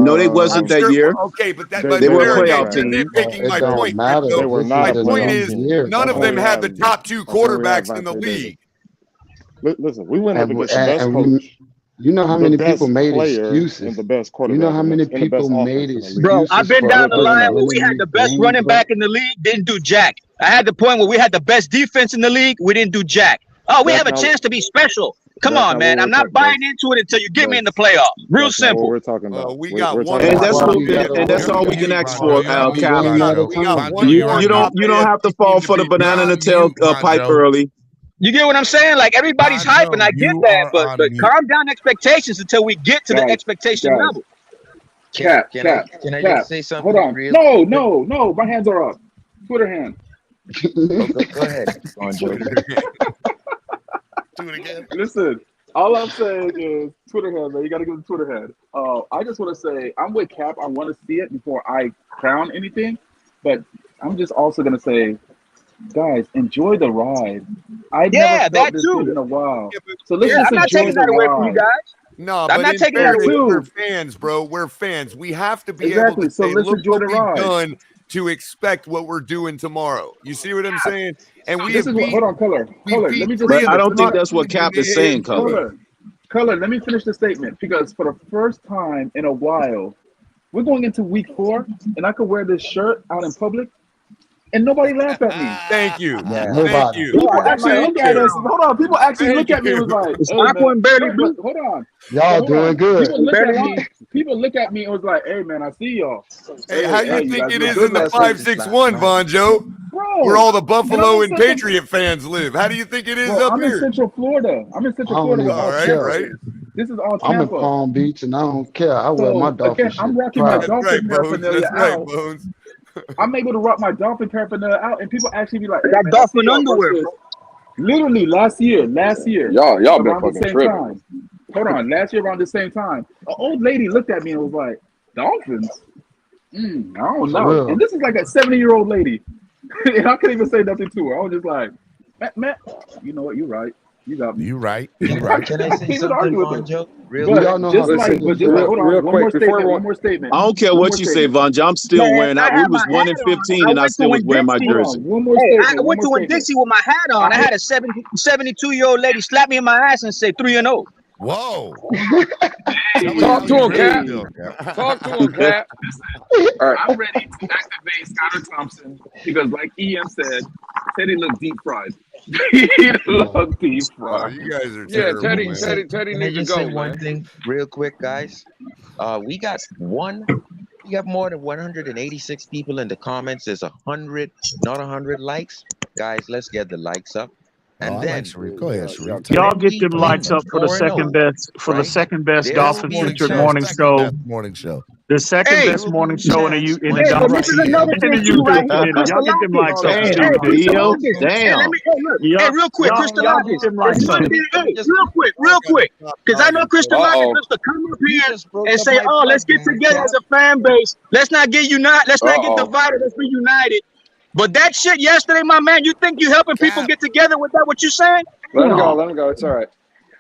No, they wasn't that year. Okay, but they were a playoff team. They're picking my point. They were not. My point is, none of them had the top 2 quarterbacks in the league. Listen, we went up against the best coach. You know how many people made excuses. The best you know how many people made excuses. Bro, I've been down the line where we had the best running back in the league, didn't do jack. I had the point where we had the best defense in the league, we didn't do jack. Oh, we have a chance to be special. Come on, man. I'm not buying into it until you get me in the playoffs. Real simple. We're talking about. We got one. And that's all we can ask for, Cap. You don't have to fall for the banana in the tail pipe early. You get what I'm saying? Like, everybody's hyping. I get that, but calm down expectations until we get to the expectation level. Cap. Can I just say something? Hold on. No. My hands are up. Twitter hand. Go ahead, Joe. Do it again. Listen, all I'm saying is Twitter head, man. You got to give the Twitter head. I just want to say I'm with Cap. I want to see it before I crown anything, but I'm just also going to say, guys, enjoy the ride. I never felt this good in a while. So let's just I'm not enjoy taking the that away ride. from you guys. No, I'm but not in taking that fairness, away. we're fans, bro. We're fans. We have to be able Exactly. to So say, let's look enjoy what the we've ride. done to expect what we're doing tomorrow. You see what I'm saying? And So we this have is what. beat, Hold on, Color. we Color. beat Let me just. But I don't think finish. that's what Cap is saying, Color. Color. Let me finish the statement because for the first time in a while, we're going into week 4, and I could wear this shirt out in public, and nobody laughed at me. Thank you. Yeah. Thank you. People actually look at us. Hold on. People actually Thank look at me and was like, The "Hey, stock man." went barely No, blue. but hold on. Y'all Hold doing on. good. People look at me and was like, "Hey, man, I see y'all." Hey, how you think guys it look is good in the last night. 561, Von Joe? Bro, Where all the and I'm Buffalo in and Central. Patriot fans live. How do you think it is Bro, up I'm in here? Central Florida. I'm in Central Florida with All all right, Tampa. right. This is all I'm in Tampa. Palm Beach and I don't care. I wear my So Dolphin again, I'm shit rocking my proud. Dolphin That's right, Bones. paraphernalia That's right, out. Bones. I'm able to rock my Dolphin paraphernalia out, and people actually be like, "Hey, That man, I see Dolphin y'all." underwear, Versus bro. literally last year, Y'all been around the fucking same tripping. time. Hold on, last year around the same time, an old lady looked at me and was like, "Dolphins? I don't For know." real. And this is like a 70-year-old lady, and I couldn't even say nothing to her. I was just like, "Man, you know what? You're right. You got me. You right. Can I say Even something, argue with Von her. Joe? Real But Do y'all know how to take hold real on, one quick more before statement. we- One more statement. I don't care One what more you say, statement. Von Joe. I'm still Man, wearing I out. We had was my hat 1-15, on. I and I went to still was wearing my Hold jersey. on, one more Hey, I statement. One went more to statement. Dixie with my hat on. I had a 72-year-old lady slap me in my ass and say 3-0. Whoa. Talk to him, Cap. Feel, Talk to him, Cap. All right. I'm ready to activate Skylar Thompson because, like EM said, Teddy looked deep fried. He looked deep Oh, fried. you guys are Yeah, terrible, Teddy man. Teddy Can I needs to just say go, one man. thing real quick, guys? We got more than 186 people in the comments. There's 100, not 100 likes. Guys, let's get the likes up. And I then like Sharif. Go ahead, Sharif. Y'all get them lights up for the 4-0, second best right? second best There Dolphin will be a featured chance. morning show. Best morning show. The second Hey, best morning show in the chance. Hey, so Dolphin this is another in thing the too, right YouTube here. community. Y'all get them lights up. Hey, Damn, Theo. Hey, let me. Hey, look. Hey, real quick, Crystal Y'all get them lights up. Hey, real quick, because I know Crystal loves to come up here and say, "Oh, let's get together as a fan base. Let's not get united. Let's not get divided. Let's be united." But that shit yesterday, my man, you think you helping people get together with that? What you saying? Let him go. Let him go. It's all right.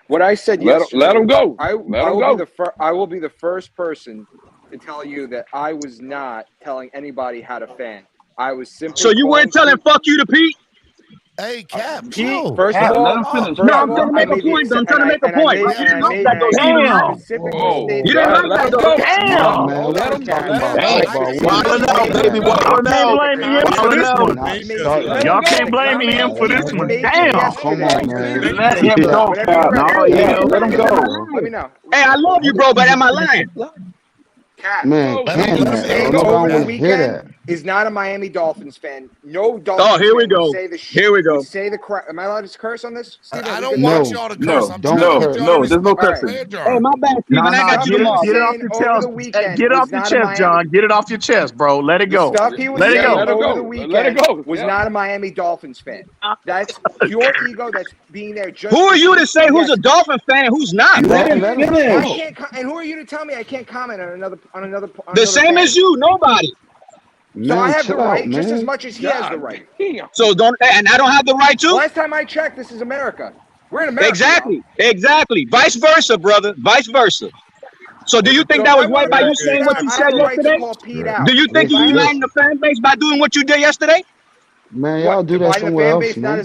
What I said yesterday. Let him go. I will be the first person to tell you that I was not telling anybody how to fan. I was simply. So you weren't telling "fuck you" to Pete? Hey, Cap. Pete, No. first of all, let him finish. No, I'm trying to make a point. I'm trying to make a point. You didn't like that, though. Damn. You didn't like that, though. Damn. Man, what you talking about? Hey, Football. wildin' out, baby. Y'all Wildin' can't out. blame him for this one. Y'all can't blame him for this one. Damn. Come on, man. Let him go, Cap. No, Yeah, EM. let him go. Let me know. Hey, I love you, bro, but am I lying? Man, can that? Saying Nobody over the want to hear that. weekend is not a Miami Dolphins fan. No Dolphins Oh, here we fan would go. say the Here we go. would say the crap. Am I allowed to curse on this? Steven, I we don't good? want No, y'all to curse. I'm trying to don't get curse. y'all to There's no respect cursing. the Hey, Jar. my bad, Steven. I got you tomorrow. Get it off your chest. Get it off your chest, John. Get it off your chest, bro. Let it The go. stuff he was Let it saying go. over the weekend was not a Miami Dolphins fan. That's pure ego. That's being there just. Who are you to say who's a Dolphin fan and who's not, bro? Man, let him I finish. can't. And who are you to tell me I can't comment on another? The same fan? as you, nobody. So I Man, have the chill out, right just as man. much as he has the right. So don't, and I don't have the right to? Last time I checked, this is America. We're in America. Exactly. Vice versa, brother. Vice versa. So do you think that was right by you saying what you said yesterday? Do you think you uniting the fan base by doing what you did yesterday? Man, y'all do that Dividing the somewhere fan else, base, man.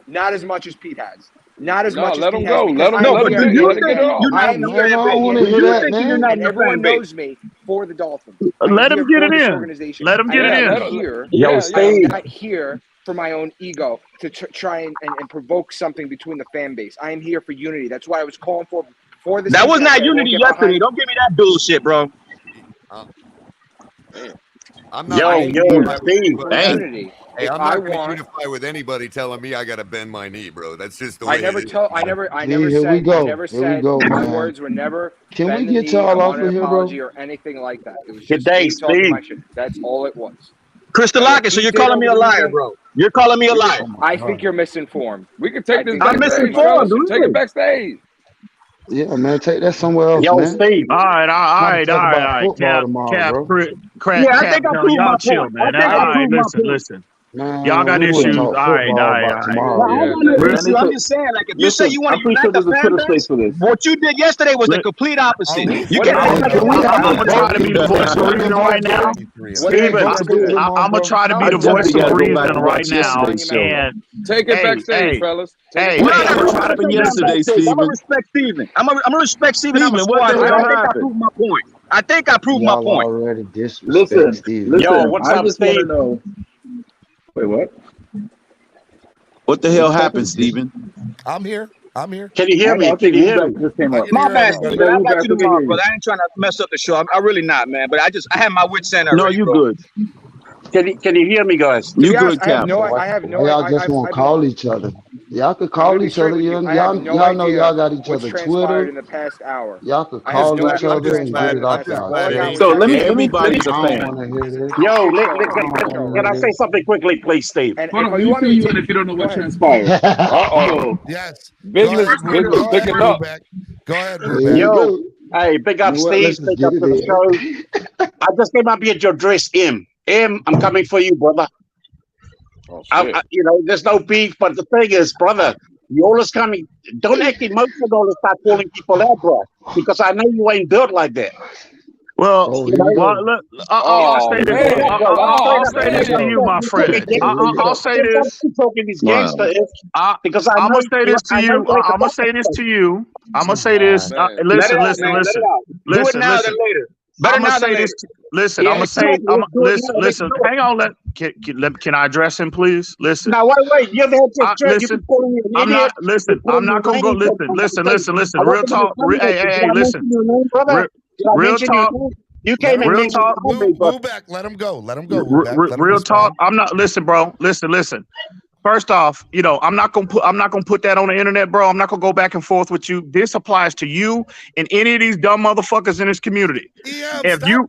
not as much as Pete has. Not as No, much as let Pete him has. go. Because Let him No, but do you think you're I not am the here. fan I don't want to base? hear Do you that, think you're man. not And the everyone fan base? knows me for the Dolphins. I'm Let him here get for it this in. organization. Let him get it I am in. not here. Yo, Steve. I'm not here for my own ego to try and provoke something between the fan base. I am here for unity. That's why I was calling for before this. That was not unity yesterday. Don't give me that bullshit, bro. I'm not Yo, Steve. Unity. Hey, If I'm I not going to want, unify with anybody telling me I got to bend my knee, bro. That's just the I way never it is. tell. I never Here we said. go. I never Here we said. go, My man. words were never. Can we bend the get knee, y'all I off want of an here, bro? apology or anything like that. It was Good just day, me talking Steve. my shit. That's all it was. Crystal Lockett, so you're calling me a liar, bro. You're calling me a liar. I think you're misinformed. We can take this I'm backstage, misinformed, fellas. Take it backstage. Yeah, man, take that somewhere else, man. Steve. All right. Football tomorrow, bro. Yeah, I think I proved my point. I think I proved my point. Listen. Man, Y'all got issues. All right. I'm just saying, like, if you say you want to unite the fan base, what you did yesterday was the complete opposite. You can't. I'm gonna try to be the voice of reason right now. I'm gonna try to be the voice of reason right now. And take it backstage, fellas. I'm gonna respect Steven. I'm gonna respect Steven. I think I proved my point. I think I proved my point. Already disrespect Steven. Yo, what's up, Steve? Wait, what? What the hell happened, Steven? I'm here. Can you hear me? Can you hear me? My bad, Steven. I'll back you tomorrow, brother. I ain't trying to mess up the show. I'm really not, man. But I had my wits in already. No, you good. Can you hear me, guys? You good, Cap? I have no. Y'all just won't call each other. Y'all could call each other. Y'all know y'all got each other Twitter. In the past hour. Y'all could call each other and get it off y'all. So let me. Everybody's a fan. Yo, can I say something quickly, please, Steve? Hold on, you see you if you don't know what transpired. Yes. Business picking up. Go ahead. Yo, hey, big up, Steve. Big up to the show. I just came up here to address him. I'm coming for you, brother. There's no beef, but the thing is, brother, you always coming. Don't act emotional and start calling people out, bro, because I know you ain't built like that. Well, I'll say this to you, my friend. I'll say this. Because I'm gonna say this to you. I'm gonna say this to you. I'm gonna say this. Listen. Do it now than later. I'm gonna say this. Listen. Listen. Hang on. Can I address him, please? Listen. Now wait. You're listen. I'm not. Listen. I'm not gonna go. Listen. Real talk. Hey. Listen. Real talk. You came in. Real talk. Move back. Let him go. Real talk. I'm not. Listen, bro. Listen. First off, I'm not gonna put that on the internet, bro. I'm not gonna go back and forth with you. This applies to you and any of these dumb motherfuckers in this community. If you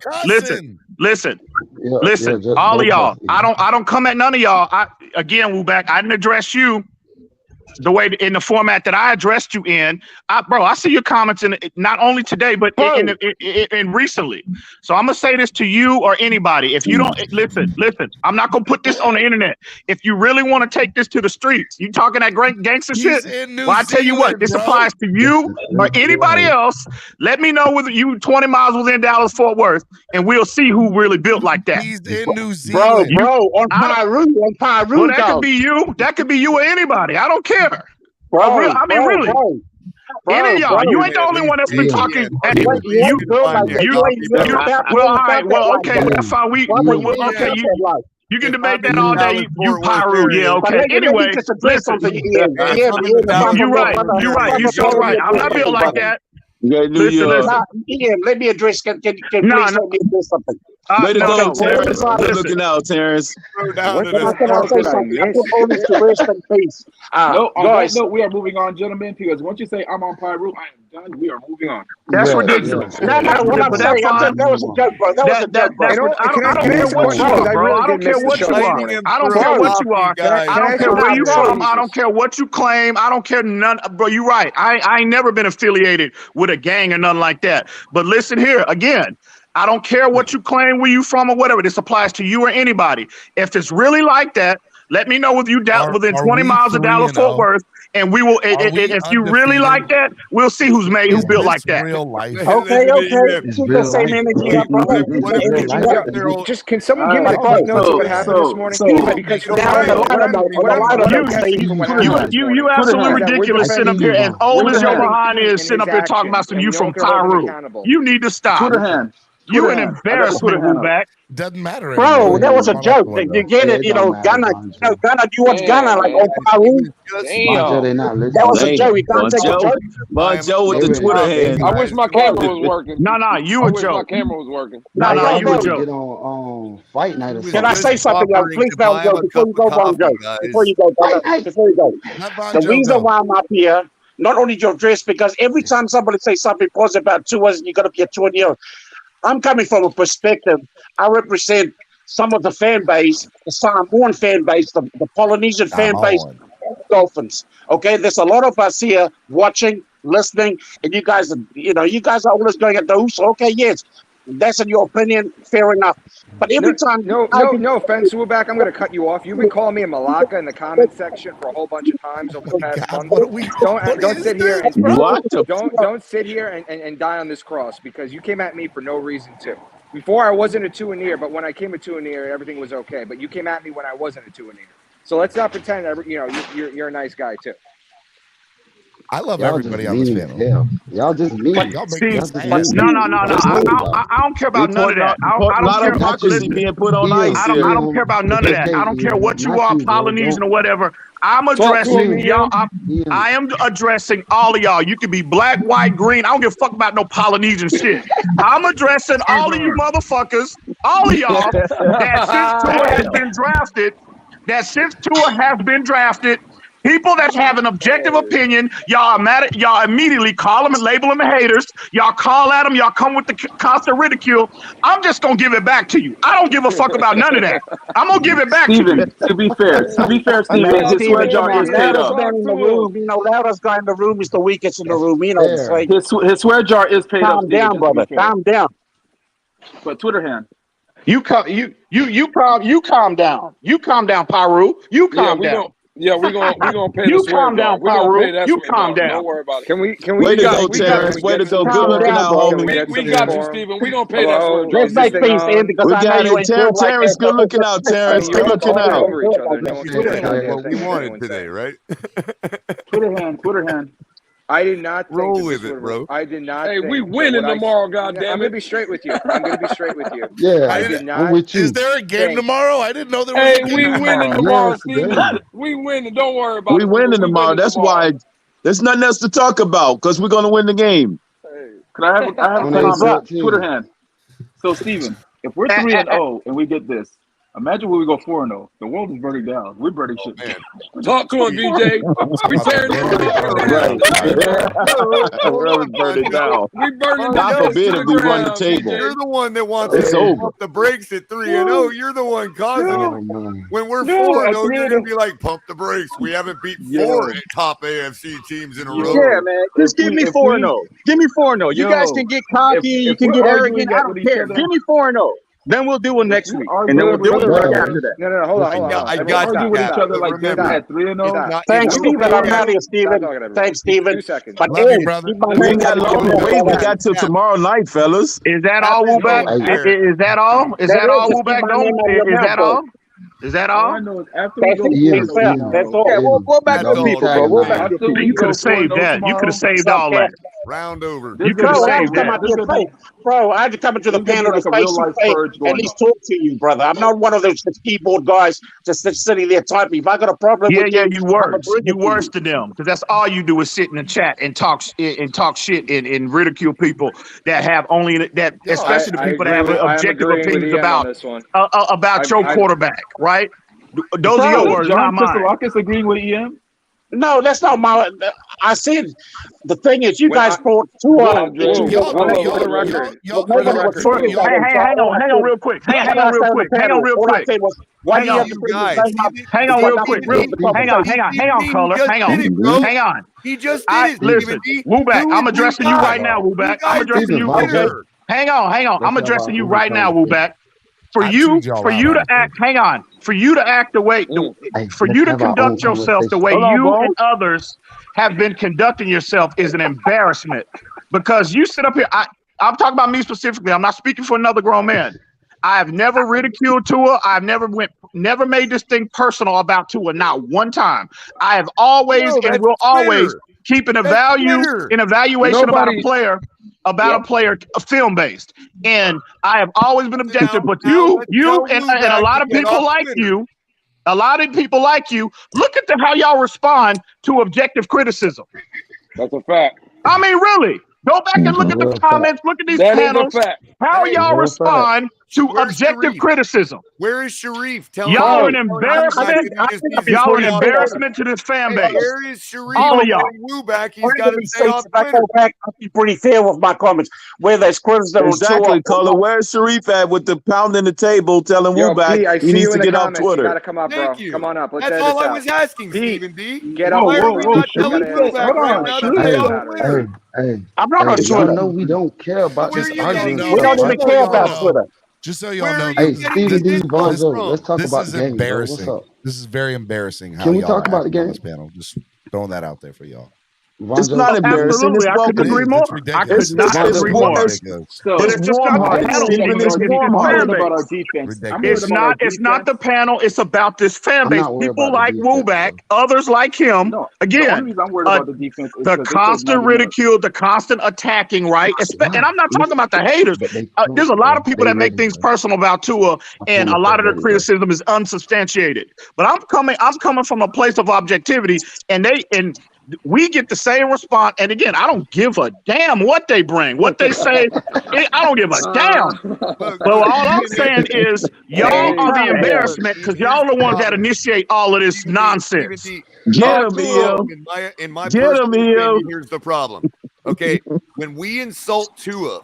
listen, all of y'all. I don't come at none of y'all. Again, I didn't address you the way in the format that I addressed you in. I see your comments in not only today but in recently. So I'm gonna say this to you or anybody. If you don't listen, I'm not gonna put this on the internet. If you really want to take this to the streets, you talking that great gangster shit. Well, I tell you what, this applies to you or anybody else. Let me know whether you 20 miles within Dallas Fort Worth, and we'll see who really built like that. He's in New Zealand, bro. On Pyru. Well, that could be you. That could be you or anybody. I don't care. Really. Any of y'all, you ain't the only one that's been talking. Okay, that's fine. You can debate that all day. You Pyru, yeah, okay. Anyway, listen. You're right. You sure right. I'm not built like that. Listen. Let me address. Can please let me address something? Way to go, Terrence. Looking out, Terrence. No, we are moving on, gentlemen, because once you say I'm on Pyru, I am done. We are moving on. That's ridiculous. That was a joke, bro. That was a joke, bro. I don't care what you are, bro. I don't care what you are. I don't care what you are. I don't care where you from. I don't care what you claim. I don't care none, bro. You're right. I ain't never been affiliated with a gang or nothing like that. But listen here, again. I don't care what you claim, where you from or whatever. This applies to you or anybody. If it's really like that, let me know if you down within 20 miles of Dallas Fort Worth, and we will. If you really like that, we'll see who built like that. Okay. Keep the same energy. Just can someone give me the quick notes of what happened this morning? Because you absolutely ridiculous sitting up here, and old as your behind is sitting up here talking about some you from Pyru. You need to stop. You an embarrassment, Wuback. Doesn't matter, bro. That was a joke. You get it? Ghana. You watch Ghana like on Pyru? That was a joke. You can't take a joke. Joe with the Twitter hand. I wish my camera was working. No, you a joke. My camera was working. No, you a joke. Get on fight night or something. Can I say something, please, Joe? Before you go, Before you go. The reason why I'm up here. Not only your dress, because every time somebody says something positive about tours, you're gonna be a 20 year. I'm coming from a perspective. I represent some of the fan base, the Samoan fan base, the Polynesian fan base, Dolphins. Okay, there's a lot of us here watching, listening, and you guys are always going at those. Okay, yes, that's in your opinion, fair enough. But every time, no offense, Wuback, I'm going to cut you off. You've been calling me a Malacca in the comment section for a whole bunch of times over the past month. Don't sit here and don't sit here and die on this cross because you came at me for no reason too. Before I wasn't a 2 and near, but when I came a 2 and near, everything was okay. But you came at me when I wasn't a 2 and near. So let's not pretend you're a nice guy too. I love everybody on this panel. Yeah. Y'all just mean. No. I don't care about none of that. I don't care about being put on ice. I don't care about none of that. I don't care what you are, Polynesian or whatever. I'm addressing y'all. I am addressing all of y'all. You can be black, white, green. I don't give a fuck about no Polynesian shit. I'm addressing all of you motherfuckers, all of y'all, that since Tua has been drafted, people that have an objective opinion, y'all are mad at, y'all immediately call them and label them haters. Y'all call at them. Y'all come with the constant ridicule. I'm just going to give it back to you. I don't give a fuck about none of that. I'm going to give it back to you. To be fair, Steven, his swear jar is paid up. Loudest guy in the room is the weakest in the room. His swear jar is paid up. Calm down, brother. Calm down. But Twitter hand. You calm down. You calm down, Paru. You calm down. We're gonna pay. You calm down, Paru. You calm down. Don't worry about it. Can we? Way to go, Terrence. Way to go. Good looking out, homie. We got you, Steven. We gonna pay that swear jar. Let's make things in because we I got know you it. ain't Terrence, good looking out, Terrence. Good looking out. What we wanted today, right? Twitter hand. I did not roll with it, bro. I did not. Hey, we winning tomorrow, goddamn! I'm gonna be straight with you. Yeah, I did not. Is there a game tomorrow? I didn't know there was. Hey, we winning tomorrow, Steven. We winning. Don't worry about it. We winning tomorrow. That's why there's nothing else to talk about because we're gonna win the game. Can I have a comment? Twitter hand. So Steven, if we're 3-0 and we get this. Imagine when we go 4-0. The world is burning down. We're burning shit down. Talk to him, VJ. We tearing the world is burning down. We burning God forbid if we run the table. You're the one that wants to pump the brakes at 3-0. You're the one causing it. When we're 4-0, you're gonna be like, pump the brakes. We haven't beat 4 top AFC teams in a row. Yeah, man. Just give me 4-0. Give me 4-0. You guys can get cocky. You can get arrogant. I don't care. Give me 4-0. Then we'll do one next week, and then we'll do one after that. No, hold on. I got you. With each other like this at 3-0. Thanks, Steven. I'm out here, Steven. Thanks, Steven. 2 seconds. But Love you, brother. We got long to wait. We got till tomorrow night, fellas. Is that all, Wuback? Is that all? Is that all, Wuback? Is that all? Is that all? I know after we go. That's all. Yeah, we'll back up people, bro. We'll back up people. You could have saved that. You could have saved all that. Round over. You could have saved that. Bro, I had to come into the panel to face you and at least talk to you, brother. I'm not one of those keyboard guys just sitting there typing. If I got a problem with you, you worse. You worse than them because that's all you do is sit in the chat and talk shit and ridicule people that have only that, especially the people that have objective opinions about your quarterback, right? Those are your words, not mine. Rockets agreeing with EM? No, that's not my. I said the thing is, you guys brought Tua. For the record. Hang on real quick. Hang on real quick. Hang on real quick, Color. Hang on. He just did it. Listen, Wuback, I'm addressing you right now, Wuback. I'm addressing you. Hang on. I'm addressing you right now, Wuback. For you to act the way, for you to conduct yourself the way you and others have been conducting yourself is an embarrassment. Because you sit up here, I'm talking about me specifically. I'm not speaking for another grown man. I have never ridiculed Tua. I've never made this thing personal about Tua, not one time. I have always and will always keep an evaluation about a player. Film based, and I have always been objective. But you and a lot of people like you, look at how y'all respond to objective criticism. That's a fact. I mean, really, go back and look at the comments. Look at these panels. How y'all respond to objective criticism. Where is Sharif? Y'all are an embarrassment. Y'all are an embarrassment to this fan base. Where is Sharif? All of y'all. Woo back. He's got to stay on If I Twitter. go back, I'll be pretty fair with my comments. Where there's criticism, Exactly, Color. Where's Sharif at with the pounding the table, telling Yo, Woo back P, I he see needs you to in the get off comments. You Twitter? gotta come up, bro. Thank you. Come on up. Let's That's edit all this I out. was asking, P, Stephen D. get up. Why are we not telling Woo back right now to stay on Twitter? I'm not on Y'all Twitter. know we don't care about Where this are you getting arguing We stuff, don't right? even care about Twitter. Just so y'all Where know, are Hey, you getting Stephen D. this Vonzo, from? let's talk this about is the game, bro. What's embarrassing. up? This is very embarrassing how Can we y'all talk are about the acting on game? this panel. Just throwing that out there for y'all. It's Vonzo? not embarrassing. Absolutely, It's I couldn't welcoming. agree It's more. I ridiculous. could not Vonzo, agree warm. more. Ridiculous. So But it's just not the warm-hearted, panel, Stephen. Stephen. It's It's the I'm fan worried warm-hearted. about our base. defense. I'm Ridiculous. worried about our It's not the defense. panel. It's about this fan I'm base. not worried People about the like defense, Wooback, bro. others like him. No, the only Again, reason I'm worried about the defense is the because they played constant 90 minutes. ridicule, the constant attacking, right? And I'm not talking about the haters. But they There's a lot of people they that make ready, things bro. personal about Tua, and a lot of the Ready, bro. criticism is unsubstantiated. But I'm coming from a place of objectivity, and we get the same response. And again, I don't give a damn what they bring, what they say. I don't give a damn. So all I'm saying is y'all are the embarrassment because y'all are the ones that initiate all of this nonsense. Get him, Em. In my Get personal him, Em. opinion, here's the problem. Okay, when we insult Tua,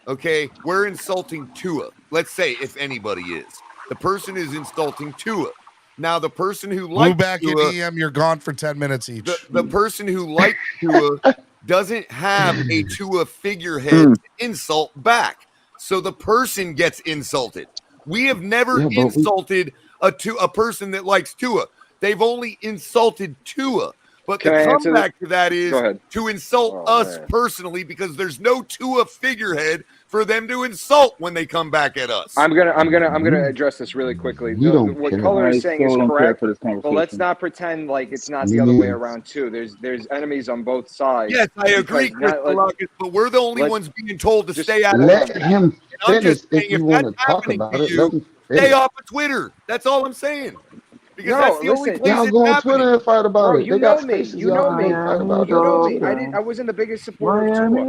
okay, we're insulting Tua. Let's say if anybody is, the person is insulting Tua. Now the person who Woo likes back Tua, in EM, you're gone for 10 minutes each. the person who likes Tua doesn't have a Tua figurehead to insult back. So the person gets insulted. We have never insulted a person that likes Tua. They've only insulted Tua. But Can the I answer comeback to that is Go ahead. to insult us personally because there's no Tua figurehead for them to insult when they come back at us. I'm gonna address this really quickly. What Color is saying is correct, for this but let's not pretend like it's not the other way around too. There's enemies on both sides. Yes, I agree, Chris Lockus, but we're the only ones being told to stay out of Let it. him And I'm finish just if saying, you if want that's to talk happening about to it. Let you, him stay finish. off of Twitter. That's all I'm saying. Because No, that's the only listen, place Y'all it's go on happening. Twitter and fight about Bro, it. you They know got me. spaces. You know Y'all me. go and fight about You know me. it. I wasn't the biggest supporter of Tua.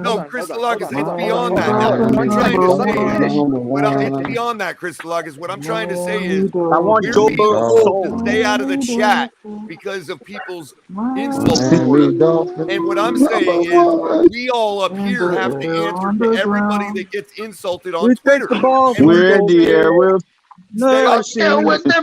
No, Chris Lockus, it's beyond that. Now, what I'm trying to say is, it's beyond that, Chris Lockus. What I'm trying to say is, I want we're Joe being Burrow told to sold. stay out of the chat because of people's insults Miami toward us. Dolphins. And what I'm saying is, we all up here have to answer to everybody that gets insulted on We take Twitter. the ball And from We're in the air. We're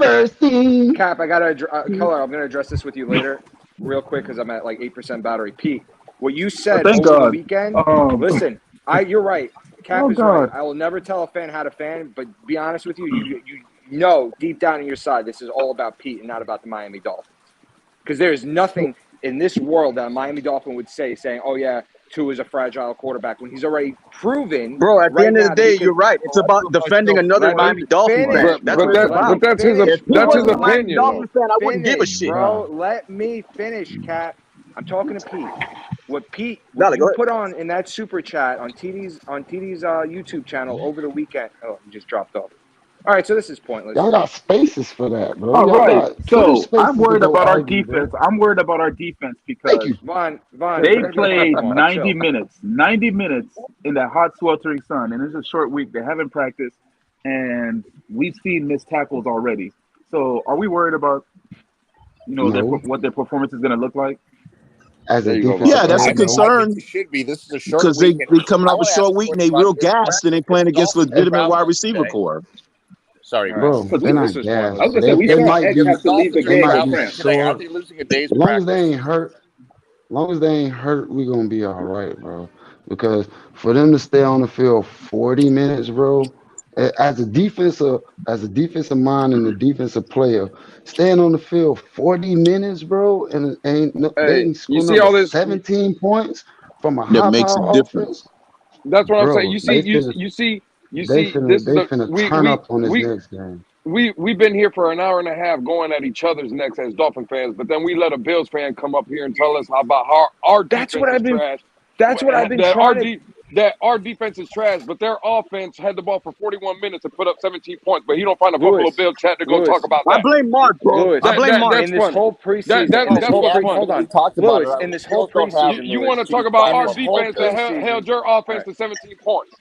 Mercy. Cap, I gotta Color. I'm gonna address this with you later, real quick, because I'm at like 8% battery. Pete, what you said thank over the God. weekend. Listen, you're right. Cap is right. I will never tell a fan how to fan, but be honest with you, you know deep down in your side, this is all about Pete and not about the Miami Dolphins. Because there is nothing in this world that a Miami Dolphin would say, saying, "Oh yeah, Tua is a fragile quarterback," when he's already proven. Bro, at the right end of the now day, that he you're can- right. It's about defending another Let me Miami Dolphins finish, fan. That's what it's about. But that's his If he that's his wasn't a Miami opinion. Dolphins fan, I wouldn't give a Finish, shit. bro. Let me finish, Cap. I'm talking to Pete. What Dale, go you ahead. put on in that super chat on TD's YouTube channel over the weekend. Oh, he just dropped off. All right, so this is pointless. Y'all got spaces for that, bro. All Y'all right, got Twitter so spaces I'm worried to go about our argue, bro. defense. I'm worried about our defense because Vaughn, they we're gonna be played quiet. 90 Chill. minutes, 90 minutes in that hot, sweltering sun, and it's a short week. They haven't practiced, and we've seen missed tackles already. So, are we worried about, No. what their performance is going to look like? As a defensive yeah, that's a player, no. I concern think it should be. This is a short because week. they coming I up with want to ask short a week and question they real about this gassed and they practice. playing against Dolphins legitimate travel wide receiver today. core. Sorry, Bro, This they're not was gas. I was going to say, we They saw might X be. have to leave the Dolphins They game. might travel be today. Aren't short. they losing a day's As long as practice? they ain't hurt, we gonna be all right, bro. Because for them to stay on the field 40 minutes, bro, as a defensive mind and a defensive player, staying on the field 40 minutes, bro, and they Hey, ain't you scoring see up all but this? 17 points from a That high makes power a difference. offense, That's what I'm saying. bro. You They see, finna this is they a finna turn up on this next game. we've been here for an hour and a half going at each other's necks as Dolphin fans, but then we let a Bills fan come up here and tell us about how our That's defense what is I've been. trash. That's what I've been That trying to. that our defense is trash, but their offense had the ball for 41 minutes and put up 17 points. But he don't find a Buffalo Bill chat to go talk about I that. blame Mark, bro. I blame Mark. That's In this funny. whole preseason, That's what's funny. hold on, We talked about Lewis. it. In this We whole still don't have preseason, You Lewis, want to talk about in our this whole defense that preseason. held your offense to 17 points?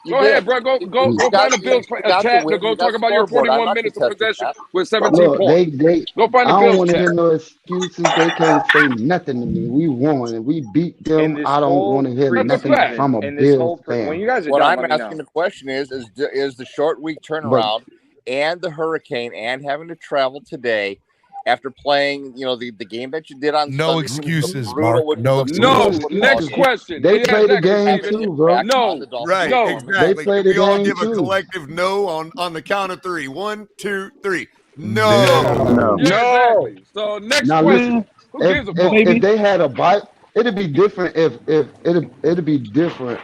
Go ahead, bro. Go find the Bills chat to go talk about your 41 minutes of possession with 17 Look, points. Go find the I don't Bills want to chat. hear no excuses. They can't say nothing to me. We won and we beat them. I don't want to hear nothing from a Bills fan. When you guys are what done, I'm asking the question is the short week turnaround and the hurricane and having to travel today after playing, the game that you did on No Sunday, excuses, Mark. No excuses. No. Next question. They played the game too, bro. No. Right. No. Exactly. They played Can the we all game give a too. collective no on the count of 3? 1, 2, 3. No. Yeah, exactly. So next Now question. listen, Who gives a fuck? if they had a bye, it'd be different it'd be different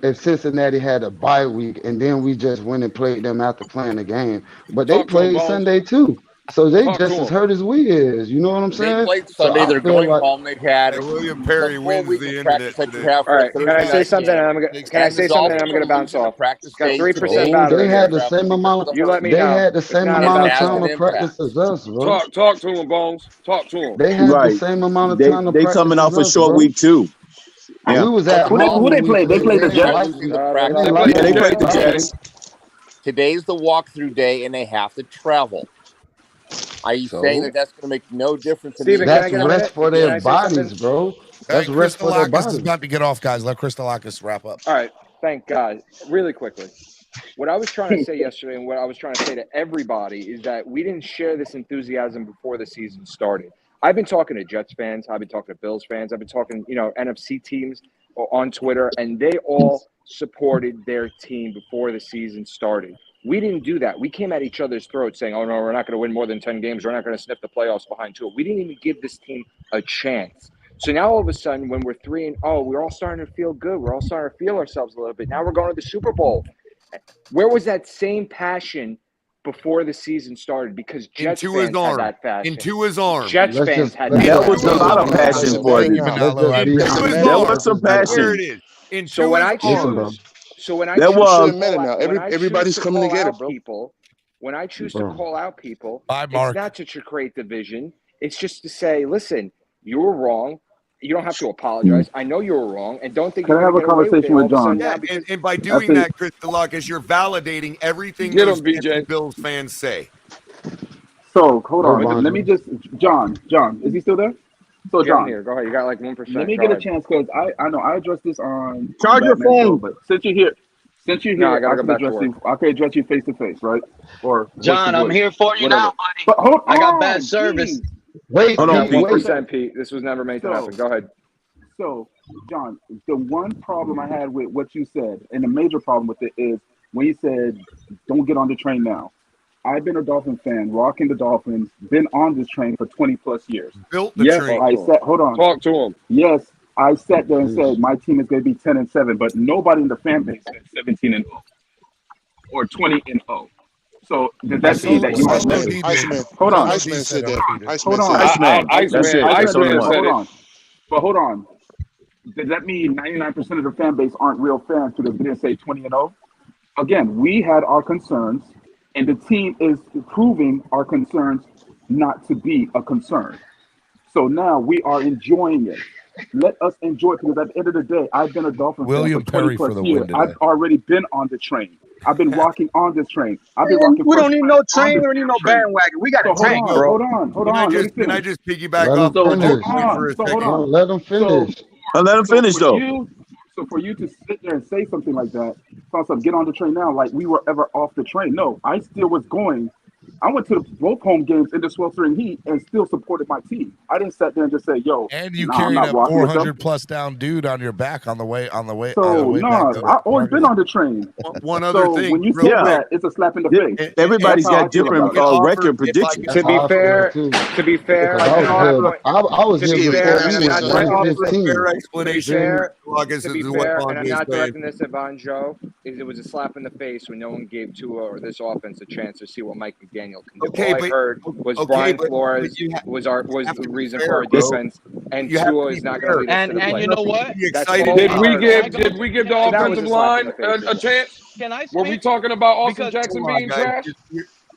if Cincinnati had a bye week and then we just went and played them after playing the game. But they Talk to him, played Bones. Sunday too. So they Talk just to as him. hurt as we is. You know what I'm They saying? played So Sunday. I They're feel going like home. They've had William the Perry full wins week the of practice internet that you today. have All for right, Thursday can I say night something? game. Can I say something? And I'm Dolphins going to are bounce losing the off. practice Got day 3% today. battery. they had the Traveling same because amount. of the You let me They know. had the It's same not amount it of about has time an to impact. practice as us, bro. Talk to him, Bones. Talk to him. They had the Right. same amount of time to They practice coming as off a us, short bro. week too. Yeah. We was at But the home Who when they we played? They played. played the They ain't Jets. like losing the they practice. ain't like Yeah, they we played the Friday. Jets. Today's the walkthrough day, and they have to travel. Are you saying that that's going to make no difference in the Steven, can I That's get a rest minute? for Can their I say something? bodies, bro. All That's right, rest for their Christolakis is bodies. about to get off, guys. Let Christolakis wrap up. All right. Thank God. Really quickly. What I was trying to say yesterday and what I was trying to say to everybody is that we didn't share this enthusiasm before the season started. I've been talking to Jets fans. I've been talking to Bills fans. I've been talking, NFC teams on Twitter, and they all supported their team before the season started. We didn't do that. We came at each other's throats saying, oh, no, we're not going to win more than 10 games. We're not going to sniff the playoffs behind 2. We didn't even give this team a chance. So now all of a sudden, when we're 3-0, we're all starting to feel good. We're all starting to feel ourselves a little bit. Now we're going to the Super Bowl. Where was that same passion before the season started? Because Jets fans had that passion. Into his arm. Jets fans had that. There was a lot of passion for you. There was some passion. There it is. Into So when his I arm. choose, so when I There choose was. to call out, when I Everybody's choose to coming call together, out bro. people, when I choose to call out people, Bye, it's Mark. not to create division. It's just to say, listen, you were wrong. You don't have to apologize. I know you were wrong, and don't think Can you're I have going a to get away with it conversation all with of a sudden John? now Yeah, because and by doing that, Christolakis, you're validating everything Get those him, BJ. Bills fans say. So hold Go, on. Bonzo. Let me just John, is he still there? So yeah, I'm John, here. Go ahead. You got like 1%. let me Go get a ahead. chance because I know I addressed this on Charge your Batman Show, phone. but since you're here, No, I got to I go can back to address work. you. I can address you face to face, right? Or voice John, to I'm voice, here for you whatever. now, buddy. But hold I got on, bad service. please. Wait, You got Pete, wait. 1%, Pete. This was never made to happen. Go ahead. So, John, the one problem I had with what you said, and the major problem with it is when you said, don't get on the train now. I've been a Dolphin fan, rocking the Dolphins, been on this train for 20 plus years. Built the Yes, train. I said, hold on. Talk to him. Yes, I sat there and said my team is going to be 10-7, but nobody in the fan base said 17-0 or 20-0. So does that mean that you are limited? Hold on. Iceman said that. Hold on. Iceman said hold it. on. But hold on. Does that mean 99% of the fan base aren't real fans because they didn't say 20-0? Again, we had our concerns, and the team is proving our concerns not to be a concern. So now we are enjoying it. Let us enjoy it because at the end of the day, I've been a Dolphin William fan for 20 Perry plus for the years. win today. I've already been on the train. I've been rocking on this train. I've been rocking. We don't need no first class on train. We this don't need no train. bandwagon. We got So a tank, bro. hold on. Let me Can I finish. just piggyback Let off him Bonjo's finish. point for a So hold second? on. Let him finish. Let him finish for though. So for you to sit there and say something like that, get on the train now, like we were ever off the train. No, I still was going. I went to both home games in the sweltering heat and still supported my team. I didn't sit there and just say, "Yo," And you I'm carried not a rocking with them. 400+ down dude on your back on the way So back to I've always been Marcus. on the train. One other So thing, when you real say quick. that, it's a slap in the face. Everybody's That's how I got feel different about it. record To predictions. be How I feel fair, too. to be fair, Because I and I'm was not here. going. I was To here be before fair, and we I'm was not ranked directing this. 15. Fair To be explanation. fair, Lucas to be is what fair, and Bonjo's I'm not saying. directing this at Bonjo. It was a slap in the face when no one gave Tua or this offense a chance to see what Mike McDaniel can do. Okay, All I heard was Brian Flores was the reason for our defense, and Tua is not going to lead us to the And play. you know what? That's excited. all Did I we heard. give the So that was offensive a slap in line the face. a chance? Can I Were we speak? talking about Austin Because Jackson Come on, being guys. trash?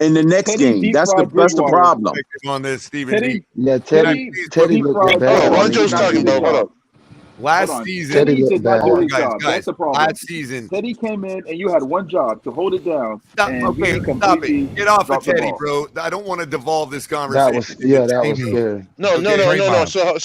in the next game. That's the problem. On this, Stephen D. Yeah, Teddy looked bad. Vonjo's talking, bro. Hold up. Last season, Teddy did not do his job. guys, That's the problem. last season, Teddy came in and you had one job to hold it down. Stop it. Get off of Teddy, bro. I don't want to devolve this That conversation. was that was scary. No. So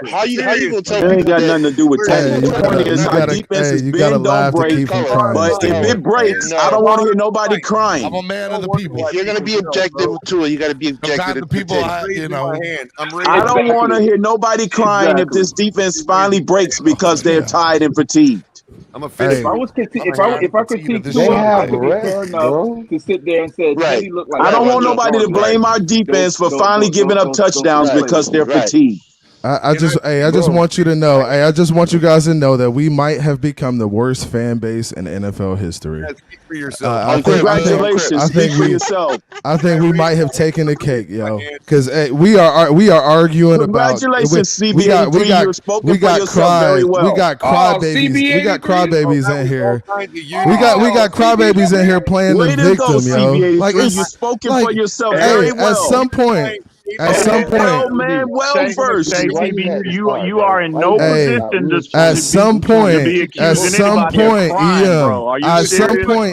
how you gonna tell It ain't got people nothing to do with Teddy. The point is our defense is big, don't break. But if it breaks, I don't want to hear nobody crying. I'm a man of the people. If you're gonna be objective to it, you got to be objective to people. I don't want to hear nobody crying if this defense finally breaks because they're tired and fatigued. I'm a If I was if I critique they have fair enough to sit there and say Teddy looked like I don't want nobody to blame our defense for finally giving up touchdowns because they're fatigued. I just want you to know. I just want you guys to know that we might have become the worst fan base in NFL history. Speak for yourself. Congratulations. Speak for yourself. I think we might have taken the cake, yo, because we are arguing about. Congratulations, we got crybabies in here. We got crybabies in here playing the victim, yo. Like you've spoken for yourself very well. At some point. First. You are in no position to at some point,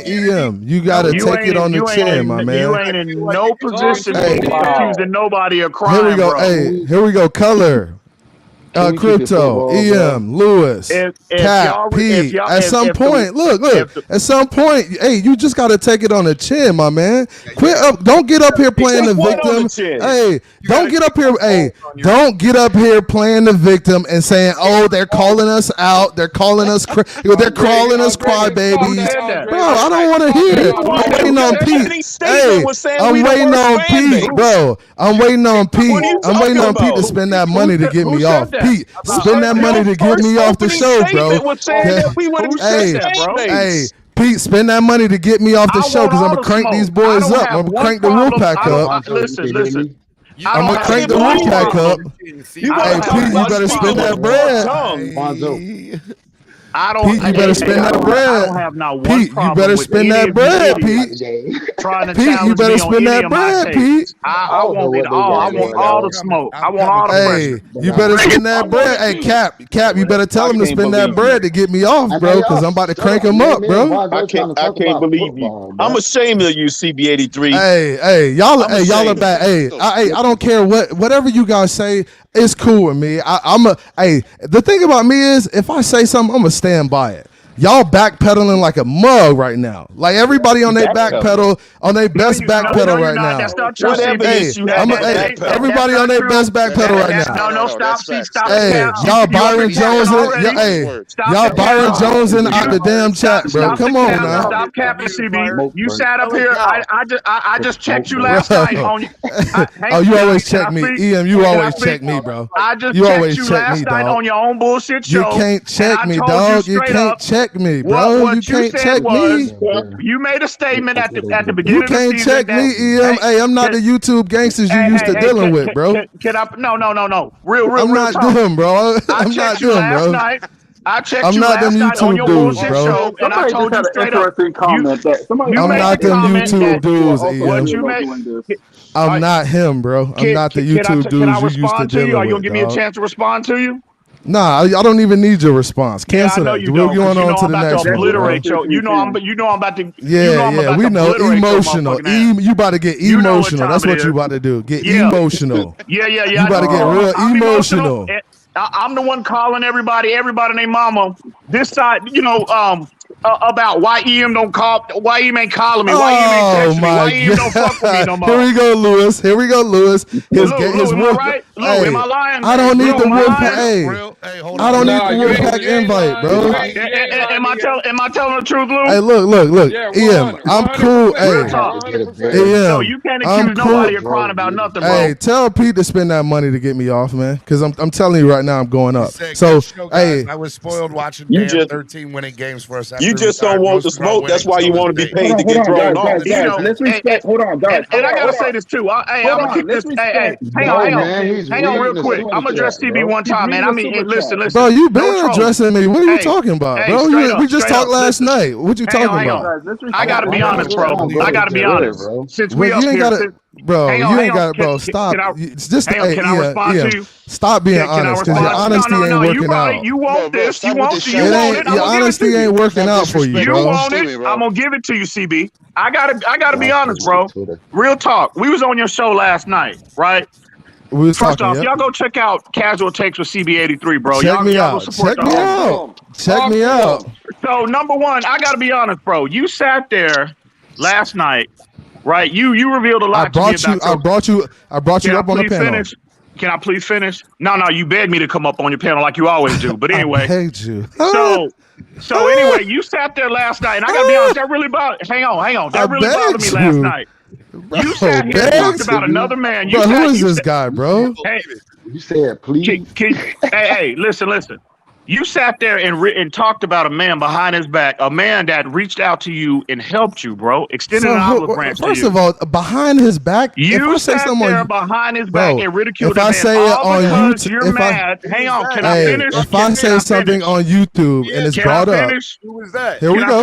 EM, you got to take it on the chin, my man. You ain't in no position to be accusing nobody of crime. Here we go. Hey, here we go. Color. Crypto, EM, Lewis, Cap, P. At some point, at some point, hey, you just got to take it on the chin, my man. Quit up. Don't get up here playing the victim. Hey, don't get up here. Hey, don't get up here playing the victim and saying, oh, they're calling us out. They're calling us. They're calling us crybabies. Bro, I don't want to hear it. I'm waiting on Pete. Hey, I'm waiting on Pete, bro. I'm waiting on Pete. I'm waiting on Pete to spend that money to get me off. Pete, spend that money to get me off the show, bro. Hey, Pete, spend that money to get me off the show because I'm going to crank these boys up. I'm going to crank the rule pack up. Listen. I'm going to crank the rule pack up. Hey, Pete, you better spend that bread. Pete, you better spend that bread. I don't have not one Pete, you better spend that bread, Pete. Pete, you better spend that bread, Pete. I want it all. I want all the smoke. I want all the pressure. Hey, you better spend that bread. Hey, Cap, you better tell him to spend that bread to get me off, bro, because I'm about to crank him up, bro. I can't believe you. I'm ashamed of you, CB83. Hey, y'all are bad. Hey, I don't care whatever you guys say. It's cool with me. The thing about me is, if I say something, I'm gonna stand by it. Y'all backpedaling like a mug right now. Like everybody on their backpedal, on their best backpedal right now. That's not true. Everybody on their best backpedal right now. No, stop. Hey, y'all Byron Jones y'all Byron Jones in out the damn chat, bro. Come on now. Stop capping, CB. You sat up here. I just checked you last night on. Oh, you always check me, EM. You always check me, bro. I just checked you last night on your own bullshit show. You can't check me, dog. You can't check me, bro. What you can't check me. You made a statement at the beginning. You can't check me, EM. Hey, I'm not the YouTube gangsters you used to dealing with, bro. Can I? No. Real. I'm not them, bro. I'm not them, bro. I checked you last night on your bullshit show, and I told you straight up. I'm not them YouTube dudes, EM. I'm not him, bro. I'm not the YouTube dudes you used to deal with. Are you gonna give me a chance to respond to you? Nah, I don't even need your response. Cancel that. We're going on to the next one. You know I'm about to. Yeah, we know. Emotional. You about to get emotional. That's what you about to do. Get emotional. Yeah. You about to get real emotional. I'm the one calling everybody and their mama. This side, about why EM don't call, why EM ain't calling me, why EM ain't texting me, why EM don't fuck with me no more. Here we go, Lewis. Lou, am I lying? I don't need the Wolfpack. Hey, I don't need the Wolfpack invite, bro. Am I telling the truth, Lou? Hey, look. EM, I'm cool. Hey, you can't accuse nobody of crying about nothing, bro. Hey, tell Pete to spend that money to get me off, man. Because I'm telling you right now, I'm going up. So, hey, I was spoiled watching 13 winning games for us. You just don't want the smoke. That's why you want to be paid to get thrown off. Let's respect. Hold on, guys. And I gotta say this too. I'm gonna keep this. Hang on. hang on real quick. I'm gonna address CB one time, man. I mean, listen. Bro, you been addressing me. What are you talking about, bro? We just talked last night. What you talking about? I gotta be honest, bro. I gotta be honest. Since we up here, bro, you ain't got it, bro. Stop. Can I respond to you? Stop being honest, because your honesty ain't working out. You want this? You want it? Your honesty ain't working out for you, bro. You want it? I'm gonna give it to you, CB. I gotta be honest, bro. Real talk. We was on your show last night, right? First off, y'all go check out Casual Takes with CB83, bro. Check me out. Check me out. So number one, I gotta be honest, bro. You sat there last night, right? You revealed a lot to me about I brought you up on the panel. Can I please finish? No, you begged me to come up on your panel like you always do. But anyway, I begged you. So anyway, you sat there last night, and I gotta be honest, that really bothered. Hang on, that really bothered me last night. Bro, you sat here and talked about another man. Bro, who is this guy, bro? Hey, you said please. Hey, listen. You sat there and talked about a man behind his back, a man that reached out to you and helped you, bro. Extended an olive branch to you. First of all, behind his back, you sat there behind his back and ridiculed him. If I say it on YouTube, you're mad. Hang on, can I finish? If I say something on YouTube and it's brought up, who was that? Here we go.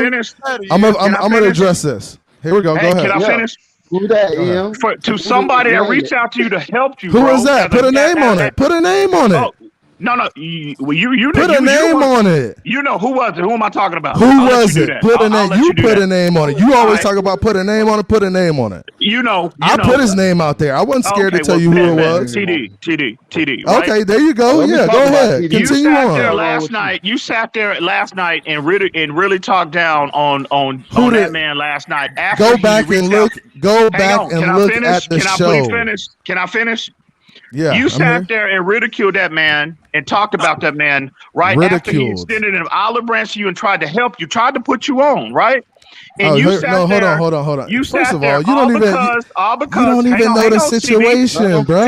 I'm gonna address this. Here we go. Go ahead. Can I finish? Who that, Ian? To somebody that reached out to you to help you. Who is that? Put a name on it. Put a name on it. No, you put a name on it. You know who was it? Who am I talking about? Who was it? Put a name. You put a name on it. You always talk about put a name on it. Put a name on it. You know. I put his name out there. I wasn't scared to tell you who it was. TD. Okay, there you go. Yeah, go ahead. Continue on. You sat there last night and really talked down on that man last night. Go back and look. Go back and look at the show. Can I finish? Yeah, you sat there and ridiculed that man and talked about that man after he extended an olive branch to you and tried to help you, tried to put you on, right? And hold on. You First of there, all, you don't even know the situation, bro.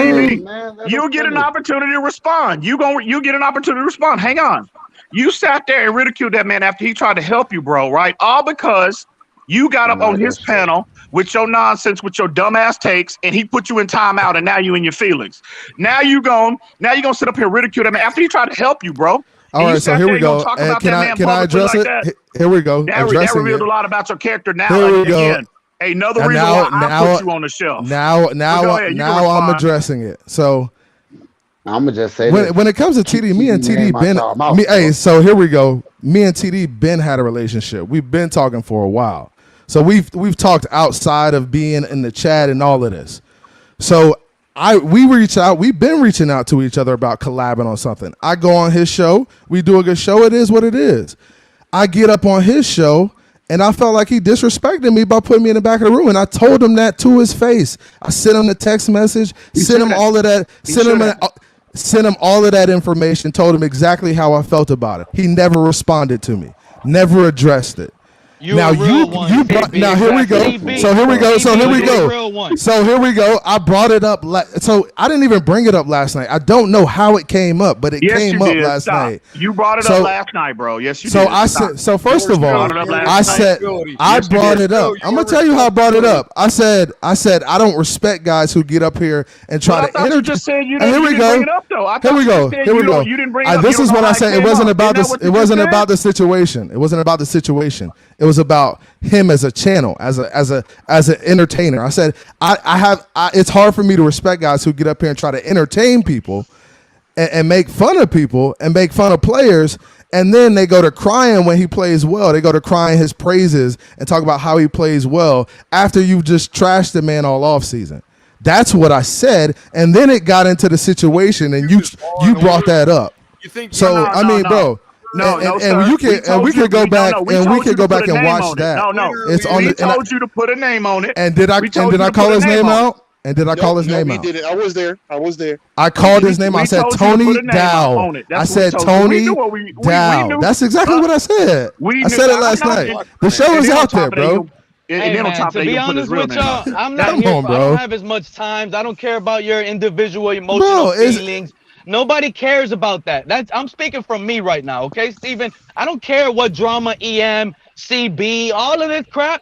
You get an opportunity to respond. You get an opportunity to respond. Hang on. You sat there and ridiculed that man after he tried to help you, bro, right? All because you got up on his panel with your nonsense, with your dumbass takes, and he put you in timeout, and now you in your feelings. Now you gonna sit up here and ridicule him after he tried to help you, bro. All right, so here we go. Can I address it? Here we go. That revealed a lot about your character. Now, again, another reason why I put you on the shelf. Now I'm addressing it. So I'm gonna just say when it comes to TD, me and TD been. Hey, so here we go. Me and TD been had a relationship. We've been talking for a while. So we've talked outside of being in the chat and all of this. So we've been reaching out to each other about collabing on something. I go on his show, we do a good show, it is what it is. I get up on his show and I felt like he disrespected me by putting me in the back of the room, and I told him that to his face. I sent him the text message, sent him all of that, sent him all of that information, told him exactly how I felt about it. He never responded to me, never addressed it. Now here we go. So here we go. I brought it up. So I didn't even bring it up last night. I don't know how it came up, but it came up last night. You brought it up last night, bro. Yes, you did. So first of all, I brought it up. I'm gonna tell you how I brought it up. I said I don't respect guys who get up here and try to you just said you didn't bring it up, though. Here we go. You didn't bring it up. This is what I said. It wasn't about this. It wasn't about the situation. It wasn't about the situation. It was about him as a channel, as an entertainer. I said it's hard for me to respect guys who get up here and try to entertain people and make fun of people and make fun of players, and then they go to crying when he plays well. They go to crying his praises and talk about how he plays well after you've just trashed the man all off season. That's what I said, and then it got into the situation, and you brought that up. Bro. We could go back and watch that. We told you to put a name on it. And did I call his name out? And did I call his name out? Did it. I was there. I called his name. I said Tony Dow. I said Tony Dow. That's exactly what I said. I said it last night. The show is out there, bro. Hey, man, to be honest with y'all, I'm not here. I don't have as much time. I don't care about your individual emotional feelings. Nobody cares about that. I'm speaking from me right now, okay, Steven? I don't care what drama, EM, CB, all of this crap.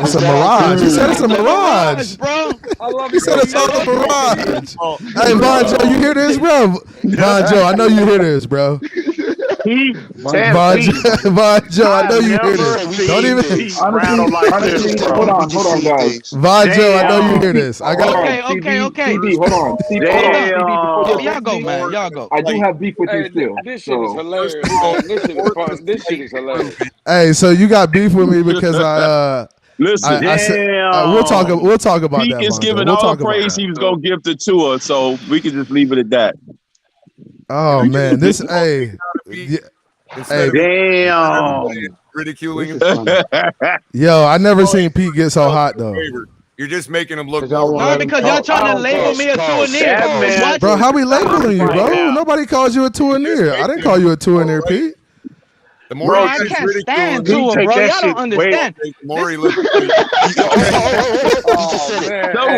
It's a mirage. He said it's a mirage, bro. I love He said it's all a mirage. Hey, Vonjo, you hear this, bro? Vonjo, I know you hear this, bro. Vonjo, I know you hear this. Don't even. Honestly, hold on, guys. Vonjo, I know you hear this. I got. Okay. CB, hold on. Y'all go, man. Y'all go. I do have beef with you still. This shit is hilarious, man. This shit is fun. This shit is hilarious. Hey, so you got beef with me because Listen, we'll talk about Pete that. is giving all the praise he was gonna give to Tua, so we can just leave it at that. Oh man, this Instead damn. ridiculing him. Yo, I never seen Pete get so hot though. You're just making him look No, because y'all trying to label me a two-and-near. Bro, how we labeling you, bro? Nobody calls you a two-and-near. I didn't call you a two-and-near, Pete. The more bro, I can't stand Tua, bro. Y'all don't understand. The more he looks.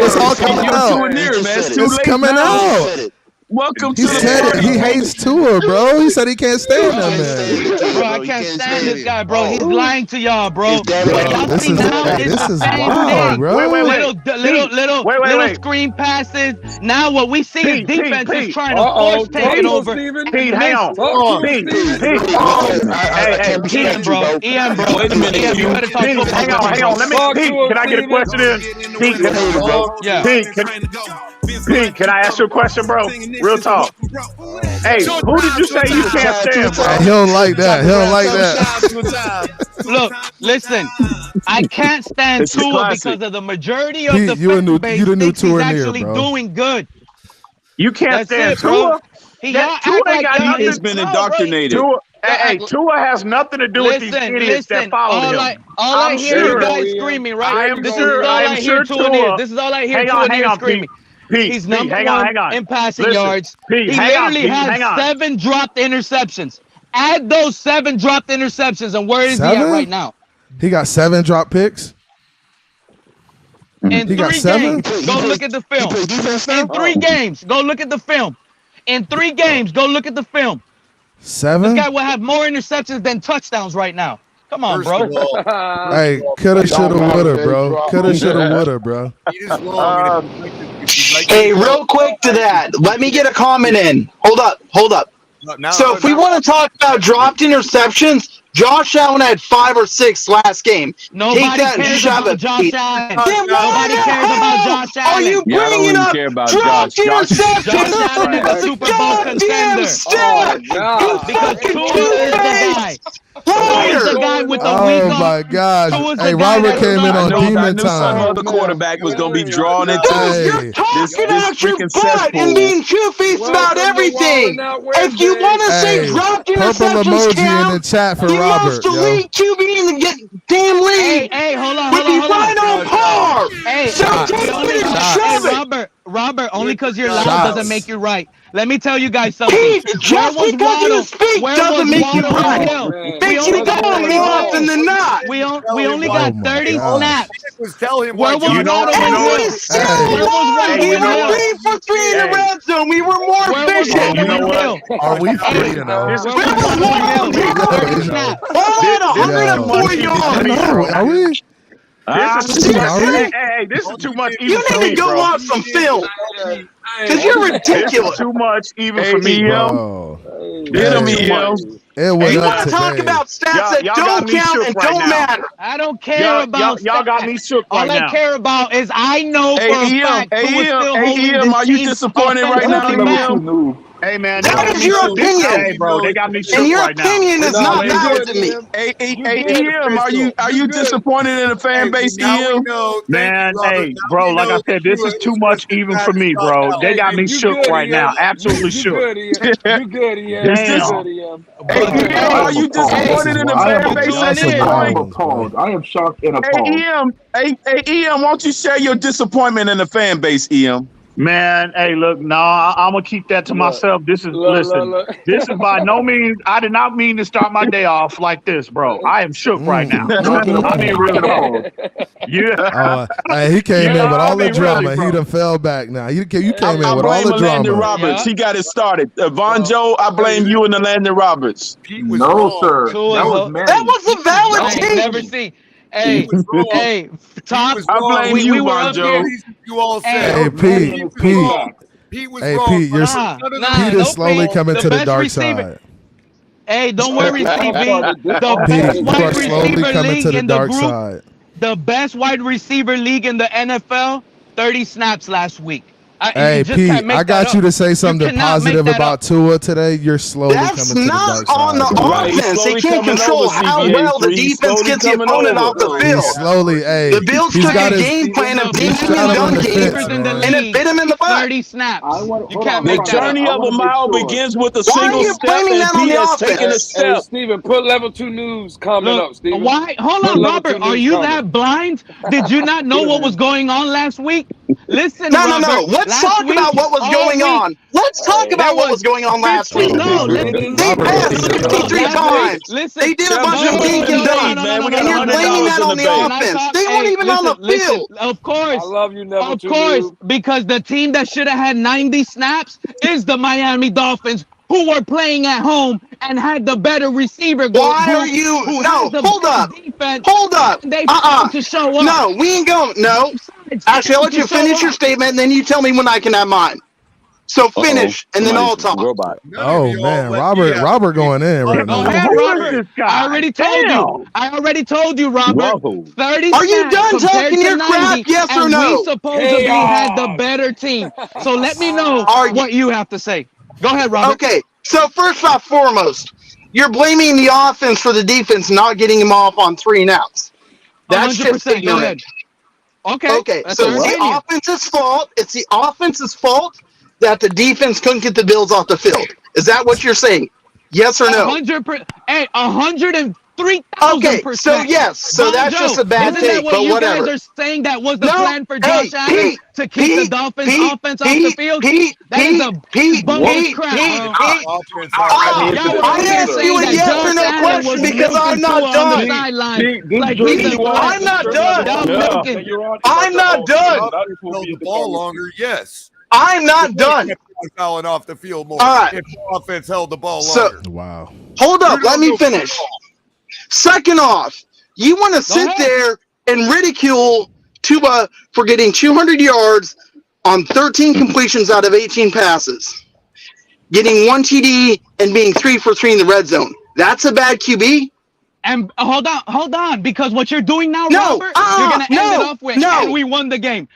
It's all coming out. It's coming out. Welcome He said he hates Tua, bro. He said he can't stand that man. Bro, I can't stand this guy, bro. He's lying to y'all, bro. What y'all This see is now hey, is this the is same wild, thing. bro. Little screen passes. Now what we see is defense is trying to force take it over. Pete, hang on. Pete. Hey, Ian, bro. Wait a minute. Ian, you better talk football. Hang on. Let me. Pete, can I get a question in? Pete, can I ask you a question, bro? Real talk. Hey, who did you say you can't stand, bro? He don't like that. He don't like that. Look, listen. I can't stand Tua because of the majority of Pete, the you base the new thinks he's Tua near, actually bro. doing good. You can't stand Tua? Tua ain't got nothing. He's been indoctrinated. Tua has nothing to do with these idiots that followed him. All I hear you guys screaming, right? This is all I hear Tua near screaming. Pete, he's number hang one on. in passing Listen, yards. Pete, he literally has 7 dropped interceptions. Add those 7 dropped interceptions, and where is he at right now? He got 7 drop picks. In he 3 got 7? games, go look at the film. In 3 games, go look at the film. In 3 games, go look at the film. 7? This guy will have more interceptions than touchdowns right now. Come on, bro. Hey, coulda, shoulda, woulda, bro. Coulda, shoulda, woulda, bro. Hey, real quick to that. Let me get a comment in. Hold up. So if we want to talk about dropped interceptions, Josh Allen had 5 or 6 last game. Nobody Take that and cares shove about it. Josh Allen. Then Nobody cares about Josh Allen. Are you bringing up dropped interceptions? Josh Allen is a Super Bowl contender. Because Tua is the guy. Tua is the guy with the weak arm. Oh my gosh. Hey, Robert came in on demon Some time. other quarterback was going to be drawn into You're talking out your butt and being two-faced about everything. If you want to say dropped Purple interceptions emoji in the chat for the Robert. most elite QB in the damn league Hey, hold on. would be right on par. Hey, So take it and shove it. Robert, only because you're loud doesn't make you right. Let me tell you guys something. Pete, just because you speak doesn't make you right. Makes you dumb more often than not. We only got 30 snaps. Tell him where was Waddle And and we Hill? still Where was won. Waddle We and were Hill? 3 for 3 in the red zone. We were more efficient. Are we free to know? All at 104 yards. Are we? This is too much. You need to go on some film. Because you're ridiculous. This is too much even for me, bro. Get him, EM. It was You up want to talk today. about stats that don't count and don't matter. I don't care about y'all got me shook right All now. I care about is I know for a fact who is still holding this are you team disappointed right now, offensively back. Hey man, That is your opinion. Hey bro, they got me shook And your right now. opinion is not valid to me. Hey, EM, are you disappointed in the fan base, EM? Man, hey, bro, like I said, this is too much even for me, bro. They got me shook right now. Absolutely shook. You good, EM. Damn. Hey, EM, are you disappointed in the fan base at this point? I am shocked and appalled. Hey, EM, won't you share your disappointment in the fan base, EM? Man, hey, look, I'm gonna keep that to myself. This is this is by no means. I did not mean to start my day off like this, bro. I am shook right now. I mean, really. Yeah. He came in with all the drama. He done fell back now. You came in with all the drama. Landon Roberts. He got it started. Von Joe, I blame you and the Landon Roberts. No, sir. That was a valid I team. never seen. Hey, Tom. I blame you, Von Joe. You all Hey, said. Pete. Pete was Hey, wrong. Pete, Pete is slowly coming to the dark side. Hey, don't worry, CB. The Pete, best you wide are slowly receiver coming league to the in the dark group. side. The best wide receiver league in the NFL, 30 snaps last week. Hey, Pete, I got you to say something positive about Tua today. You're slowly coming to the dark side. on the offense. They can't control how well the defense gets the opponent off the field. Slowly, hey. The Bills took a game plan of dinking and dunking, and it bit him in the butt. 30 snaps. The journey of a mile begins with a single step, and Pete has taken a step. Hey, Steven, put level 2 news comment up, Steven. Why? Hold on, Robert. Are you that blind? Did you not know what was going on last week? Listen, No. Robert, Let's talk about what was going on. Let's talk about what was going on last week. They passed 63 times. They did a bunch of dink and dunk, and you're blaming that on the offense. They weren't even on the field. Of course. I love you, Neville. Of course, because the team that should have had 90 snaps is the Miami Dolphins, who were playing at home and had the better receiver group. Why are you? No, hold up. Hold up. They failed to show up. No, we ain't going. No. Actually, I'll let you finish your statement, and then you tell me when I can have mine. So finish, and then I'll talk. Oh man, Robert going in right now. Robert, I already told you, Robert. 30 Are you done talking your crap? Yes or no? We supposedly had the better team. So let me know what you have to say. Go ahead, Robert. Okay. So first off, foremost, you're blaming the offense for the defense not getting him off on 3 and outs. That's just ignorant. Okay. So it's the offense's fault. It's the offense's fault that the defense couldn't get the Bills off the field. Is that what you're saying? Yes or no? 100%. Hey, 103,000%. Okay, so yes. So that's just a bad take, but whatever. You guys are saying that was the plan for Josh Allen to keep the Dolphins offense off the field? That is a bogus crap, bro. I asked you a yes or no question because I'm not done. I'm not done. I'm not done. The ball longer, yes. I'm not done. Fouling off the field more. All right. If the offense held the ball longer. Wow. Hold up. Let me finish. Second off, you want to sit there and ridicule Tua for getting 200 yards on 13 completions out of 18 passes, getting 1 TD and being 3 for 3 in the red zone. That's a bad QB. And hold on, because what you're doing now, Robert, you're gonna end it off with, and we won the game.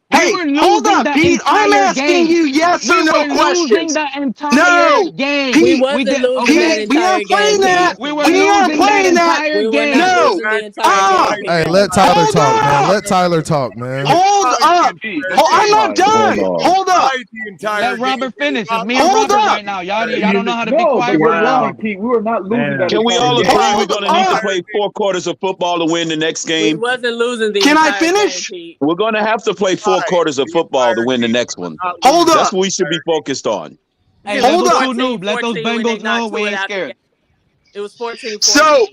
Hey, hold up, Pete. I'm asking you yes or no questions. Losing the entire game. Pete, we aren't playing that. We aren't playing that. No. Hey, let Tyler talk, man. Let Tyler talk, man. Hold up. I'm not done. Hold up. Let Robert finish. It's me and Robert right now. Y'all don't know how to be quiet. Pete, we were not losing that. Can we all agree we're going to need to play 4 quarters of football to win the next game? We wasn't losing the Can I finish? We're going to have to play 4 quarters of football to win the next one. Hold up. That's what we should be focused on. Hey, hold up. Let those Bengals know we ain't scared. It was 14-14. So,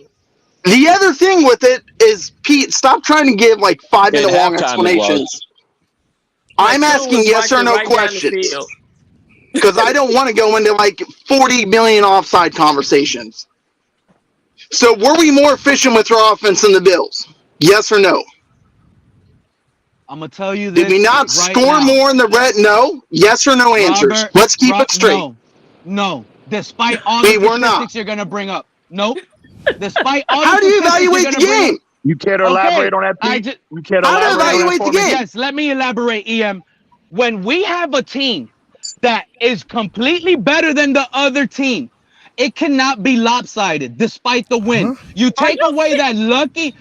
the other thing with it is, Pete, stop trying to give like 5-minute long explanations. I'm asking yes or no questions. Because I don't want to go into like 40 million offside conversations. So, were we more efficient with our offense than the Bills? Yes or no? I'm gonna tell you this. Did we not score more in the red? No. Yes or no answers. Robert, Let's keep it straight. No. Despite all the statistics you're gonna bring up. Nope. Despite all how do you evaluate the game? You care to elaborate on that, Pete? You care to evaluate the game? Yes, let me elaborate, EM. When we have a team that is completely better than the other team, it cannot be lopsided despite the win. You take away that lucky.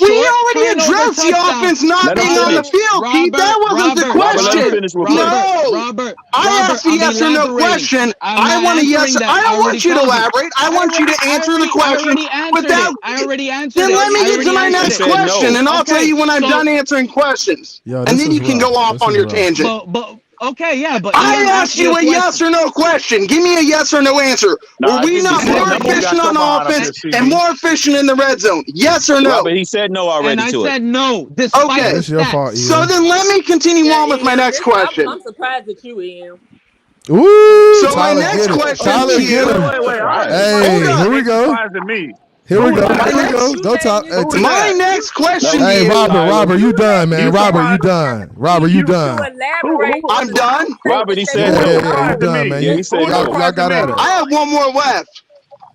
We already addressed the offense not being on the field, Pete. That wasn't the question. No. I asked a yes or no question. I want a yes. I don't want you to elaborate. I want you to answer the question without. I already answered it. Then let me get to my next question, and I'll tell you when I'm done answering questions. And then you can go off on your tangent. Okay, yeah, but I asked you a yes or no question. Give me a yes or no answer. Were we not more efficient on offense and more efficient in the red zone? Yes or no? But he said no already. And I said no. Okay, that's your fault, so then let me continue on with my next question. I'm surprised at you, Ian. Ooh, so my next question to you. Hey, here we go. Here we go. Don't talk. My next question. Hey, Robert, you done, man. Robert, you done. I'm done. Robert, he said yeah, you done, man. Y'all got at it. I have one more left.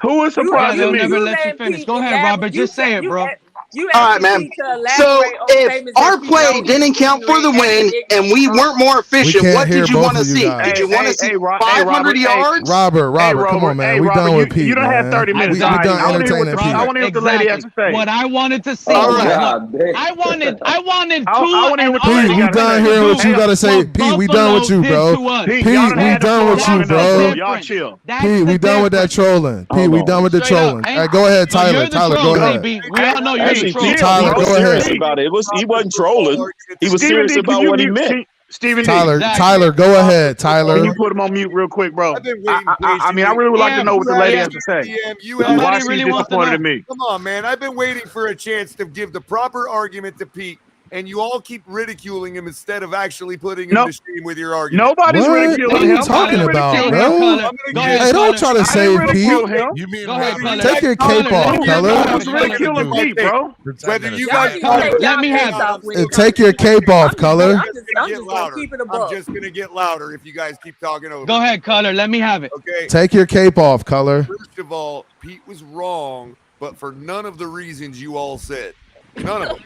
Who is surprising me? They'll never let you finish. Go ahead, Robert. Just say it, bro. You All right, actually man. need to elaborate So on if statements our that you play know is didn't count for the win and we weren't more efficient, can't what hear did you both want to of you see? guys. Did you want to see Hey, 500 Robert. yards? Robert, come on, man. We done with Pete, you don't have man. 30 minutes. We All right, done I want to hear what entertaining Pete. I want to hear what the lady has to say. What I wanted to see Oh, was God what I wanted. I wanted I Tua want to hear and what the Pete, lady we got to done say. hearing what you got to say. what Pete, we done with Buffalo you, bro. did to us. Pete, Pete, y'all done we had the done floor with you, long enough, bro. bro. Y'all chill. That's Pete, the we done with that difference. trolling. Pete, we done with the Straight up. trolling. Ain't- Go ahead, No, Tyler. you're the Tyler, troll, go ahead. DB. We all know you're the Actually, troll. Pete, Tyler, he was go serious ahead. about it. He wasn't trolling. He was Stephen serious D, can about you what he mute meant. Stephen D? Tyler, go ahead, Tyler. Can you put him on mute real quick, bro? I've been waiting I mean, I really would like to know what the lady has to say. Why she's disappointed in me? Come on, man. I've been waiting for a chance to give the proper argument to Pete, and you all keep ridiculing him instead of actually putting him to shame with your argument. Nobody's What ridiculing are you him. talking about, bro? Go ahead, Hey, don't try to I save didn't Pete. ridicule him. You mean Go ahead, Robert? Color. Take your cape off, I Color. was ridiculing Pete, bro. Whether you Y'all guys need to take let y'all me cape have it. off with And it. take your cape off, Color. I'm just gonna keep it I'm above. just gonna get louder if you guys keep talking over. Go ahead, Color. Let me have it. Okay. Take your cape off, Color. First of all, Pete was wrong, but for none of the reasons you all said. None of them.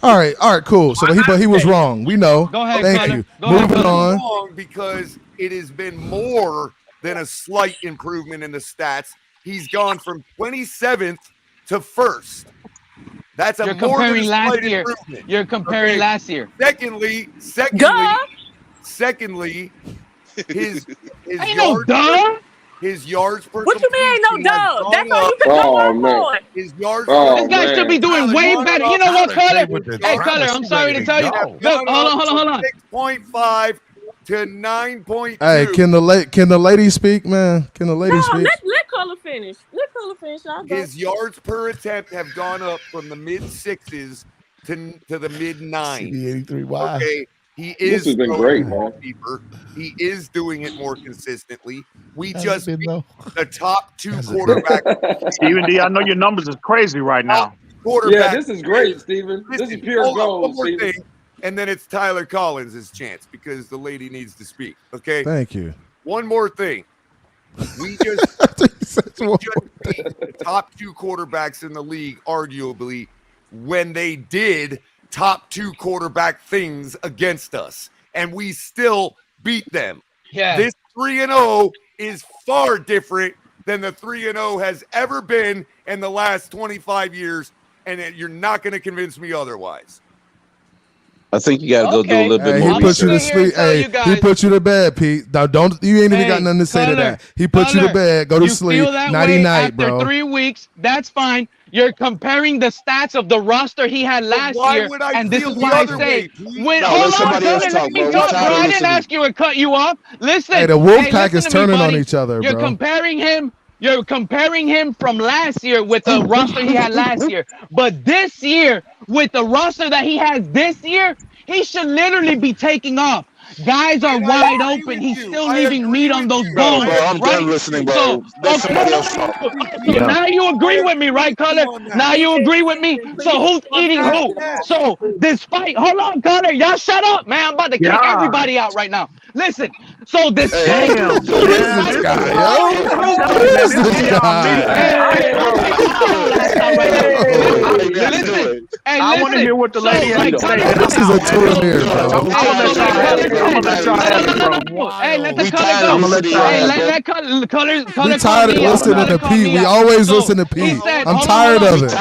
All right, cool. So he was wrong. We know. Go ahead, Thank Color. you. Go ahead, Moving Color. on. Wrong because it has been more than a slight improvement in the stats. He's gone from 27th to 1st. That's a You're more than a comparing last slight year. improvement. You're comparing last year. Secondly, his Ain't no yards duh. his yards per What you mean ain't completion no has dub? gone That's all up. you can go off man. on. His yards This guy should be doing way better. You know what, Color? Hey, Color, I'm sorry to tell you. Look, hold on. 6.5 to 9.2. Hey, can the lady speak, man? Can the lady speak? Let Color finish. Let Color finish. I'll go. His yards per attempt have gone up from the mid 6s to the mid 9s. CD83Y. Okay, he This is has been throwing great, it more man. deeper. He is doing it more consistently. We Has it just been, beat though? the top two Has it been? quarterbacks. Stephen D, I know your numbers is crazy right now. Quarterback. Yeah, this is great, Steven. This is pure Hold on, gold, one more Steven. thing, and then it's Tyler Collins' chance because the lady needs to speak. Okay. Thank you. One more thing. We just beat the top two quarterbacks in the league, arguably, when they did top two quarterback things against us, and we still beat them. Yeah. This 3-0 is far different than the 3-0 has ever been in the last 25 years, and you're not going to convince me otherwise. I think you got to go do a little bit Hey, more he put you to research. sleep. Hey, he put you to bed, Pete. Now, you ain't even got nothing to say to that. He put you to bed. Go to sleep. Nighty night, after bro. 3 weeks, that's fine. You're comparing the stats of the roster he had last year, and this is why I say, hold on, Color, let me talk, bro. I didn't ask you to cut you off. Listen, Hey, the Wolfpack listen is to me, turning on buddy. each other, You're bro. comparing him from last year with the roster he had last year. But this year, with the roster that he has this year, he should literally be taking off. Guys are wide open. He's still leaving meat on those bones. Bro, I'm done listening, bro. So, Let somebody else talk. so now you agree with me, right, Color? Now you agree with me. So who's eating who? So despite, hold on, Color, y'all shut up, man. I'm about to kick everybody out right now. Listen, so despite Who is this guy, yo? Who is this guy? Listen, I want to hear what the lady has to say. This is a tournament, bro. I'm gonna let y'all have it, bro. Hey, let the Color go. I'm gonna let y'all Hey, have let it. Color We tired of listening to Pete. We always listen to Pete. I'm tired of it.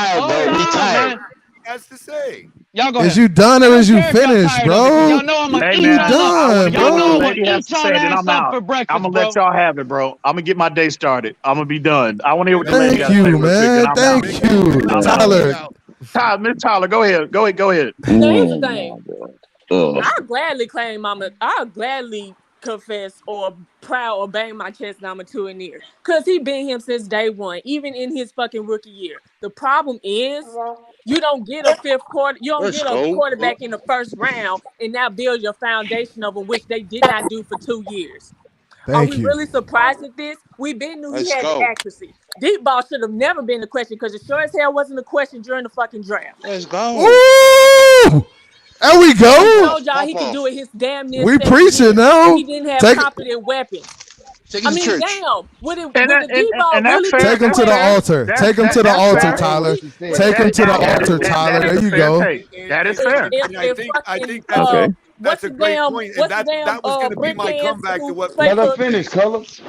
Has to say. Y'all go Is ahead. you done or is you I don't care if y'all finished, tired of it, 'cause bro? y'all know I'm gonna Hey, eat man, y'all up. I want to hear Y'all know what I'm the gonna lady has eat to y'all say, then ass I'm up out. for breakfast, I'm gonna bro. let y'all have it, bro. I'm gonna get my day started. I'm gonna be done. I want to hear what the lady Thank has to say you, real quick, man. then I'm out. Thank you, I'm Tyler. out. Miss Tyler, go ahead. Go ahead. Now, here's the thing. I'll gladly claim I'll gladly confess or proud or bang my chest and I'm a 2 and near. Cause he been him since day one, even in his fucking rookie year. The problem is you don't get a quarterback in the first round and now build your foundation of them, which they did not do for 2 years. Are we really surprised at this? We been knew he had the accuracy. Deep ball should have never been the question because it sure as hell wasn't a question during the fucking draft. Let's go. Woo! There we He go. told y'all he could do it his damn near We 7 preaching years. now. He didn't have Take competent weapons. I mean, damn. Would the And D-ball that's really fair. Take him That's to the fair. altar. That- Take him that- to the that's altar, fair. Tyler. Would Take him to the altar, that Tyler. is There a you fair go. take. That is fair. And I if think fucking that's a great point, and that was going to be my brickheads comeback to who what play Let her for finish, Colors.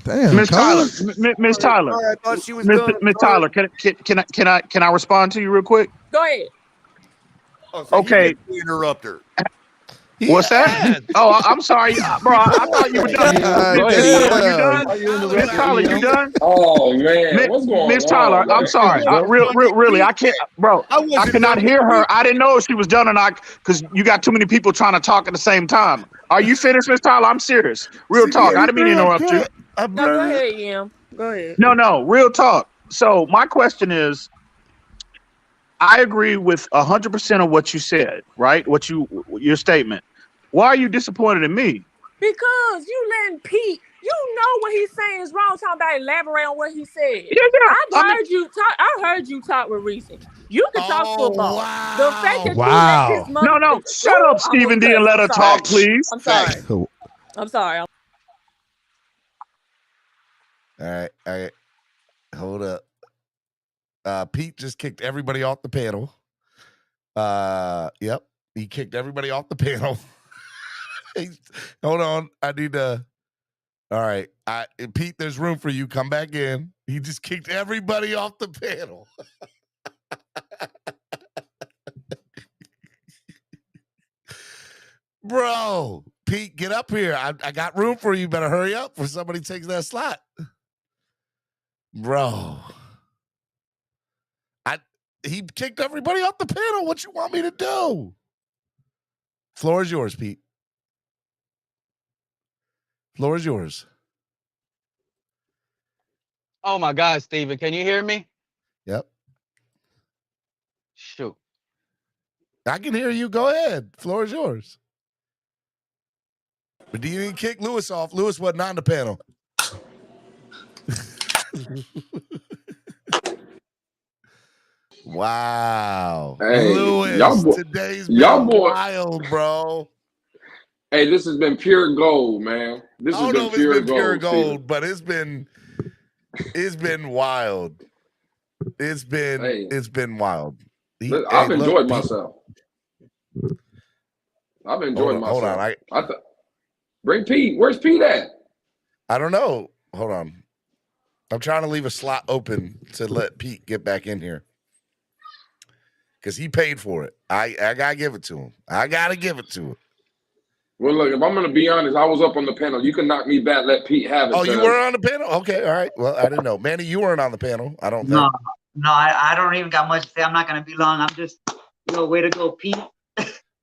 Damn, Miss Tyler, Colors. Miss Tyler, Sorry, I thought she was done. Miss Tyler, can I respond to you real quick? Go ahead. Oh, so Okay. He gets to interrupt her. What's that? Oh, I'm sorry, bro. I thought you were done. Go Miss ahead, Tyler, you Ian. done? Why you interrupting Miss Tyler, you Ian? done? Oh man, what's going Miss on? Tyler, I'm sorry. Really, I can't, bro. I could not hear her. I didn't know if she was done or not because you got too many people trying to talk at the same time. Are you finished, Miss Tyler? I'm serious. Real talk. I didn't mean to interrupt you. No, go ahead, Em. Go ahead. No, real talk. So my question is, I agree with 100% of what you said, right? Your statement. Why are you disappointed in me? Because you letting Pete, you know what he's saying is wrong. Talking about elaborate on what he said. Yeah. I heard you talk with reason. You can talk football. Wow. The fact that Wow. you let this mother No. Shut up, Stephen D, and let her talk, please. I'm sorry. I'm sorry. All right. Hold up. Pete just kicked everybody off the panel. Yep. He kicked everybody off the panel. Hold on. I need to. All right. Pete, there's room for you. Come back in. He just kicked everybody off the panel. Bro, Pete, get up here. I got room for you. Better hurry up before somebody takes that slot. Bro. He kicked everybody off the panel. What you want me to do? Floor is yours, Pete. Floor is yours. Oh my God, Steven, can you hear me? Yep. Shoot. I can hear you. Go ahead. Floor is yours. But do you even kick Lewis off? Lewis wasn't on the panel. Wow. Hey, Lewis, today's been wild, bro. Hey, this has been pure gold, man. This has been pure gold, but it's been wild. It's been wild. I've enjoyed myself. I've enjoyed myself. Hold on. Bring Pete. Where's Pete at? I don't know. Hold on. I'm trying to leave a slot open to let Pete get back in here. Because he paid for it. I got to give it to him. I got to give it to him. Well, look, if I'm going to be honest, I was up on the panel. You can knock me back, let Pete have it. Oh, you were on the panel? Okay, all right. Well, I didn't know. Manny, you weren't on the panel. I don't think. No, I don't even got much to say. I'm not going to be long. I'm just, way to go, Pete.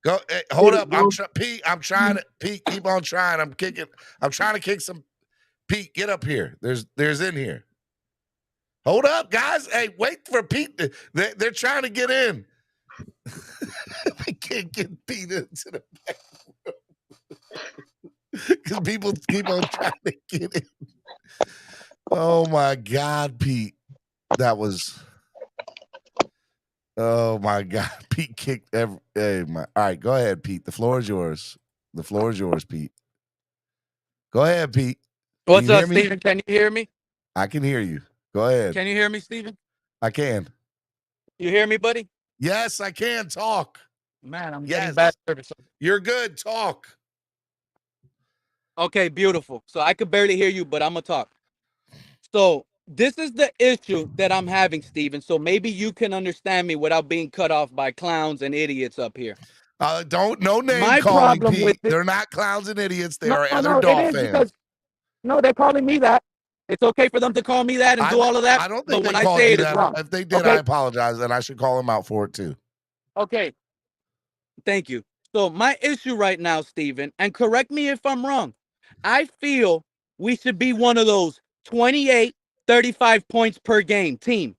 Go, hey, hold up. Pete, I'm trying to. Pete, keep on trying. I'm trying to kick some. Pete, get up here. There's in here. Hold up, guys. Hey, wait for Pete. They're trying to get in. I can't get Pete into the back room. Because people keep on trying to get in. Oh, my God, Pete. That was... Oh, my God. Pete kicked every... All right, go ahead, Pete. The floor is yours. The floor is yours, Pete. Go ahead, Pete. What's up, Steven? Can you hear me? I can hear you. Go ahead. Can you hear me, Steven? I can. You hear me, buddy? Yes, I can. Talk. Man, I'm getting bad service. You're good. Talk. Okay, beautiful. So I could barely hear you, but I'm going to talk. So this is the issue that I'm having, Steven. So maybe you can understand me without being cut off by clowns and idiots up here. No name calling, Pete. They're not clowns and idiots. They are other Dolphins fans. No, they're calling me that. It's okay for them to call me that and do all of that. I don't think but they when called I say you it, it's that. wrong. If they did, okay? I apologize, and I should call them out for it too. Okay. Thank you. So my issue right now, Steven, and correct me if I'm wrong, I feel we should be one of those 28, 35 points per game team.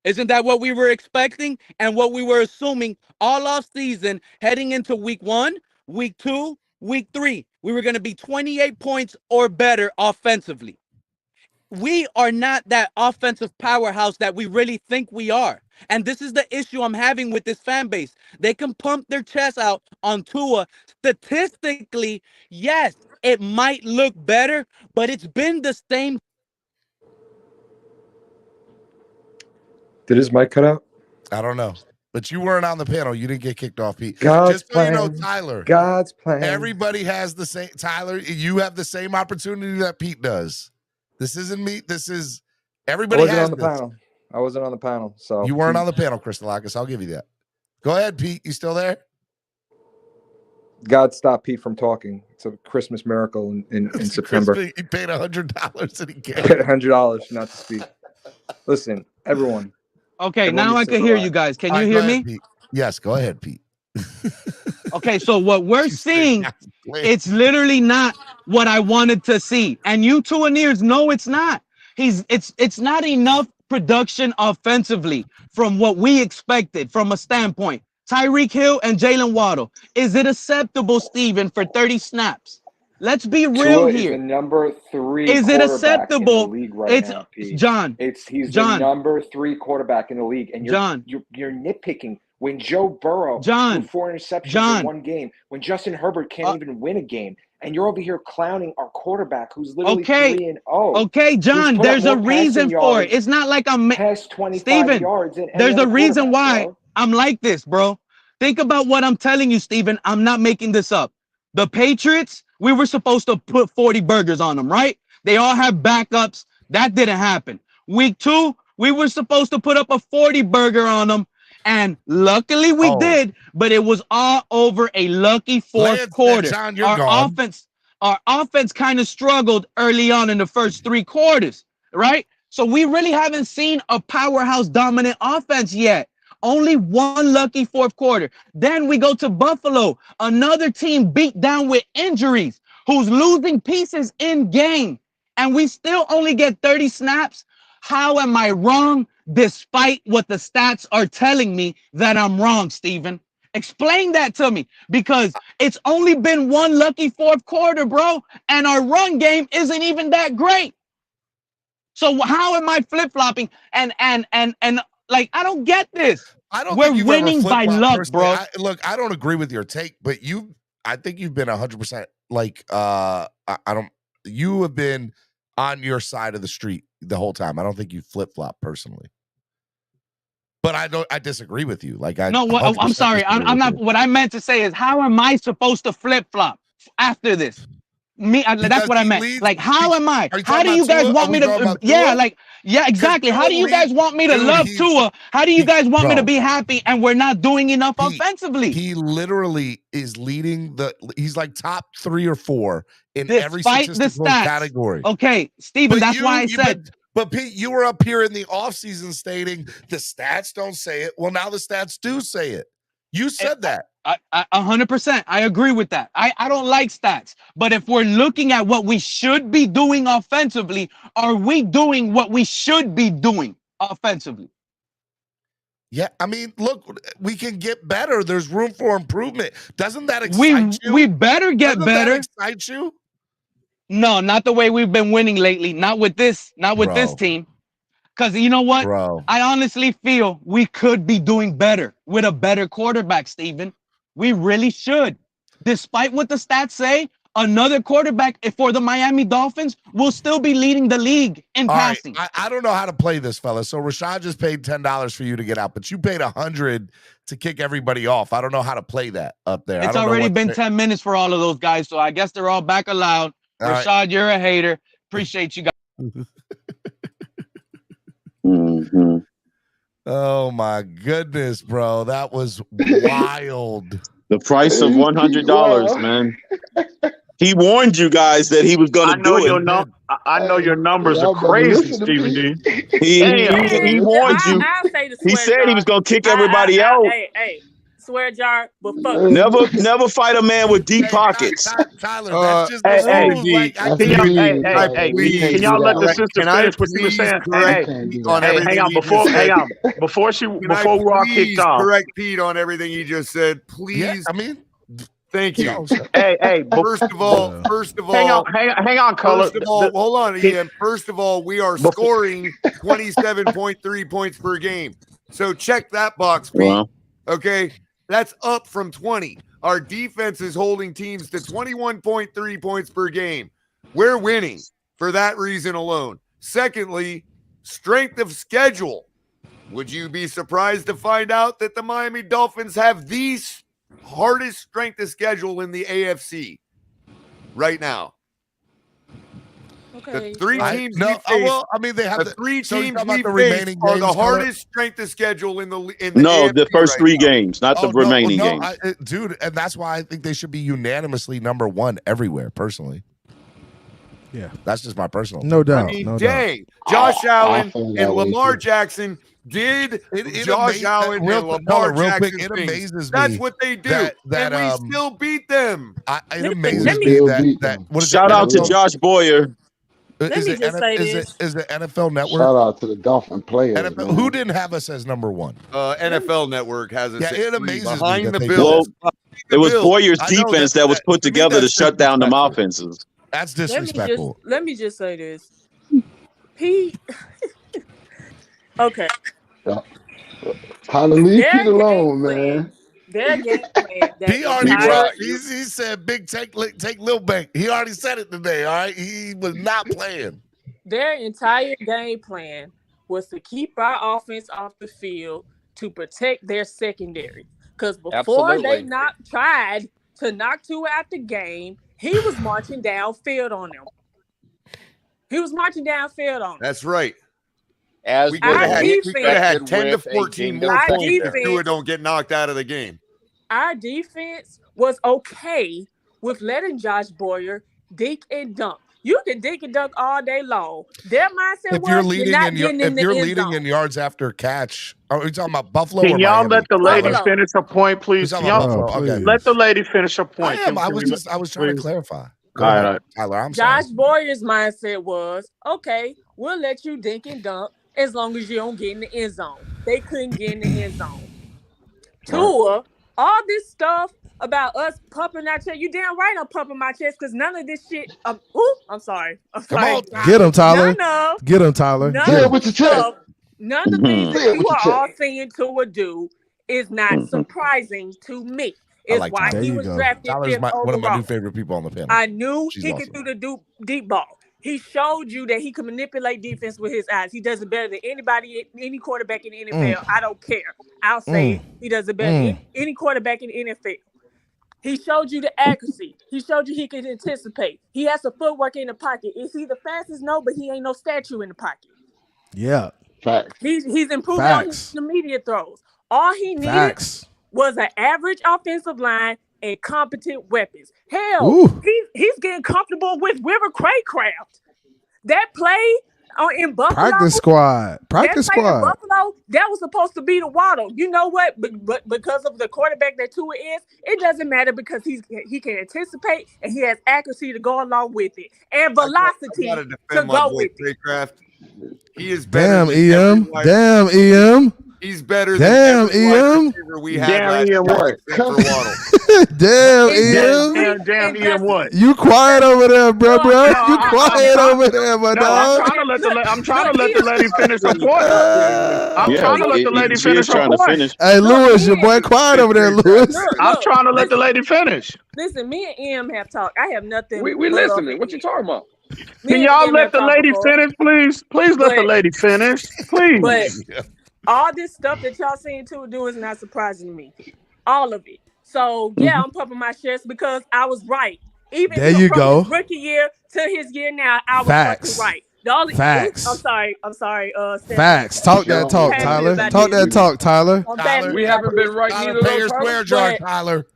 Isn't that what we were expecting and what we were assuming all off season heading into week 1, week 2, week 3? We were going to be 28 points or better offensively. We are not that offensive powerhouse that we really think we are. And this is the issue I'm having with this fan base. They can pump their chest out on Tua. Statistically, yes, it might look better, but it's been the same. Did his mic cut out? I don't know. But you weren't on the panel. You didn't get kicked off, Pete. God's Just so you know, plan. Tyler. God's plan. Everybody has the same. Tyler, you have the same opportunity that Pete does. This isn't me. This is everybody. I wasn't has on the this. panel. I wasn't on the panel. So you weren't on the panel, Crystallakis. I'll give you that. Go ahead, Pete. You still there? God stopped Pete from talking. It's a Christmas miracle in September. He paid $100 and he paid $100 not to speak. Listen, everyone. Okay, now I can hear you guys. Can you hear me? Pete. Yes, go ahead, Pete. Okay, so what we're seeing, it's literally not what I wanted to see. And you two Aneers know it's not. It's not enough production offensively from what we expected from a standpoint. Tyreek Hill and Jalen Waddle. Is it acceptable, Steven, for 30 snaps? Let's be real Tua here. is the number 3 Is it quarterback acceptable? in the league right now, Pete. John. He's John. the number 3 quarterback in the league, and you're nitpicking when Joe Burrow threw 4 interceptions in one game, when Justin Herbert can't even win a game, and you're over here clowning our quarterback who's literally 3-0. Okay, John. There's a reason for it. It's not like I'm past 25 Steven, yards. There's a reason why I'm like this, bro. Think about what I'm telling you, Steven. I'm not making this up. The Patriots, we were supposed to put 40 burgers on them, right? They all have backups. That didn't happen. Week 2, we were supposed to put up a 40 burger on them. And luckily we did, but it was all over a lucky fourth quarter. John, you're gone. Our offense kind of struggled early on in the first 3 quarters, right? So we really haven't seen a powerhouse dominant offense yet. Only one lucky fourth quarter. Then we go to Buffalo, another team beat down with injuries, who's losing pieces in game, and we still only get 30 snaps. How am I wrong, despite what the stats are telling me that I'm wrong, Steven? Explain that to me, because it's only been one lucky fourth quarter, bro, and our run game isn't even that great. So how am I flip-flopping? And like, I don't get this. I don't We're think you've winning ever by flip-flopped luck, personally. bro. Look, I don't agree with your take, but I think you've been 100% like you have been on your side of the street the whole time. I don't think you flip-flop personally. But I disagree with you. Like I'm sorry. I'm not. What I meant to say is, how am I supposed to flip-flop after this? That's what I meant. Like, how am I? How do you guys want me to? Yeah, exactly. How do you guys want me to love Tua? How do you guys want me to be happy and we're not doing enough offensively? He literally is leading he's like top 3 or 4 in every statistical category. Okay, Steven, that's why I said. But Pete, you were up here in the offseason stating the stats don't say it. Well, now the stats do say it. You said that. 100%. I agree with that. I don't like stats. But if we're looking at what we should be doing offensively, are we doing what we should be doing offensively? Yeah, I mean, look, we can get better. There's room for improvement. Doesn't that excite you? We better get better. That excite you? No, not the way we've been winning lately. Not with this team. Because you know what? I honestly feel we could be doing better with a better quarterback, Steven. We really should. Despite what the stats say, another quarterback for the Miami Dolphins will still be leading the league in passing. Right. I don't know how to play this, fella. So Rashad just paid $10 for you to get out, but you paid $100 to kick everybody off. I don't know how to play that up there. It's already been 10 minutes for all of those guys, so I guess they're all back allowed. Rashad, you're a hater. Appreciate you guys. Mm-hmm. Oh my goodness, bro. That was wild. The price of $100, man. He warned you guys that he was going to do it. I know your numbers are crazy, Stephen D. He warned you. He said he was going to kick everybody out. Hey, swear jar, but fuck. Never fight a man with deep pockets. Tyler, that's just the rules. Can y'all let the sister finish what she was saying? Hang on. Before we're all kicked off. Correct Pete on everything he just said, please. Yeah, I mean, thank you. First of all, hang on, Color. First of all, hold on, Ian. First of all, we are scoring 27.3 points per game. So check that box, Pete. Wow. Okay, that's up from 20. Our defense is holding teams to 21.3 points per game. We're winning for that reason alone. Secondly, strength of schedule. Would you be surprised to find out that the Miami Dolphins have the hardest strength of schedule in the AFC right now? Okay. The three teams we face, they have the three teams we the face remaining are the games, hardest strength of schedule in the No, AFC the first right three now. games, not the remaining games. Dude, and that's why I think they should be unanimously number one everywhere, personally. Yeah. That's just my personal No doubt. I mean, no dang. doubt. Josh Allen feel and that way, Lamar too. Jackson did Josh Allen and Lamar Jackson it things. amazes That's me what they do. that, and we still beat them. It amazes me that what is Shout out to Josh Boyer. Is it NFL Network? Shout out to the Dolphin players. NFL, who didn't have us as number one? NFL Network has us. Yeah, it amazes me behind that the they Bills. Well, it was Boyer's I know defense that was put together to shut down them offenses. That's disrespectful. Let me just say this. Okay. Tyler, leave Pete alone, man. Their game plan. He already tried. He said, "Big take Lil Bank." He already said it today. All right, he was not playing. Their entire game plan was to keep our offense off the field to protect their secondary. Because before they tried to knock Tua out the game, he was marching downfield on them. That's right. As we could have had 10 to 14 more points if Tua don't get knocked out of the game. Our defense was okay with letting Josh Boyer dink and dunk. You can dink and dunk all day long. Their mindset If you're leading in yards after catch, are we talking about Buffalo? Can or y'all Miami? let the lady finish her point, please? Can y'all let the lady finish her point? I was trying to clarify. All right. Tyler, I'm Josh sorry. Boyer's mindset was, okay, we'll let you dink and dunk as long as you don't get in the end zone. They couldn't get in the end zone. Tua, all this stuff about us pumping our chest, you damn right I'm pumping my chest because none of this shit. I'm sorry. Come on, get him, Tyler. Get him, Tyler. None of the things that you are all seeing Tua do is not surprising to me. It's why he was drafted Tyler's fifth one of my overall. new favorite people on the panel. I knew She's he awesome. could do the deep ball. He showed you that he can manipulate defense with his eyes. He does it better than anybody, any quarterback in the NFL. I don't care. I'll say it. He does it better than any quarterback in the NFL. He showed you the accuracy. He showed you he could anticipate. He has the footwork in the pocket. Is he the fastest? No, but he ain't no statue in the pocket. Yeah. Facts. He's improving on his intermediate throws. All he needed was an average offensive line and competent weapons. Hell, he's getting comfortable with River Craycraft. That play in Buffalo, Practice squad. In Buffalo, that was supposed to be the Waddle. You know what? But because of the quarterback that Tua is, it doesn't matter because he can anticipate and he has accuracy to go along with it and velocity to go with it. He is better. Damn, EM. He's better than EM. We had Damn, EM what? Damn, EM what? You quiet over there, bro. You quiet over there, my dog. I'm trying to let the lady finish her point. I'm trying to let the lady finish her point. Hey, Lewis, your boy quiet over there, Lewis. I'm trying to let the lady finish. Listen, me and EM have talked. I have nothing. We listening. What you talking about? Can y'all let the lady finish, please? Please let the lady finish, please. But all this stuff that y'all seeing Tua do is not surprising to me. All of it. So, yeah, I'm pumping my chest because I was right. Even there you go. His rookie year to his year now, I was fucking right. Facts. I'm sorry. Facts. Talk that talk, Tyler. Talk that talk, Tyler. We haven't been right neither. Pay your square jar, Tyler.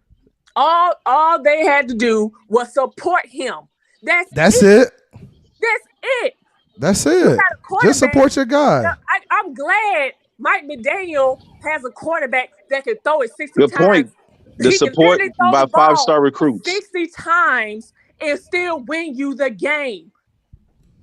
All they had to do was support him. That's it. That's it. That's it. Just support your guy. I'm glad Mike McDaniel has a quarterback that can throw it 60 times. Good point. The support by 5-star recruits. 60 times and still win you the game.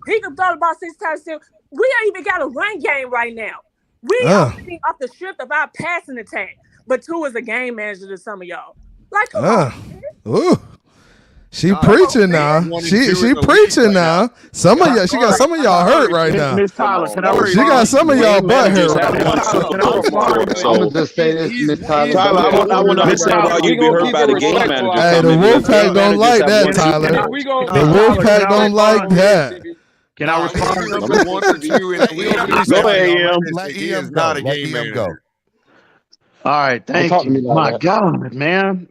He can throw the ball 60 times still. We ain't even got a run game right now. We are winning off the strength of our passing attack. But Tua is a game manager to some of y'all. Like, come on. Ooh. She preaching now. She preaching now. Some of y'all, she got some of y'all hurt right now. Miss Tyler, can I respond? She got some of y'all butt hurt right now. I'm gonna just say this, Miss Tyler. Tyler, I want to understand why you be hurt by the game manager. Hey, the Wolfpack don't like that, Tyler. The Wolfpack don't like that. Can I respond? Go ahead, Let EM go. Not a Let game EM go. manager. All right, thank talk to me you. like My that. God, man.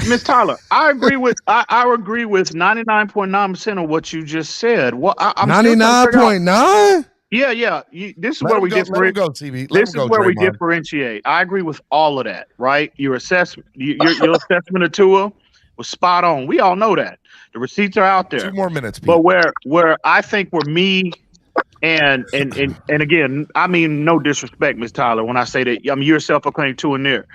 Miss Tyler, I agree with 99.9% of what you just said. Well, I'm 99.9? Yeah. This is Let where him we go, let him differentiate. go, TB. Let This him is go, where we Draymond. differentiate. I agree with all of that, right? Your assessment, your assessment of Tua was spot on. We all know that. The receipts are out there. 2 more minutes, Pete. But where I think where me and again, I mean no disrespect, Miss Tyler, when I say that you're a self-proclaimed Tua near.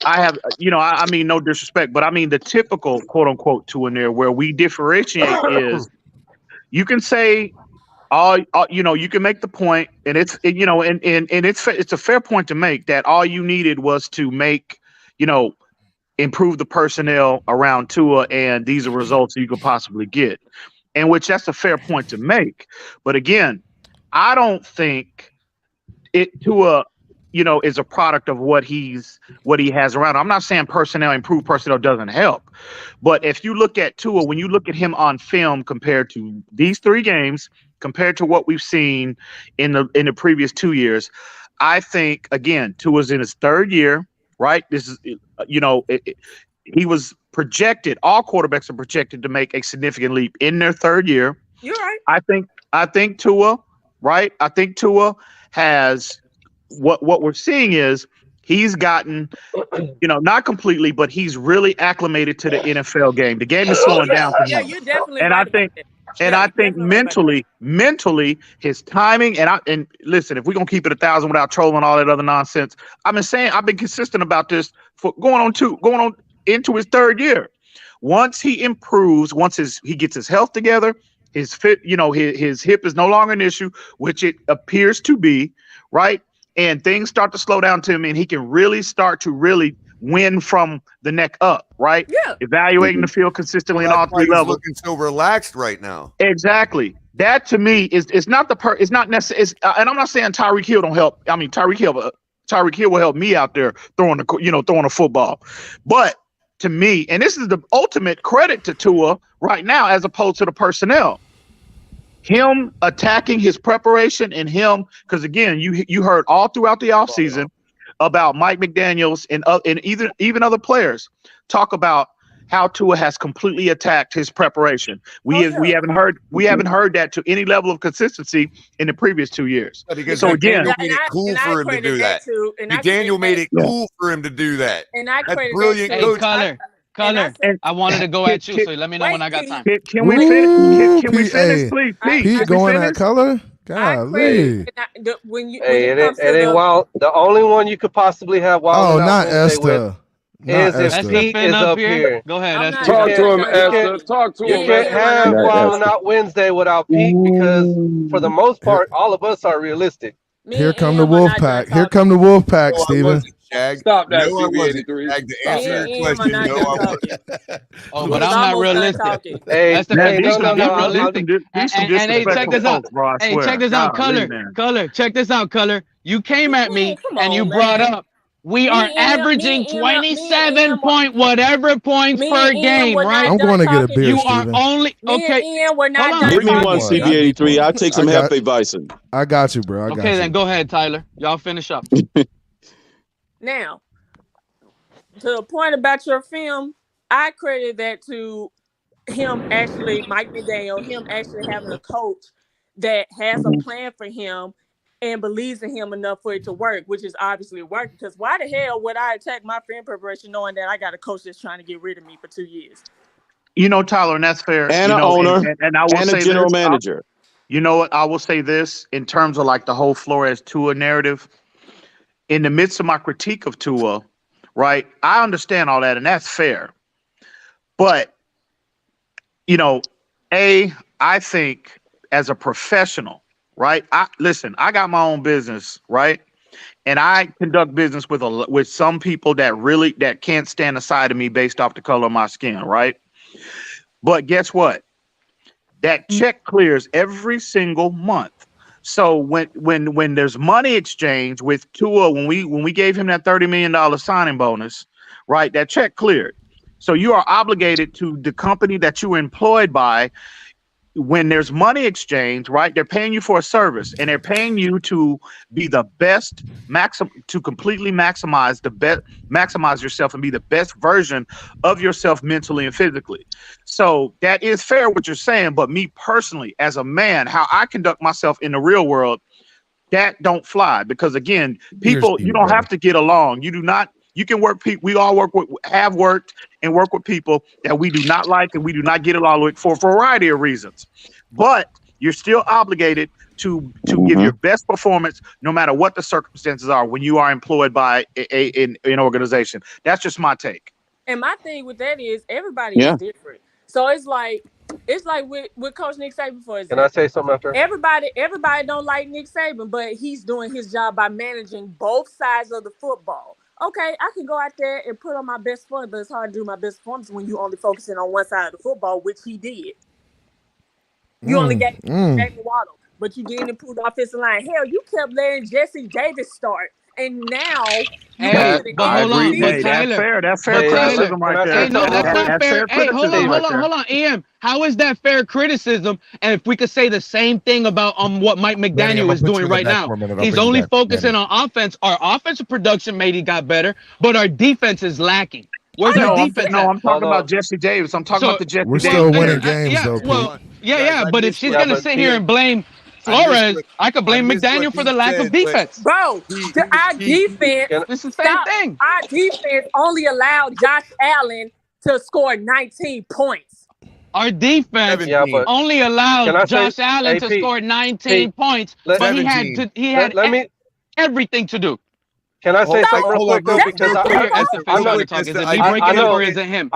I have, I mean no disrespect, but I mean the typical quote unquote Tua near where we differentiate is you can say you can make the point, and it's it's a fair point to make that all you needed was to make, improve the personnel around Tua, and these are results you could possibly get. And which that's a fair point to make. But again, I don't think Tua, is a product of what he has around. I'm not saying improved personnel doesn't help. But if you look at Tua, when you look at him on film compared to these 3 games, compared to what we've seen in the previous 2 years, I think again, Tua's in his 3rd year, right? This is, he was projected. All quarterbacks are projected to make a significant leap in their 3rd year. You're right. I think Tua, right? I think Tua has what we're seeing is he's gotten, not completely, but he's really acclimated to the NFL game. The game is slowing down for him. Yeah, you're definitely And right. I think mentally, his timing and listen, if we're gonna keep it 1,000 without trolling all that other nonsense, I've been consistent about this for going on into his 3rd year. Once he improves, he gets his health together, his fit, his hip is no longer an issue, which it appears to be, right? And things start to slow down to him, and he can really start to win from the neck up, right? Yeah. Evaluating the field consistently in all 3 levels. Looking so relaxed right now. Exactly. That to me is not it's not necessary. And I'm not saying Tyreek Hill don't help. I mean, Tyreek Hill will help me out there throwing a football. But to me, and this is the ultimate credit to Tua right now, as opposed to the personnel. Him attacking his preparation and him, because again, you heard all throughout the offseason about Mike McDaniels and even other players talk about how Tua has completely attacked his preparation. We haven't heard that to any level of consistency in the previous 2 years. So again, made it cool for him to do that. McDaniel made it cool for him to do that. And I That's brilliant. Hey, Color. I wanted to go at you, so let me know when I got time. Can we finish? Can we finish, please? Pete going at Color? Golly. The only one you could possibly have while not Esther. Is if Pete is up here. Go ahead, Esther. Talk to him, Esther. Talk to him. You can't have Wilding Out Wednesday without Pete, because for the most part, all of us are realistic. Here come the Wolfpack. Here come the Wolfpack, Steven. Stop that, no, CB83. To answer your question, no, I wasn't. Oh, but I'm not realistic. That's the thing. I'm realistic. And hey, check this out. Hey, check this out, Color. Check this out, Color. You came at me and you brought up we are averaging 27 whatever points per game, right? I'm going to get a beer, You Steven. are only okay. We're not Give me one, CB83. I'll take some Hefe Bison. I got you, bro. Okay, then go ahead, Tyler. Y'all finish up. Now, to the point about your film, I credit that to him actually, Mike McDaniel, him actually having a coach that has a plan for him and believes in him enough for it to work, which is obviously working. Because why the hell would I attack my film preparation knowing that I got a coach that's trying to get rid of me for 2 years? Tyler, and that's fair. And an owner, and I will and say a general this, manager. You know what? I will say this in terms of like the whole Flores Tua narrative. In the midst of my critique of Tua, right? I understand all that, and that's fair. But, I think as a professional, right? I got my own business, right? And I conduct business with some people that can't stand the side of me based off the color of my skin, right? But guess what? That check clears every single month. So when there's money exchange with Tua, when we gave him that $30 million signing bonus, right? That check cleared. So you are obligated to the company that you were employed by. When there's money exchange, right? They're paying you for a service, and they're paying you to be the best, to completely maximize yourself and be the best version of yourself mentally and physically. So that is fair what you're saying, but me personally, as a man, how I conduct myself in the real world, that don't fly, because again, people, you don't have to get along. You do not. You can work. We all have worked and work with people that we do not like and we do not get along with for a variety of reasons. But you're still obligated to give your best performance, no matter what the circumstances are, when you are employed by an organization. That's just my take. And my thing with that is everybody is different. So it's like with Coach Nick Saban, for example. Can I say something after? Everybody don't like Nick Saban, but he's doing his job by managing both sides of the football. Okay, I can go out there and put on my best performance, but it's hard to do my best performance when you only focusing on one side of the football, which he did. You only got Jalen Waddle, but you didn't improve the offensive line. Hell, you kept letting Jesse Davis start, and now Hold on, but Tyler, that's fair criticism right there. Hey, no, that's not fair. Hey, hold on, EM. How is that fair criticism? And if we could say the same thing about what Mike McDaniel is doing right now, he's only focusing on offense. Our offensive production maybe got better, but our defense is lacking. Where's our defense? No, I'm talking about Jesse Davis. I'm talking about the Jesse Davis. We're still winning games, though. Well, but if she's gonna sit here and blame Flores, I could blame McDaniel for the lack of defense. Bro, our defense, it's the same thing. Our defense only allowed Josh Allen to score 19 points. Our defense only allowed Josh Allen to score 19 points, but he had everything to do. Can I say something real quick, though? Because I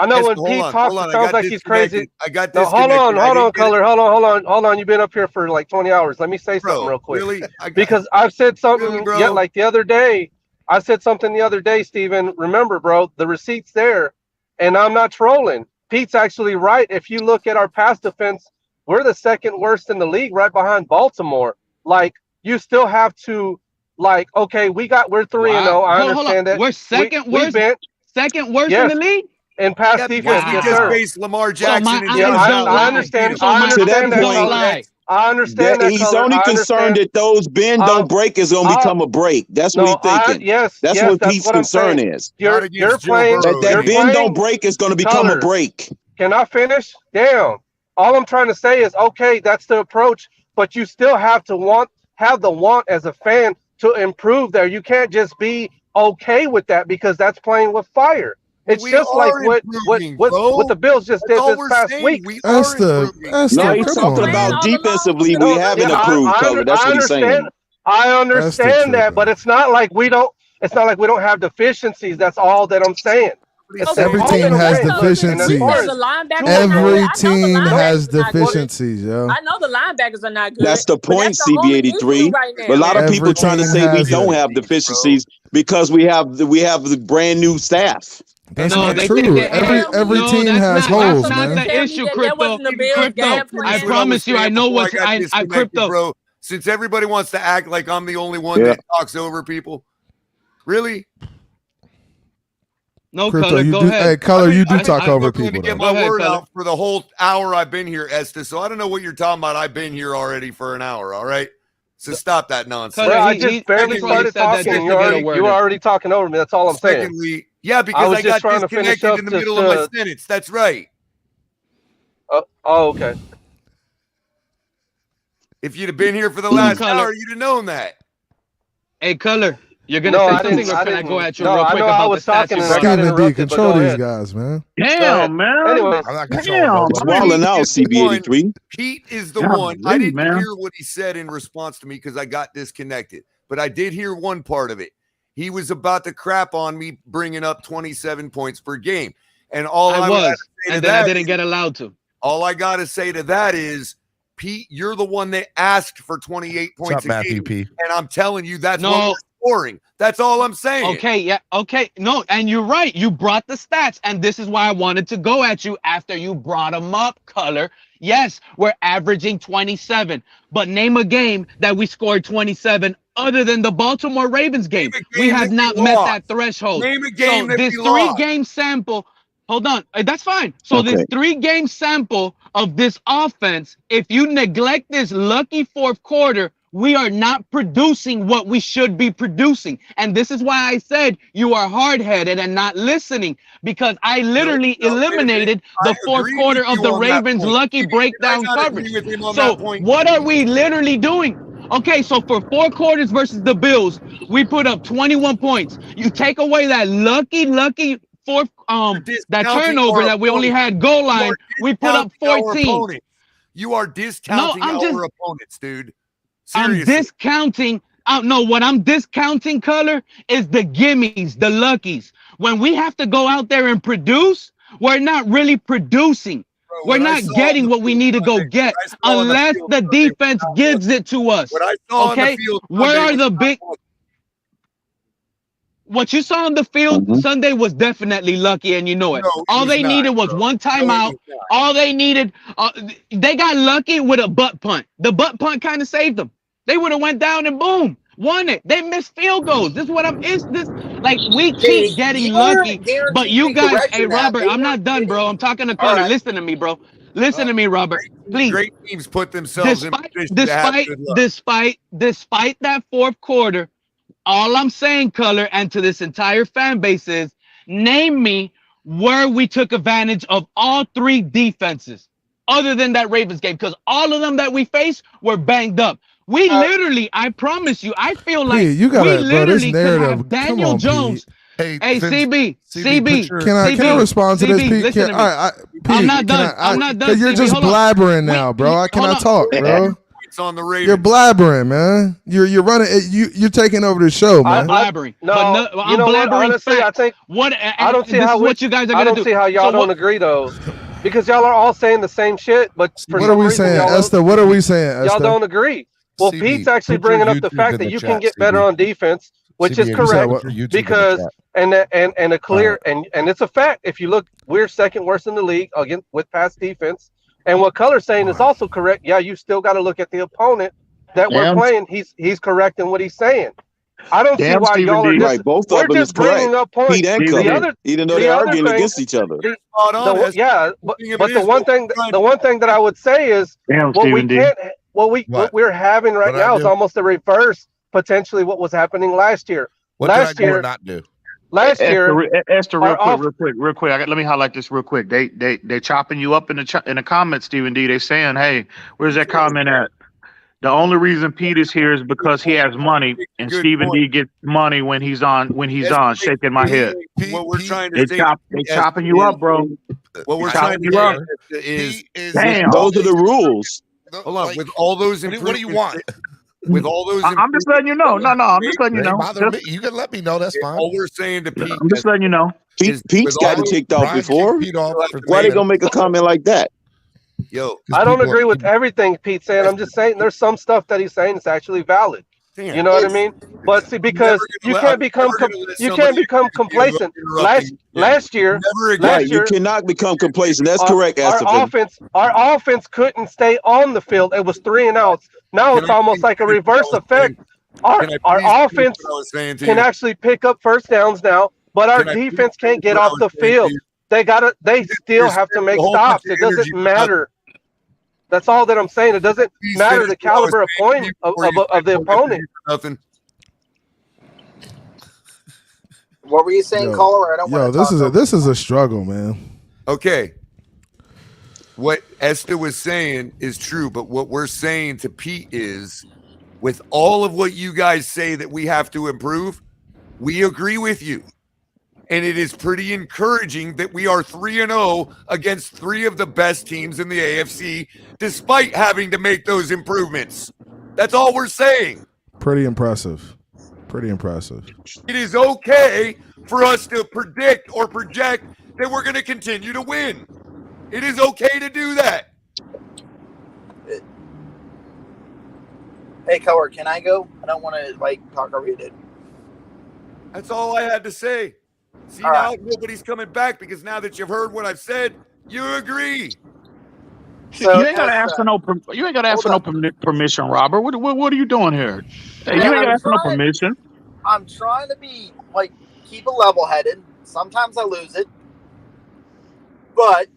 know when Pete talks, it sounds like he's crazy. I got this. Hold on, Color. Hold on. You've been up here for like 20 hours. Let me say something real quick. Really? Because I've said something like the other day. I said something the other day, Steven. Remember, bro, the receipt's there, and I'm not trolling. Pete's actually right. If you look at our pass defense, we're the second worst in the league, right behind Baltimore. Like, you still have to. Like, okay, we're 3-0. I understand that. We're second worst in the league? In pass defense. We just faced Lamar Jackson. I understand. I understand that. He's only concerned that those bend don't break is going to become a break. That's what he's thinking. That's what Pete's concern is. You're playing. That bend don't break is going to become a break. Can I finish? Damn. All I'm trying to say is, okay, that's the approach, but you still have to have the want as a fan to improve there. You can't just be okay with that, because that's playing with fire. It's just like what the Bills just did this past week. No, he's talking about defensively. We haven't improved, Color. That's what he's saying. I understand that, but it's not like we don't have deficiencies. That's all that I'm saying. Every team has deficiencies. Every team has deficiencies, yo. I know the linebackers are not good. That's the point, CB83. But a lot of people trying to say we don't have deficiencies because we have the brand new staff. That's not true. Every team has holes, man. That's not the issue, Crypto. I promise you, I know what I Crypto. Bro, since everybody wants to act like I'm the only one that talks over people, really? No, Crypto, Color, go ahead. Hey, Color, you do talk over people. To get my word out for the whole hour I've been here, Estes. So I don't know what you're talking about. I've been here already for an hour. All right. So stop that nonsense. Well, I just barely started talking. You were already talking over me. That's all I'm saying. Secondly, because I got disconnected in the middle of my sentence. That's right. Okay. If you'd have been here for the last hour, you'd have known that. Hey, Color. You're going to say something, or can I go at you real quick about the statue? Stephen D, control these guys, man. Damn, man. Anyway, walling out, CB83. Pete is the one. I didn't hear what he said in response to me because I got disconnected. But I did hear one part of it. He was about to crap on me bringing up 27 points per game. And I didn't get allowed to. All I got to say to that is, Pete, you're the one that asked for 28 points a game. And I'm telling you, that's scoring. That's all I'm saying. Okay, yeah, okay. No, and you're right. You brought the stats, and this is why I wanted to go at you after you brought them up, Color. Yes, we're averaging 27, but name a game that we scored 27 other than the Baltimore Ravens game. We have not met that threshold. Name a game so that this we lost. 3-game sample, hold on, that's fine. So this 3-game sample of this offense, if you neglect this lucky fourth quarter, we are not producing what we should be producing. And this is why I said you are hard-headed and not listening, because I literally eliminated the fourth quarter of the Ravens' lucky breakdown coverage. So what are we literally doing? Okay, so for 4 quarters versus the Bills, we put up 21 points. You take away that lucky fourth that turnover that we only had goal line, we put up 14. You are discounting our opponents, dude. Seriously. I'm discounting. No, what I'm discounting, Color, is the gimmies, the luckies. When we have to go out there and produce, we're not really producing. We're not getting what we need to go get unless the defense gives it to us. Okay? Where are the big... What you saw on the field Sunday was definitely lucky, and you know it. All they needed was one timeout. All they needed, they got lucky with a butt punt. The butt punt kind of saved them. They would have went down and boom, won it. They missed field goals. This is what I'm. Is this like we keep getting lucky, but you guys? Hey, Robert, I'm not done, bro. I'm talking to Color. Listen to me, bro. Listen to me, Robert. Please. Great teams put themselves in position to have good luck. Despite that fourth quarter. All I'm saying, Color, and to this entire fan base is, name me where we took advantage of all 3 defenses other than that Ravens game, because all of them that we faced were banged up. We literally, I promise you, I feel like we literally could have Daniel Jones. Hey, CB. Can I respond to this, Pete? I'm not done. I'm not done. You're just blabbering now, bro. I cannot talk, bro. On the Ravens. You're blabbering, man. You're running. You're taking over the show, man. I'm blabbering. You know what? Honestly, I think I don't see how what you guys are gonna do. I don't see how y'all don't agree though, because y'all are all saying the same shit. But for what are we saying, Esther? What are we saying, Esther? Y'all don't agree. Well, Pete's actually bringing up the fact that you can get better on defense, which is correct, because and a clear and it's a fact. If you look, we're second worst in the league again with pass defense. And what Color's saying is also correct. Yeah, you still got to look at the opponent that we're playing. He's correct in what he's saying. I don't see why y'all are just, both we're of them just is correct. bringing up points. Pete and Color, even though they're arguing against each other. But the one thing that I would say is what we're having right now is almost a reverse potentially what was happening last year. Last year, not do. Last year, Esther, real quick. Let me highlight this real quick. They chopping you up in the comments, Stephen D. They saying, "Hey, where's that comment at? The only reason Pete is here is because he has money, and Stephen D. gets money when he's on. Shaking my head. What we're trying to say, they chopping you up, bro. What we're trying to say is damn. Those are the rules. Hold on, with all those improvements, what do you want? With all those, I'm just letting you know. No, I'm just letting you know. You can let me know. That's fine. All we're saying to Pete, I'm just letting you know. Pete's gotten kicked off before. Why they gonna make a comment like that? Yo, I don't agree with everything Pete's saying. I'm just saying there's some stuff that he's saying is actually valid. Damn. You know what I mean? But see, because you can't become complacent. Last year, you cannot become complacent. That's correct, Our offense couldn't stay on the field. It was 3 and outs. Now it's almost like a reverse effect. Our offense can actually pick up first downs now, but our defense can't get off the field. They still have to make stops. It doesn't matter. That's all that I'm saying. It doesn't matter the caliber of point of the opponent. What were you saying, caller? I don't want to this is a struggle, man. Okay. What Esther was saying is true, but what we're saying to Pete is, with all of what you guys say that we have to improve, we agree with you. And it is pretty encouraging that we are 3-0 against 3 of the best teams in the AFC, despite having to make those improvements. That's all we're saying. Pretty impressive. It is okay for us to predict or project that we're going to continue to win. It is okay to do that. Hey, Color, can I go? I don't want to talk over you, dude. That's all I had to say. See, All now right. nobody's coming back because now that you've heard what I've said, you agree. So You ain't gotta ask for no. You ain't gotta ask for no permission, Robert. What are you doing here? Hey, you ain't gotta ask for no permission. I'm trying to be like keep it level-headed. Sometimes I lose it, but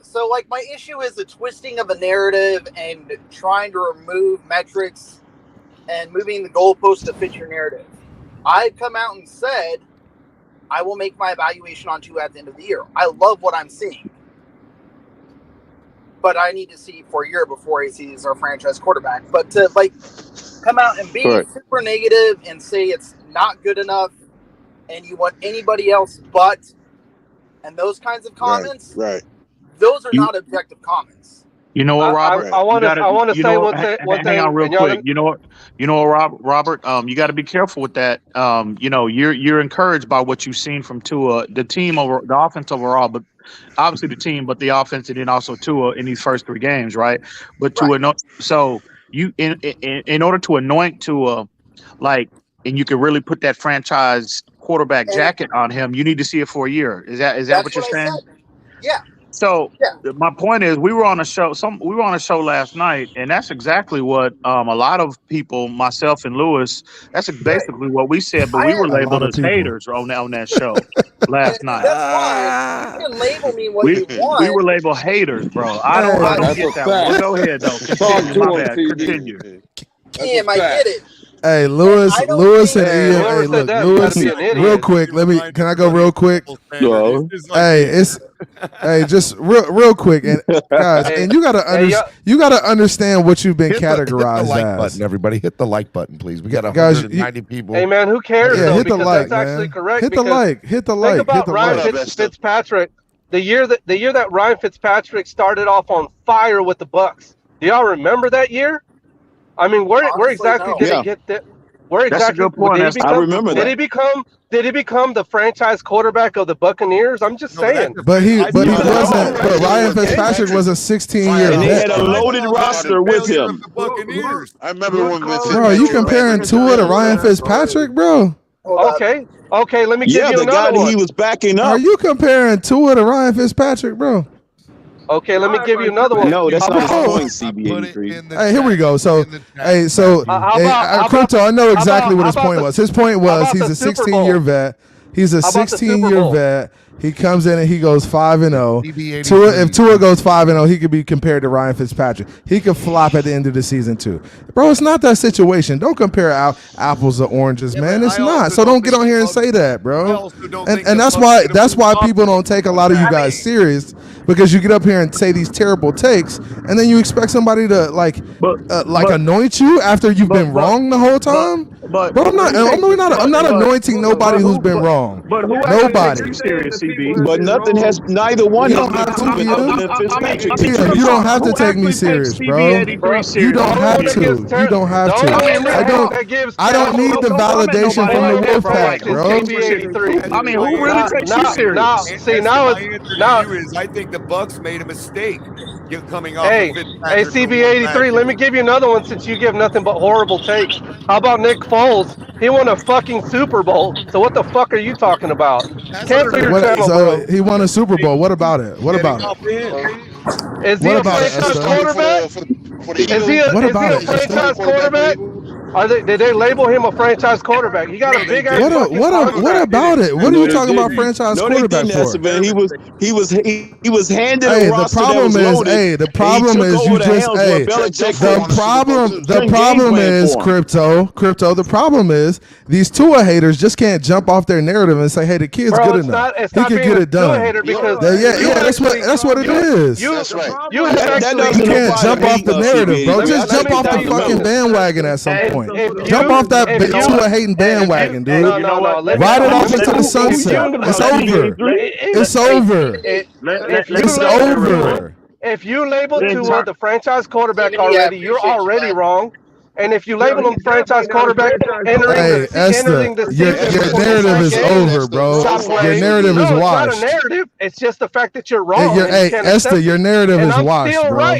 so like my issue is the twisting of a narrative and trying to remove metrics and moving the goalpost to fit your narrative. I've come out and said I will make my evaluation on Tua at the end of the year. I love what I'm seeing, but I need to see for a year before he sees our franchise quarterback. But to like come out and be super negative and say it's not good enough and you want anybody else but, and those kinds of comments, right. Those are not objective comments. You know what, Robert? I want to say one thing. Hang on real quick. You know what, Robert? You got to be careful with that. You're encouraged by what you've seen from Tua, the team over the offense overall, but obviously the team, but the offense and then also Tua in these first 3 games, right? But Tua, so you in order to anoint Tua, like, and you can really put that franchise quarterback jacket on him, you need to see it for a year. Is that what you're saying? Yeah. So my point is, we were on a show. We were on a show last night, and that's exactly what a lot of people, myself and Lewis, that's basically what we said. But we were labeled as haters on that show last night. That's fine. You can label me what you want. We were labeled haters, bro. I don't get that one. Well, go ahead though. Continue. My bad. Continue. Damn, I get it. Hey, Lewis and Ian. Hey, look, Lewis. Real quick, can I go real quick? No. Hey, just real quick, and guys, and you gotta understand what you've been categorized hit the like as. button, everybody, hit the like button, please. We got 190 people. Hey man, who cares? Yeah, though, hit the like, that's man. actually correct. Hit the like. Hit the like. Think about Hit the Ryan like. Fitzpatrick. The year that Ryan Fitzpatrick started off on fire with the Bucs. Do y'all remember that year? I mean, where exactly did he get that? Where exactly That's a good point. I remember that. Did he become the franchise quarterback of the Buccaneers? I'm just saying. But he wasn't. But Ryan Fitzpatrick was a 16-year. And they had a loaded roster with him. I remember when Bro, are you comparing Tua to Ryan Fitzpatrick, bro? Okay, let me give you the guy another that one. he was backing up. Are you comparing Tua to Ryan Fitzpatrick, bro? Okay, let me give you another one. No, that's not his point, CB83. Hey, here we go. So, Crypto, I know exactly what his point was. His point was he's a 16-year vet. He's a 16-year vet. He comes in and he goes 5-0. If Tua goes 5-0, he could be compared to Ryan Fitzpatrick. He could flop at the end of the season too. Bro, it's not that situation. Don't compare apples to oranges, man. It's not. So don't get on here and say that, bro. And that's why people don't take a lot of you guys serious, because you get up here and say these terrible takes, and then you expect somebody to anoint you after you've been wrong the whole time. Bro, I'm not anointing nobody who's been wrong. But nobody. Serious, CB. But neither one You of don't them have to, proven other than Fitzpatrick. You don't have to take me serious, bro. You don't have to. You don't have to. I don't need the validation from the Wolfpack, bro. I mean, who really takes you serious? I think the Bucs made a mistake coming off. Hey, CB83, let me give you another one since you give nothing but horrible takes. How about Nick Foles? He won a fucking Super Bowl. So what the fuck are you talking about? Cancel your channel, bro. He won a Super Bowl. What about it? What about it? Is he a franchise quarterback? Is he a franchise quarterback? Did they label him a franchise quarterback? He got a big ass. What about it? What are you talking about franchise quarterback for? He was handed a roster that was loaded. The problem is you just the problem is crypto. The problem is these Tua haters just can't jump off their narrative and say, "Hey, the kid's good enough. He can get it done." That's what it is. That's right. You can't jump off the narrative, bro. Just jump off the fucking bandwagon at some point. Jump off that Tua hating bandwagon, dude. Ride it off into the sunset. It's over. It's over. It's over. If you label Tua the franchise quarterback already, you're already wrong. And if you label him franchise quarterback entering the season, your narrative is over, bro. Your narrative is washed. It's not a narrative. It's just the fact that you're wrong. Esther, your narrative is washed, bro.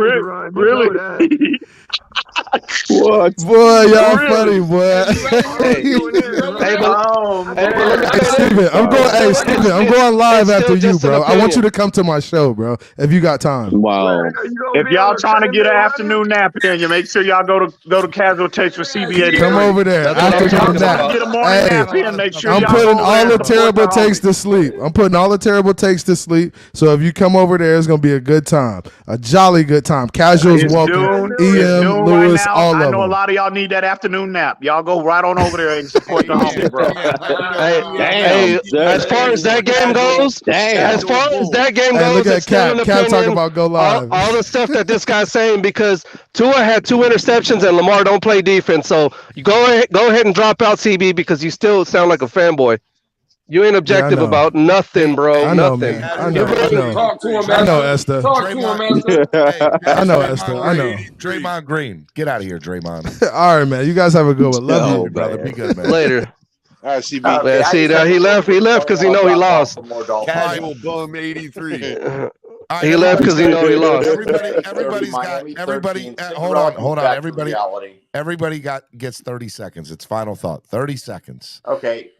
Really? What? Boy, y'all Really? funny, boy. Steven, I'm going live after you, bro. I want you to come to my show, bro, if you got time. Wow. If y'all trying to get an afternoon nap in, you make sure y'all go to Casual Takes for CB83. Come over there. Afternoon nap. Get a morning nap in. Make sure I'm y'all putting go all there the and support terrible the takes homies. to sleep. I'm putting all the terrible takes to sleep. So if you come over there, it's gonna be a good time, a jolly good time. Casuals It's welcome. noon. It's EM, noon Lewis, right now I know a lot of y'all need that afternoon nap. Y'all go right on over there and support the homie, bro. Hey, as far as that game goes, look at it's still an Cap. Cap talking opinion. about go live. All the stuff that this guy's saying, because Tua had 2 interceptions and Lamar don't play defense. So you go ahead and drop out, CB, because you still sound like a fanboy. You ain't objective about nothing, bro. I know, nothing. man. I know. Talk to him, I know, Esther. Esther. Talk to him, Esther. I know, Esther. I know. Draymond Green. Get out of here, Draymond. All right, man. You guys have a good one. Love you, brother. Be good, man. Later. All right, CB. Man, see, now he left because he know he lost. Casual bum 83. He left because he know he lost. Hold on. Everybody gets 30 seconds. It's final thought. 30 seconds. Okay.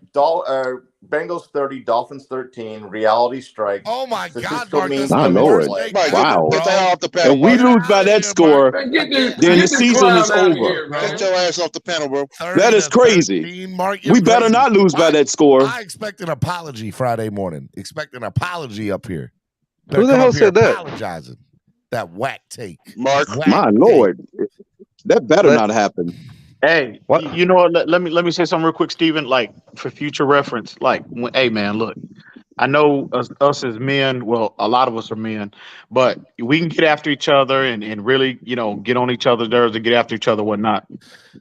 Bengals 30, Dolphins 13. Reality strike. Oh my God, Mark! My Lord! Wow! Get that off the panel. If we lose by that score, then the season is over. Get your ass off the panel, bro. That is crazy. We better not lose by that score. I expect an apology Friday morning. Expect an apology up here. Who the hell said that? Apologizing. That whack take. Mark. My Lord. That better not happen. Hey, you know what? Let me say something real quick, Steven. Like for future reference, hey man, look, I know us as men. Well, a lot of us are men, but we can get after each other and really, get on each other's nerves and get after each other, whatnot.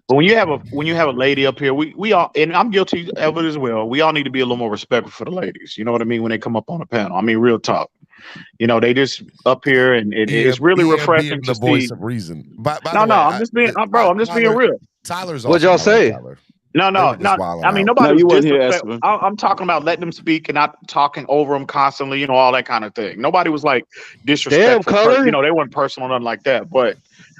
But when you have a lady up here, we all, and I'm guilty of it as well. We all need to be a little more respectful for the ladies. You know what I mean? When they come up on the panel, I mean, real talk. They just up here and it's really refreshing to see. Voice of reason. I'm just being real. Tyler's. What'd y'all say? No. I mean, nobody. I'm talking about letting them speak and not talking over them constantly. All that kind of thing. Nobody was like disrespectful. Damn, Color. They weren't personal, nothing like that. But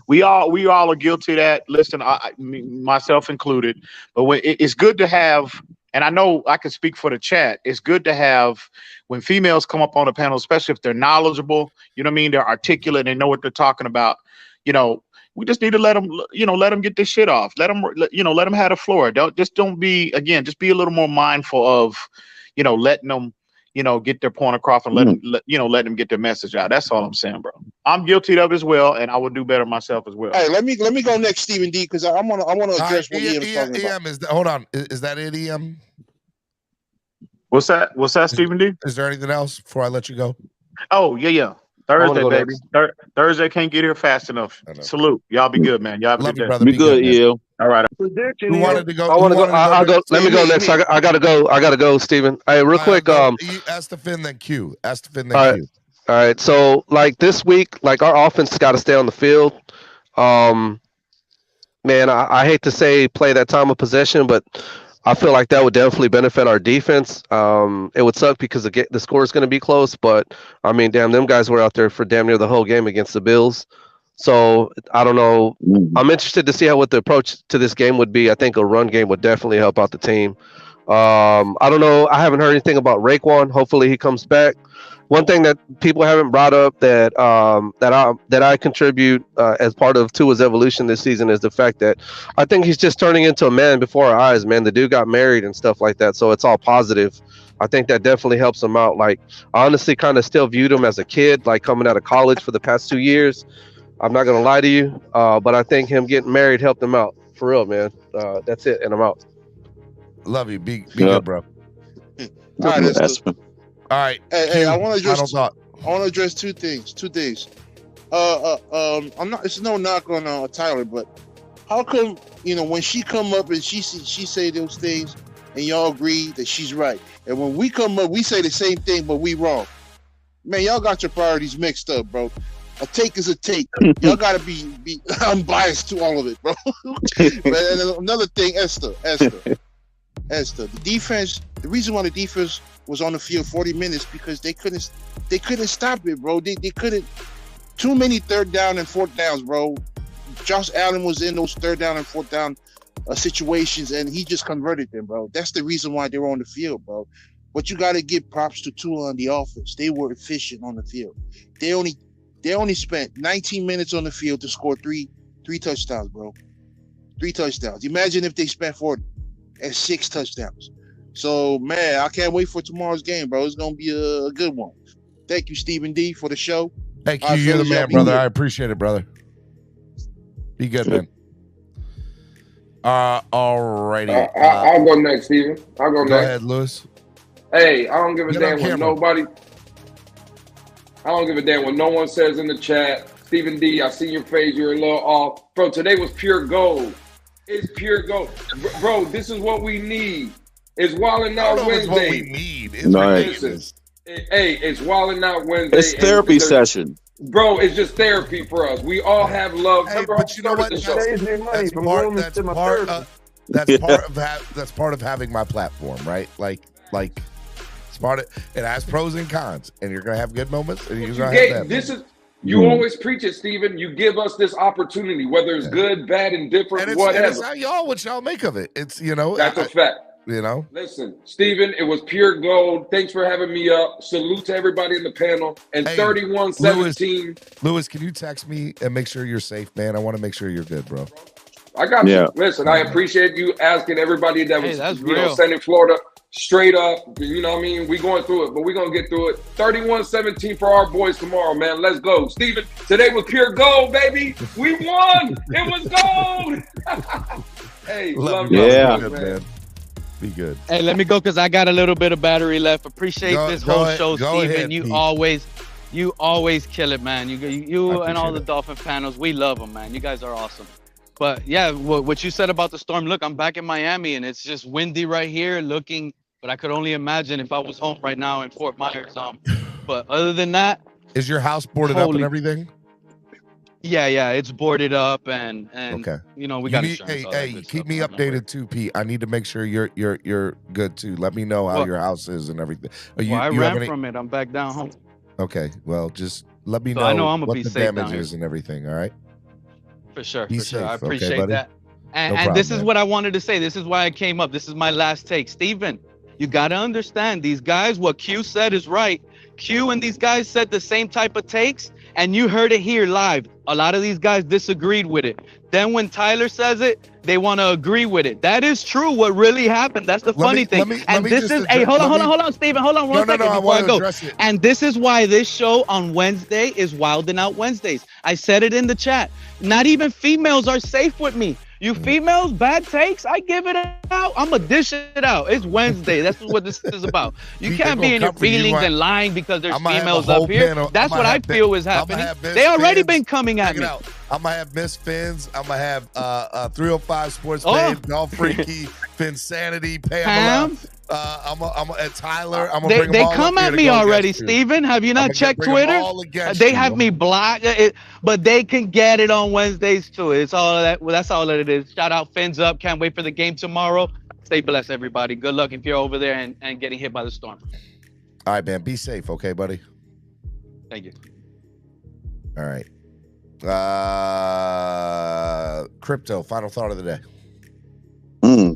we all are guilty of that. Listen, myself included. But it's good to have. And I know I can speak for the chat. It's good to have when females come up on the panel, especially if they're knowledgeable, you know what I mean? They're articulate, they know what they're talking about. We just need to let them get this shit off. Let them have the floor. Don't be a little more mindful of, letting them, get their point across and let them get their message out. That's all I'm saying, bro. I'm guilty of it as well, and I would do better myself as well. Hey, let me go next, Stephen D, because I want to address what Ian's talking about. Hold on, is that it, EM? What's that, Stephen D? Is there anything else before I let you go? Oh yeah. Thursday, baby. Thursday can't get here fast enough. Salute. Y'all be good, man. Y'all love you, brother. Be good, EL. All right. Who wanted to go? I want to go. I'll go. Let me go next. I gotta go, Steven. Hey, real quick. Estefan, then Q. Estefan, then Q. All right. So, this week, our offense got to stay on the field. Man, I hate to say play that time of possession, but I feel like that would definitely benefit our defense. It would suck because the score is going to be close, but I mean, damn, them guys were out there for damn near the whole game against the Bills. So I don't know. I'm interested to see what the approach to this game would be. I think a run game would definitely help out the team. I don't know. I haven't heard anything about Raekwon. Hopefully he comes back. One thing that people haven't brought up that I contribute as part of Tua's evolution this season is the fact that I think he's just turning into a man before our eyes, man. The dude got married and stuff like that, so it's all positive. I think that definitely helps him out. I honestly kind of still viewed him as a kid, coming out of college for the past 2 years. I'm not gonna lie to you, but I think him getting married helped him out for real, man. That's it, and I'm out. Love you. Be good, bro. All right, all right. Hey, I want to address two things. I'm not. It's no knock on Tyler, but how come when she come up and she say those things, and y'all agree that she's right, and when we come up, we say the same thing, but we wrong. Man, y'all got your priorities mixed up, bro. A take is a take. Y'all got to be unbiased to all of it, bro. And another thing, Esther, the defense. The reason why the defense was on the field 40 minutes because they couldn't stop it, bro. They couldn't. Too many third down and fourth downs, bro. Josh Allen was in those third down and fourth down situations, and he just converted them, bro. That's the reason why they were on the field, bro. But you got to give props to Tua on the offense. They were efficient on the field. They only spent 19 minutes on the field to score three touchdowns, bro. 3 touchdowns. Imagine if they spent 4 and 6 touchdowns. So, man, I can't wait for tomorrow's game, bro. It's going to be a good one. Thank you, Stephen D, for the show. Thank you. You're the man, brother. I appreciate it, brother. Be good, man. Alrighty. I'll go next, Steven. I'll go Go next. ahead, Lewis. Hey, I don't give a Get on damn what camera. nobody. I don't give a damn what no one says in the chat. Stephen D, I see your face. You're a little off, bro. Today was pure gold. It's pure gold, bro. This is what we need. It's Wildin' Out Wednesday. It's what we need. It's Nice. Hey, it's Wildin' Out Wednesday. It's therapy session. Bro, it's just therapy for us. We all have love. Hey, but you know what? That's part of having my platform, right? Like it's part of it has pros and cons, and you're gonna have good moments, and you're gonna have bad moments. You always preach it, Stephen. You give us this opportunity, whether it's good, bad, indifferent, And whatever. it's how what y'all make of it. It's That's a fact. Listen, Stephen, it was pure gold. Thanks for having me up. Salute to everybody in the panel. And 31-17. Lewis, can you text me and make sure you're safe, man? I want to make sure you're good, bro. I got you. Listen, I appreciate you asking everybody that was real. sending Florida straight up. You know what I mean? We going through it, but we're going to get through it. 31-17 for our boys tomorrow, man. Let's go. Stephen, today was pure gold, baby. We won. It was gold. Hey, love you. Yeah. Man. Be good. Hey, let me go because I got a little bit of battery left. Appreciate this whole show, Steven. Ahead, you Pete. always kill it, man. You and all the Dolphin panels, we love them, man. You guys are awesome. But yeah, what you said about the storm. Look, I'm back in Miami and it's just windy right here. But I could only imagine if I was home right now in Fort Myers. But other than that, is your house boarded up and everything? Yeah, it's boarded up and okay. You know, we got insurance. Hey, keep me updated too, Pete. I need to make sure you're good too. Let me know how your house is and everything. I ran from it. I'm back down home. Okay, well, just let me know, I know I'm gonna what be the safe damage is and everything. All right. For sure. Safe, I appreciate buddy? that. And, No and problem, this is man. what I wanted to say. This is why I came up. This is my last take. Steven, you got to understand these guys, what Q said is right. Q and these guys said the same type of takes, and you heard it here live. A lot of these guys disagreed with it. Then when Tyler says it, they want to agree with it. That is true. What really happened. That's the funny thing. And this is, hey, hold on, Steven. Hold on one second before I go. And this is why this show on Wednesday is Wildin' Out Wednesdays. I said it in the chat. Not even females are safe with me. You females, bad takes, I give it out. I'm going to dish it out. It's Wednesday. That's what this is about. You can't be in your feelings and lying because there's females up here. That's what I feel is happening. They already been coming at me. I'm going to have Miss Fins. I'm going to have 305 Sports Babe, Golf Freaky, Finsanity, Pamela. I'm at Tyler. I'm gonna bring they them all come up at here me to go already, against you. Steven. Have you not checked bring them Twitter? all against They you. have me blocked, but they can get it on Wednesdays too. It's all that. Well, that's all that it is. Shout out, Fins up. Can't wait for the game tomorrow. Stay blessed, everybody. Good luck if you're over there and getting hit by the storm. All right, man. Be safe, okay, buddy? Thank you. All right. Crypto, final thought of the day.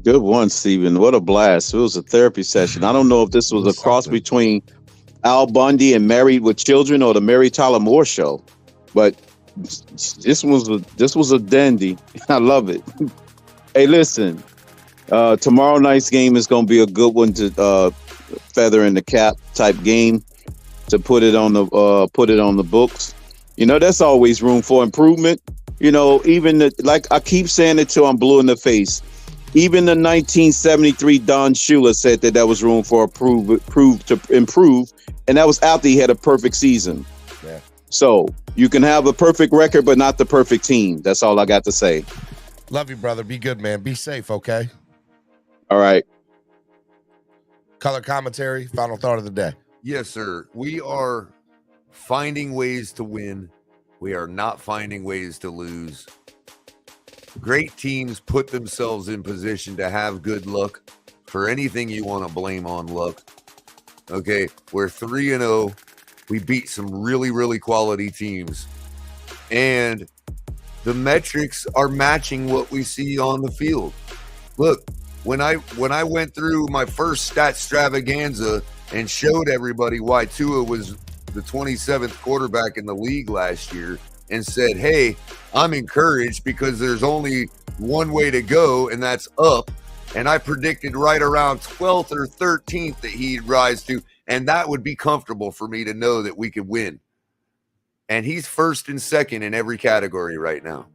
Good one, Steven. What a blast. It was a therapy session. I don't know if this was a cross between Al Bundy and Married with Children or the Mary Tyler Moore show, but this was a dandy. I love it. Hey, listen, tomorrow night's game is going to be a good one to feather in the cap type game to put it on the books. You know, that's always room for improvement. You know, even like I keep saying it till I'm blue in the face. Even the 1973 Don Shula said that was room for improve, and that was after he had a perfect season. Yeah. So you can have a perfect record, but not the perfect team. That's all I got to say. Love you, brother. Be good, man. Be safe, okay? All right. Color commentary, final thought of the day. Yes, sir. We are finding ways to win. We are not finding ways to lose. Great teams put themselves in position to have good luck. For anything you want to blame on luck. Okay, we're 3-0. We beat some really, really quality teams. And the metrics are matching what we see on the field. Look, when I went through my first stat extravaganza and showed everybody why Tua was the 27th quarterback in the league last year and said, hey, I'm encouraged because there's only one way to go, and that's up. And I predicted right around 12th or 13th that he'd rise to, and that would be comfortable for me to know that we could win. And he's first and second in every category right now.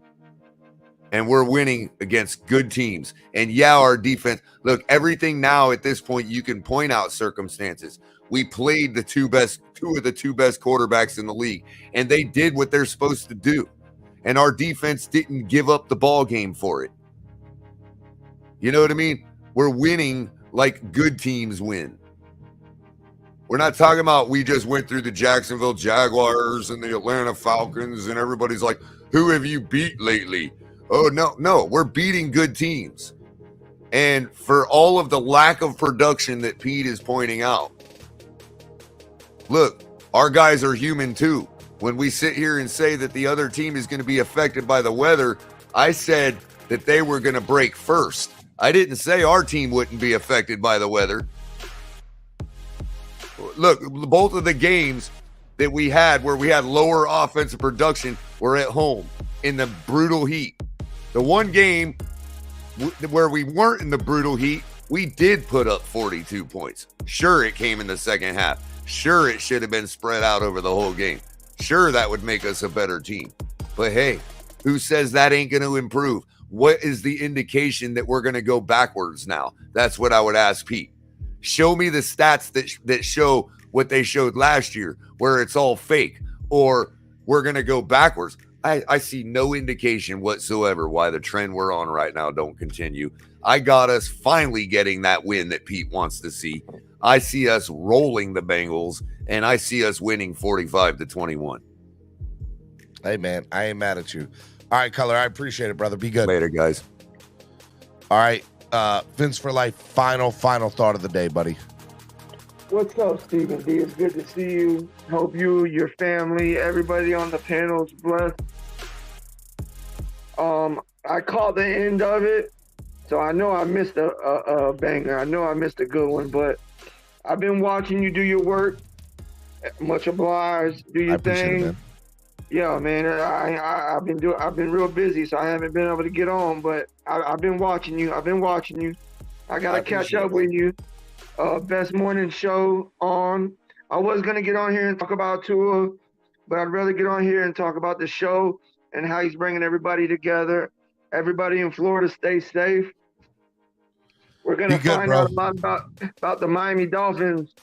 and we're winning against good teams. And yeah, our defense, look, everything now at this point, you can point out circumstances. We played the two of the two best quarterbacks in the league, and they did what they're supposed to do. And our defense didn't give up the ball game for it. You know what I mean? We're winning like good teams win. We're not talking about we just went through the Jacksonville Jaguars and the Atlanta Falcons and everybody's like, who have you beat lately? Oh, no, we're beating good teams. And for all of the lack of production that Pete is pointing out, look, our guys are human too. When we sit here and say that the other team is going to be affected by the weather, I said that they were going to break first. I didn't say our team wouldn't be affected by the weather. Look, both of the games that we had where we had lower offensive production were at home in the brutal heat. The one game where we weren't in the brutal heat, we did put up 42 points. Sure, it came in the second half. Sure, it should have been spread out over the whole game. Sure, that would make us a better team. But hey, who says that ain't going to improve? What is the indication that we're going to go backwards now? That's what I would ask Pete. Show me the stats that show what they showed last year, where it's all fake, or we're going to go backwards. I see no indication whatsoever why the trend we're on right now don't continue. I got us finally getting that win that Pete wants to see. I see us rolling the Bengals, and I see us winning 45-21. Hey, man, I ain't mad at you. All right, Color, I appreciate it, brother. Be good. Later, guys. All right, Vince for Life, final thought of the day, buddy. What's up, Stephen D? It's good to see you. Hope you, your family, everybody on the panel is blessed. I caught the end of it, so I know I missed a banger. I know I missed a good one, but I've been watching you do your work. Much obliged. Do your thing. Man. Yeah, man. I've been real busy, so I haven't been able to get on. But I've been watching you. I gotta catch up with you. Best morning show on. I was gonna get on here and talk about Tua, but I'd rather get on here and talk about the show and how he's bringing everybody together. Everybody in Florida, stay safe. We're gonna find out a lot about the Miami Dolphins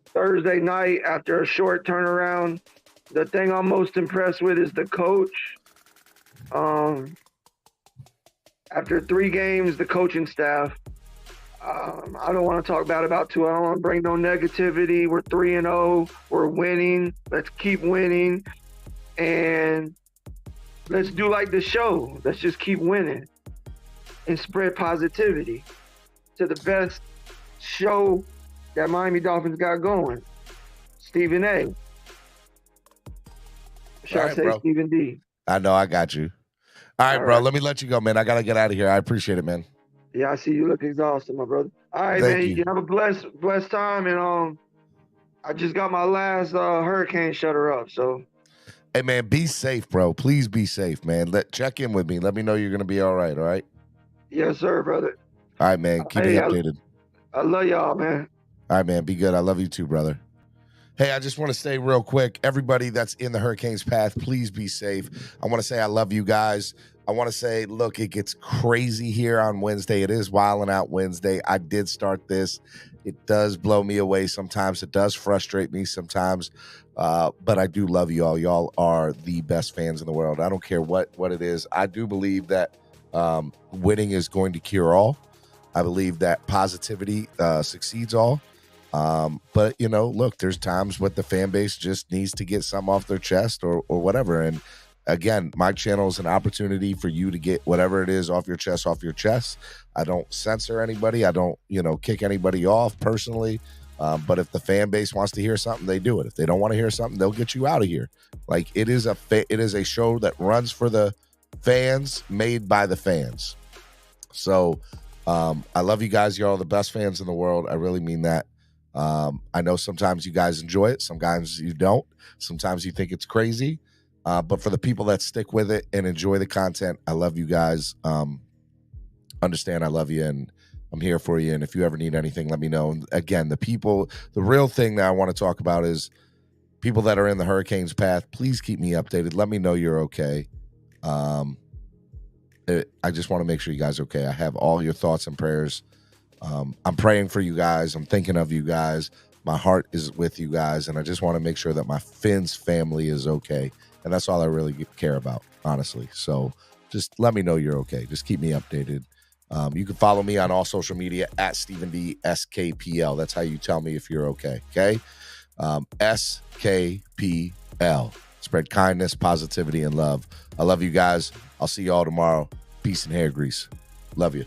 Thursday night after a short turnaround. The thing I'm most impressed with is the coach. After 3 games, the coaching staff. I don't want to talk bad about Tua. I don't want to bring no negativity. We're 3-0. We're winning. Let's keep winning. And let's do like the show. Let's just keep winning and spread positivity to the best show that Miami Dolphins got going. Stephen A. Should I say Stephen D? I know, I got you. All right, bro. Let me let you go, man. I got to get out of here. I appreciate it, man. Yeah, I see you look exhausted, my brother. All right, man. You have a blessed time, and I just got my last hurricane shutter up, so. Hey, man, be safe, bro. Please be safe, man. Check in with me. Let me know you're gonna be all right. All right. Yes, sir, brother. All right, man. Keep me updated. I love y'all, man. All right, man. Be good. I love you too, brother. Hey, I just want to say real quick, everybody that's in the hurricane's path, please be safe. I want to say I love you guys. I want to say, look, it gets crazy here on Wednesday. It is Wildin' Out Wednesday. I did start this. It does blow me away sometimes. It does frustrate me sometimes. But I do love you all. Y'all are the best fans in the world. I don't care what it is. I do believe that winning is going to cure all. I believe that positivity succeeds all. But, you know, look, there's times when the fan base just needs to get something off their chest or whatever. And again, my channel is an opportunity for you to get whatever it is off your chest. I don't censor anybody. I don't, kick anybody off personally. But if the fan base wants to hear something, they do it. If they don't want to hear something, they'll get you out of here. Like it is a show that runs for the fans, made by the fans. So I love you guys. You're all the best fans in the world. I really mean that. I know sometimes you guys enjoy it. Sometimes you don't. Sometimes you think it's crazy. But for the people that stick with it and enjoy the content, I love you guys. Understand I love you and I'm here for you. And if you ever need anything, let me know. And again, the real thing that I want to talk about is people that are in the hurricane's path. Please keep me updated. Let me know you're okay. I just want to make sure you guys are okay. I have all your thoughts and prayers. I'm praying for you guys. I'm thinking of you guys. My heart is with you guys, and I just want to make sure that my Finn's family is okay. And that's all I really care about, honestly. So just let me know you're okay. Just keep me updated. You can follow me on all social media at Stephen D SKPL. That's how you tell me if you're okay. Okay. SKPL. Spread kindness, positivity, and love. I love you guys. I'll see you all tomorrow. Peace and hair grease. Love you.